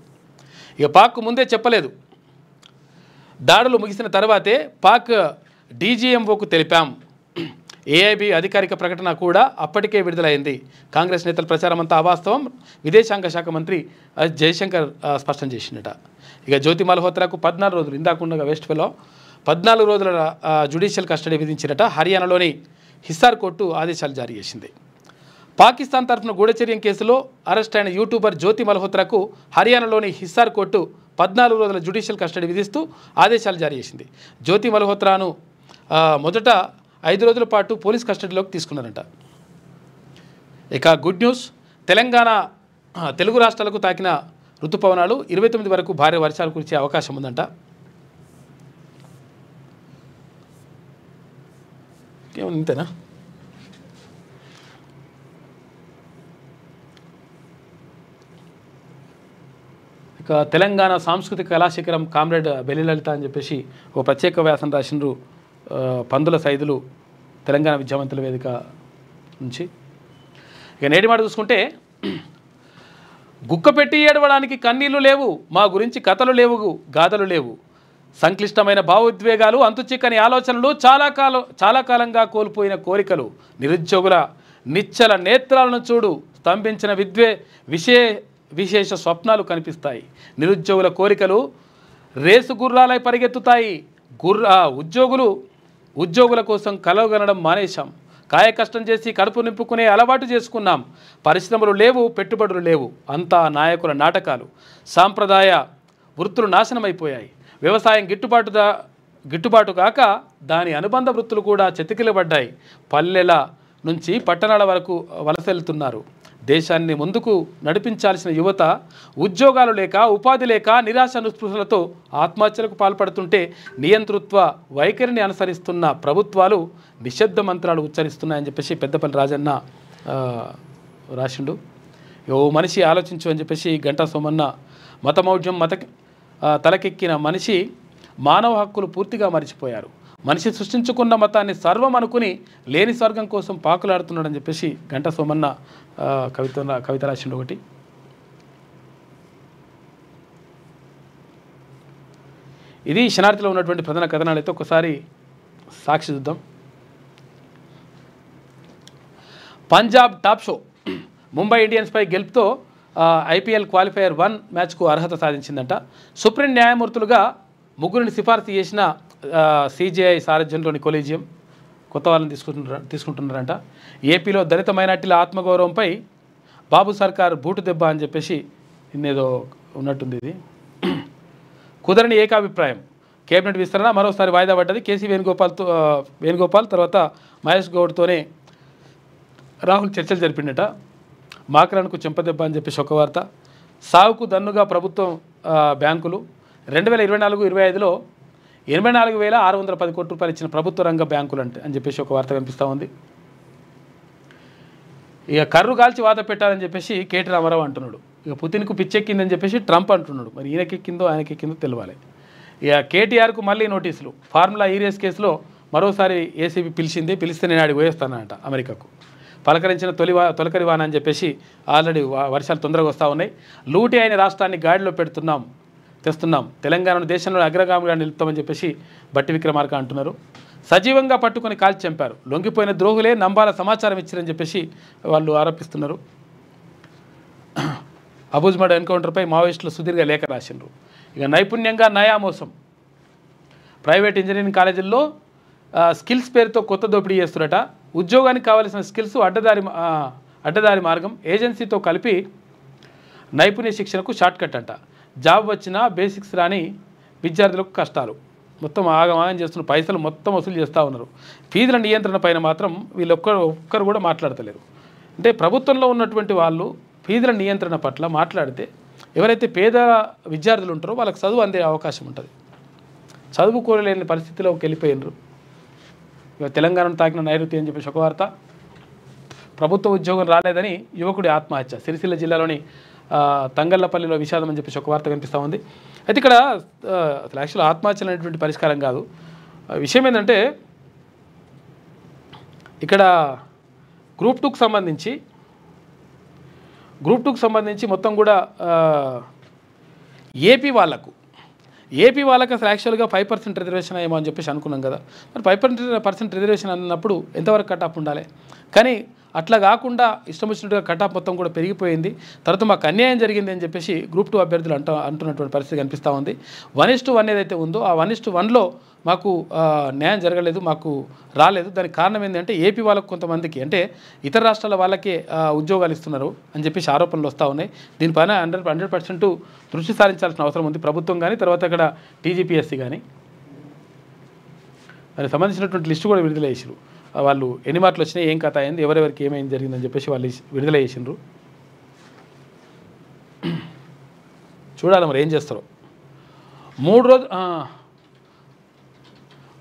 ఇక పాక్ ముందే చెప్పలేదు. దాడులు ముగిసిన తర్వాతే పాక్ డీజీఎంఓకు తెలిపాం. ఏఐబీ అధికారిక ప్రకటన కూడా అప్పటికే విడుదలైంది. కాంగ్రెస్ నేతల ప్రచారం అంతా అవాస్తవం. విదేశాంగ శాఖ మంత్రి జయశంకర్ స్పష్టం చేసిండట. ఇక జ్యోతి మల్హోత్రాకు 14 రోజులు ఇందాకుండా వెస్ట్ ఫెలో 14 రోజుల జ్యుడిషియల్ కస్టడీ విధించినట హర్యానాలోని హిస్సార్ కోర్టు ఆదేశాలు జారీ చేసింది. పాకిస్తాన్ తరఫున గూఢచర్యం కేసులో అరెస్ట్ అయిన యూట్యూబర్ జ్యోతి మల్హోత్రాకు హర్యానాలోని హిస్సార్ కోర్టు 14 రోజుల జ్యుడిషియల్ కస్టడీ విధిస్తూ ఆదేశాలు జారీ చేసింది. జ్యోతి మల్హోత్రాను మొదట 5 రోజుల పాటు పోలీస్ కస్టడీలోకి తీసుకున్నారంట. ఇక గుడ్ న్యూస్, తెలంగాణ తెలుగు రాష్ట్రాలకు తాకిన ఋతుపవనాలు 29 వరకు భారీ వర్షాలు కురిసే అవకాశం ఉందంట. ఇంతేనా? ఇక తెలంగాణ సాంస్కృతిక కళాశిఖరం కామ్రేడ్ బెల్లిలలిత అని చెప్పేసి ఒక ప్రత్యేక వ్యాసం రాసిండ్రు పందుల సైదులు తెలంగాణ విద్యావంతుల వేదిక నుంచి. ఇక నేటి మాట చూసుకుంటే, గుక్క పెట్టి ఏడవడానికి కన్నీళ్లు లేవు, మా గురించి కథలు లేవు, గాథలు లేవు, సంక్లిష్టమైన భావోద్వేగాలు, అంతుచిక్కని ఆలోచనలు, చాలా కాలంగా కోల్పోయిన కోరికలు, నిరుద్యోగుల నిశ్చల నేత్రాలను చూడు, స్తంభించిన విశేష స్వప్నాలు కనిపిస్తాయి. నిరుద్యోగుల కోరికలు రేసు గుర్రాలై పరిగెత్తుతాయి. ఉద్యోగుల కోసం కలవగనడం మానేశాం. కాయ కష్టం చేసి కడుపు నింపుకునే అలవాటు చేసుకున్నాం. పరిశ్రమలు లేవు, పెట్టుబడులు లేవు, అంతా నాయకుల నాటకాలు. సాంప్రదాయ వృత్తులు నాశనమైపోయాయి. వ్యవసాయం గిట్టుబాటు కాక దాని అనుబంధ వృత్తులు కూడా చతికిలబడ్డాయి. పల్లెల నుంచి పట్టణాల వరకు వలసెళ్తున్నారు. దేశాన్ని ముందుకు నడిపించాల్సిన యువత ఉద్యోగాలు లేక, ఉపాధి లేక, నిరాశ నిస్పృహలతో ఆత్మహత్యలకు పాల్పడుతుంటే నియంతృత్వ వైఖరిని అనుసరిస్తున్న ప్రభుత్వాలు నిశ్శబ్ద మంత్రాలు ఉచ్చరిస్తున్నాయని చెప్పేసి పెద్దపల్లి రాజన్న రాసిండు. ఓ మనిషి ఆలోచించు అని చెప్పేసి గంటా సోమన్న, మతమౌఢ్యం తలకెక్కిన మనిషి మానవ హక్కులు పూర్తిగా మరిచిపోయారు. మనిషి సృష్టించుకున్న మతాన్ని సర్వం అనుకుని లేని స్వర్గం కోసం పాకులాడుతున్నాడని చెప్పేసి గంటా సోమన్న కవిత రాసిండు ఒకటి. ఇది శనార్థిలో ఉన్నటువంటి ప్రధాన కథనాలు. అయితే ఒకసారి సాక్షి చూద్దాం. పంజాబ్ టాప్ షో, ముంబై ఇండియన్స్పై గెలుపుతో ఐపీఎల్ క్వాలిఫైయర్ 1 మ్యాచ్కు అర్హత సాధించిందంట. సుప్రీం న్యాయమూర్తులుగా 3 సిఫార్సు చేసిన సిజేఐ సారథ్యంలోని కొలీజియం కొత్త వాళ్ళని తీసుకుంటున్నారంట. ఏపీలో దళిత మైనార్టీల ఆత్మగౌరవంపై బాబు సర్కార్ బూటు దెబ్బ అని చెప్పేసి ఇన్నేదో ఉన్నట్టుంది. ఇది కుదరని ఏకాభిప్రాయం. కేబినెట్ విస్తరణ మరోసారి వాయిదా పడ్డది. కేసీ వేణుగోపాల్ తర్వాత మహేష్ గౌడ్తోనే రాహుల్ చర్చలు జరిపిండట. మాకరణకు చెంపదెబ్బ అని చెప్పేసి ఒక వార్త. సాగుకు దన్నుగా ప్రభుత్వం బ్యాంకులు. 2024-25లో 84,610 కోట్ల రూపాయలు ఇచ్చిన ప్రభుత్వ రంగ బ్యాంకులు అని చెప్పేసి ఒక వార్త కనిపిస్తూ ఉంది. ఇక కర్రు కాల్చి వాత పెట్టాలని చెప్పేసి కేటీ రామారావు అంటున్నాడు. ఇక పుతిన్కు పిచ్చెక్కిందని చెప్పేసి ట్రంప్ అంటున్నాడు. మరి ఈయనకెక్కిందో ఆయనకెక్కిందో తెలియాలి. ఇక కేటీఆర్కు మళ్ళీ నోటీసులు. ఫార్ములా ఈ రేస్ కేసులో మరోసారి ఏసీబీ పిలిస్తే నేను ఆడికి పోయేస్తానంట అమెరికాకు. పలకరించిన తొలకరి వాన అని చెప్పేసి ఆల్రెడీ వర్షాలు తొందరగా వస్తూ ఉన్నాయి. లూటీ అయిన రాష్ట్రాన్ని గాడిలో తెస్తున్నాం, తెలంగాణను దేశంలో అగ్రగామిగా నిలుపుతామని చెప్పేసి బట్టి విక్రమార్క అంటున్నారు. సజీవంగా పట్టుకొని కాల్చి చంపారు. లొంగిపోయిన ద్రోహులే నంబాల సమాచారం ఇచ్చారని చెప్పేసి వాళ్ళు ఆరోపిస్తున్నారు. అబూజ్మడ్ ఎన్కౌంటర్పై మావోయిస్టులు సుదీర్ఘ లేఖ రాసిండ్రు. ఇక నైపుణ్యంగా నయా మోసం. ప్రైవేట్ ఇంజనీరింగ్ కాలేజీల్లో స్కిల్స్ పేరుతో కొత్త దోపిడీ చేస్తున్నట. ఉద్యోగానికి కావాల్సిన స్కిల్స్ అడ్డదారి మార్గం. ఏజెన్సీతో కలిపి నైపుణ్య శిక్షణకు షార్ట్ కట్ అంట. జాబ్ వచ్చినా బేసిక్స్ రాని విద్యార్థులకు కష్టాలు. మొత్తం ఆగమాగం చేస్తున్న పైసలు మొత్తం వసూలు చేస్తూ ఉన్నారు. ఫీజుల నియంత్రణ పైన మాత్రం ఒక్కరు కూడా మాట్లాడతలేరు. అంటే ప్రభుత్వంలో ఉన్నటువంటి వాళ్ళు ఫీజుల నియంత్రణ పట్ల మాట్లాడితే ఎవరైతే పేద విద్యార్థులు ఉంటారో వాళ్ళకి చదువు అందే అవకాశం ఉంటుంది. చదువుకోలేని పరిస్థితిలోకి వెళ్ళిపోయినరు. ఇక తెలంగాణను తాకిన నైరుతి అని చెప్పేసి ఒక వార్త. ప్రభుత్వ ఉద్యోగం రాలేదని యువకుడి ఆత్మహత్య. సిరిసిల్ల జిల్లాలోని తంగళ్లపల్లిలో విషాదం అని చెప్పేసి ఒక వార్త కనిపిస్తూ ఉంది. అయితే ఇక్కడ అసలు యాక్చువల్ ఆత్మహత్యలు అనేటువంటి పరిష్కారం కాదు. విషయం ఏంటంటే ఇక్కడ గ్రూప్ 2కు సంబంధించి మొత్తం కూడా ఏపీ వాళ్ళకు అసలు యాక్చువల్గా 5% రిజర్వేషన్ ఏమో అని చెప్పేసి అనుకున్నాం కదా. మరి 5% రిజర్వేషన్ అన్నప్పుడు ఎంతవరకు కటాప్ ఉండాలి? కానీ అట్లా కాకుండా ఇష్టం వచ్చినట్టుగా కటాప్ మొత్తం కూడా పెరిగిపోయింది. తర్వాత మాకు అన్యాయం జరిగింది అని చెప్పేసి గ్రూప్ 2 అభ్యర్థులు అంటున్నటువంటి పరిస్థితి కనిపిస్తూ ఉంది. 1:1 ఏదైతే ఉందో ఆ 1:1లో మాకు న్యాయం జరగలేదు, మాకు రాలేదు. దానికి కారణం ఏంటంటే ఏపీ వాళ్ళకు కొంతమందికి అంటే ఇతర రాష్ట్రాల వాళ్ళకే ఉద్యోగాలు ఇస్తున్నారు అని చెప్పేసి ఆరోపణలు వస్తూ ఉన్నాయి. దీనిపైన 100% దృష్టి సారించాల్సిన అవసరం ఉంది ప్రభుత్వం కానీ, తర్వాత అక్కడ టీజీపీఎస్సీ కానీ. దానికి సంబంధించినటువంటి లిస్టు కూడా విడుదల చేసారు. వాళ్ళు ఎన్ని మార్కులు వచ్చినాయి, ఏం కథ అయింది, ఎవరెవరికి ఏమైంది జరిగిందని చెప్పేసి వాళ్ళు విడుదల చేసిండ్రు. చూడాలి మరి ఏం చేస్తారో.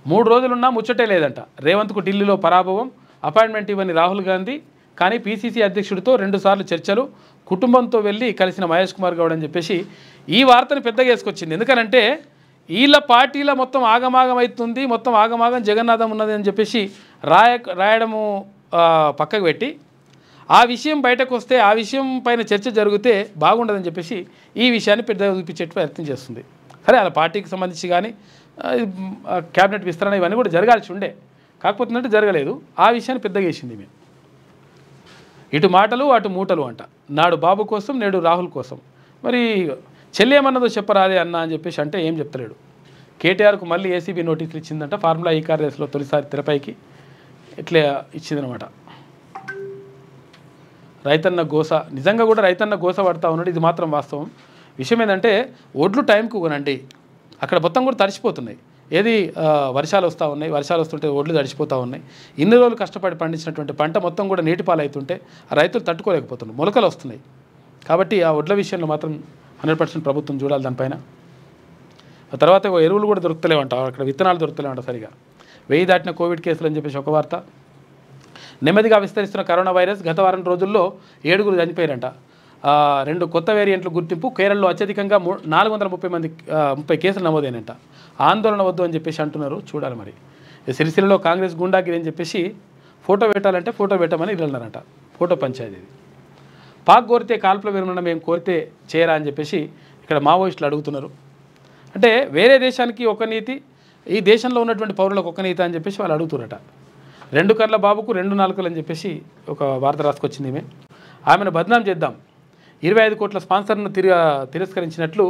3 రోజులున్నా ముచ్చటే లేదంట. రేవంత్కు ఢిల్లీలో పరాభవం, అపాయింట్మెంట్ ఇవ్వని రాహుల్ గాంధీ, కానీ పీసీసీ అధ్యక్షుడితో 2 సార్లు చర్చలు, కుటుంబంతో వెళ్ళి కలిసిన మహేష్ కుమార్ గౌడ్ అని చెప్పేసి ఈ వార్తను పెద్దగా వేసుకొచ్చింది. ఎందుకనంటే వీళ్ళ పార్టీలో మొత్తం ఆగమాగం అవుతుంది, మొత్తం ఆగమాగం జగన్నాథం ఉన్నది అని చెప్పేసి రాయడము పక్కకు పెట్టి ఆ విషయం బయటకు వస్తే ఆ విషయం పైన చర్చ జరిగితే బాగుండదని చెప్పేసి ఈ విషయాన్ని పెద్దగా చూపించే ప్రయత్నం చేస్తుంది. సరే వాళ్ళ పార్టీకి సంబంధించి కానీ క్యాబినెట్ విస్తరణ ఇవన్నీ కూడా జరగాల్సి ఉండే, కాకపోతే జరగలేదు. ఆ విషయాన్ని పెద్దగా వేసింది మేము. ఇటు మాటలు అటు మూటలు అంట. నాడు బాబు కోసం నేడు రాహుల్ కోసం. మరి చెల్లి ఏమన్నదో చెప్పరాదే అన్న అని చెప్పేసి అంటే ఏం చెప్తలేడు. కేటీఆర్కు మళ్ళీ ఏసీబీ నోటీసులు ఇచ్చిందంట. ఫార్ములా ఈ కార్ రేసులో తొలిసారి తెరపైకి ఇట్లా ఇచ్చిందనమాట. రైతన్న గోస, నిజంగా కూడా రైతన్న గోస పడతా ఉన్నాడు. ఇది మాత్రం వాస్తవం. విషయం ఏంటంటే ఒడ్లు టైంకు కొనండి. అక్కడ మొత్తం కూడా తడిచిపోతున్నాయి. ఏది వర్షాలు వస్తూ ఉన్నాయి, వర్షాలు వస్తుంటే ఒడ్లు తడిచిపోతూ ఉన్నాయి. ఇన్ని రోజులు కష్టపడి పండించినటువంటి పంట మొత్తం కూడా నీటిపాలు అవుతుంటే ఆ రైతులు తట్టుకోలేకపోతున్నారు, మొలకలు వస్తున్నాయి. కాబట్టి ఆ ఒడ్ల విషయంలో మాత్రం 100% ప్రభుత్వం చూడాలి దానిపైన. ఆ తర్వాత ఎరువులు కూడా దొరుకుతలేవంట, అక్కడ విత్తనాలు దొరుకుతలేవంట సరిగా. 1000 దాటిన కోవిడ్ కేసులు అని చెప్పేసి ఒక వార్త. నెమ్మదిగా విస్తరిస్తున్న కరోనా వైరస్, గత వారం రోజుల్లో 7 చనిపోయారంట. 2 కొత్త వేరియంట్లు గుర్తింపు. కేరళలో అత్యధికంగా 430 కేసులు నమోదైనంట. ఆందోళన వద్దు అని చెప్పేసి అంటున్నారు. చూడాలి మరి. సిరిసిల్లలో కాంగ్రెస్ గుండాగిరి అని చెప్పేసి ఫోటో పెట్టాలంటే ఫోటో పెట్టమని వెళ్ళన్నారంట. ఫోటో పంచాయతీ. పాక్ కోరితే కాల్పుల విరమణ మేము కోరితే చేయరా అని చెప్పేసి ఇక్కడ మావోయిస్టులు అడుగుతున్నారు. అంటే వేరే దేశానికి ఒక నీతి, ఈ దేశంలో ఉన్నటువంటి పౌరులకు ఒక నీతి అని చెప్పేసి వాళ్ళు అడుగుతున్నారట. 2 కళ్ళ బాబుకు 2 నాలుకలు అని చెప్పేసి ఒక వార్త రాసుకొచ్చింది. ఆమెను బద్నాం చేద్దాం. 25 కోట్ల స్పాన్సర్ను తిరస్కరించినట్లు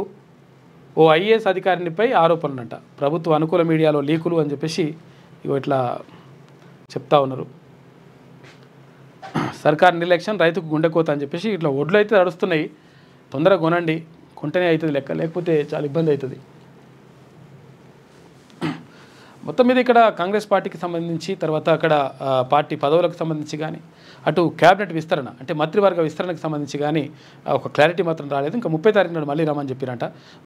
ఓ ఐఏఎస్ అధికారినిపై ఆరోపణలంట. ప్రభుత్వ అనుకూల మీడియాలో లీకులు అని చెప్పేసి ఇట్లా చెప్తా ఉన్నారు. సర్కార్ నిర్లక్ష్యం, రైతుకు గుండెకోత అని చెప్పేసి ఇట్లా ఒడ్లు అయితే నడుస్తున్నాయి. తొందరగా కొనండి, కొంటేనే అవుతుంది లెక్క, లేకపోతే చాలా ఇబ్బంది అవుతుంది. మొత్తం మీద ఇక్కడ కాంగ్రెస్ పార్టీకి సంబంధించి, తర్వాత అక్కడ పార్టీ పదవులకు సంబంధించి కానీ, అటు క్యాబినెట్ విస్తరణ అంటే మంత్రివర్గ విస్తరణకు సంబంధించి కానీ ఒక క్లారిటీ మాత్రం రాలేదు. ఇంకా 30 తారీఖు నాడు మళ్ళీ రమ్మని చెప్పారంట.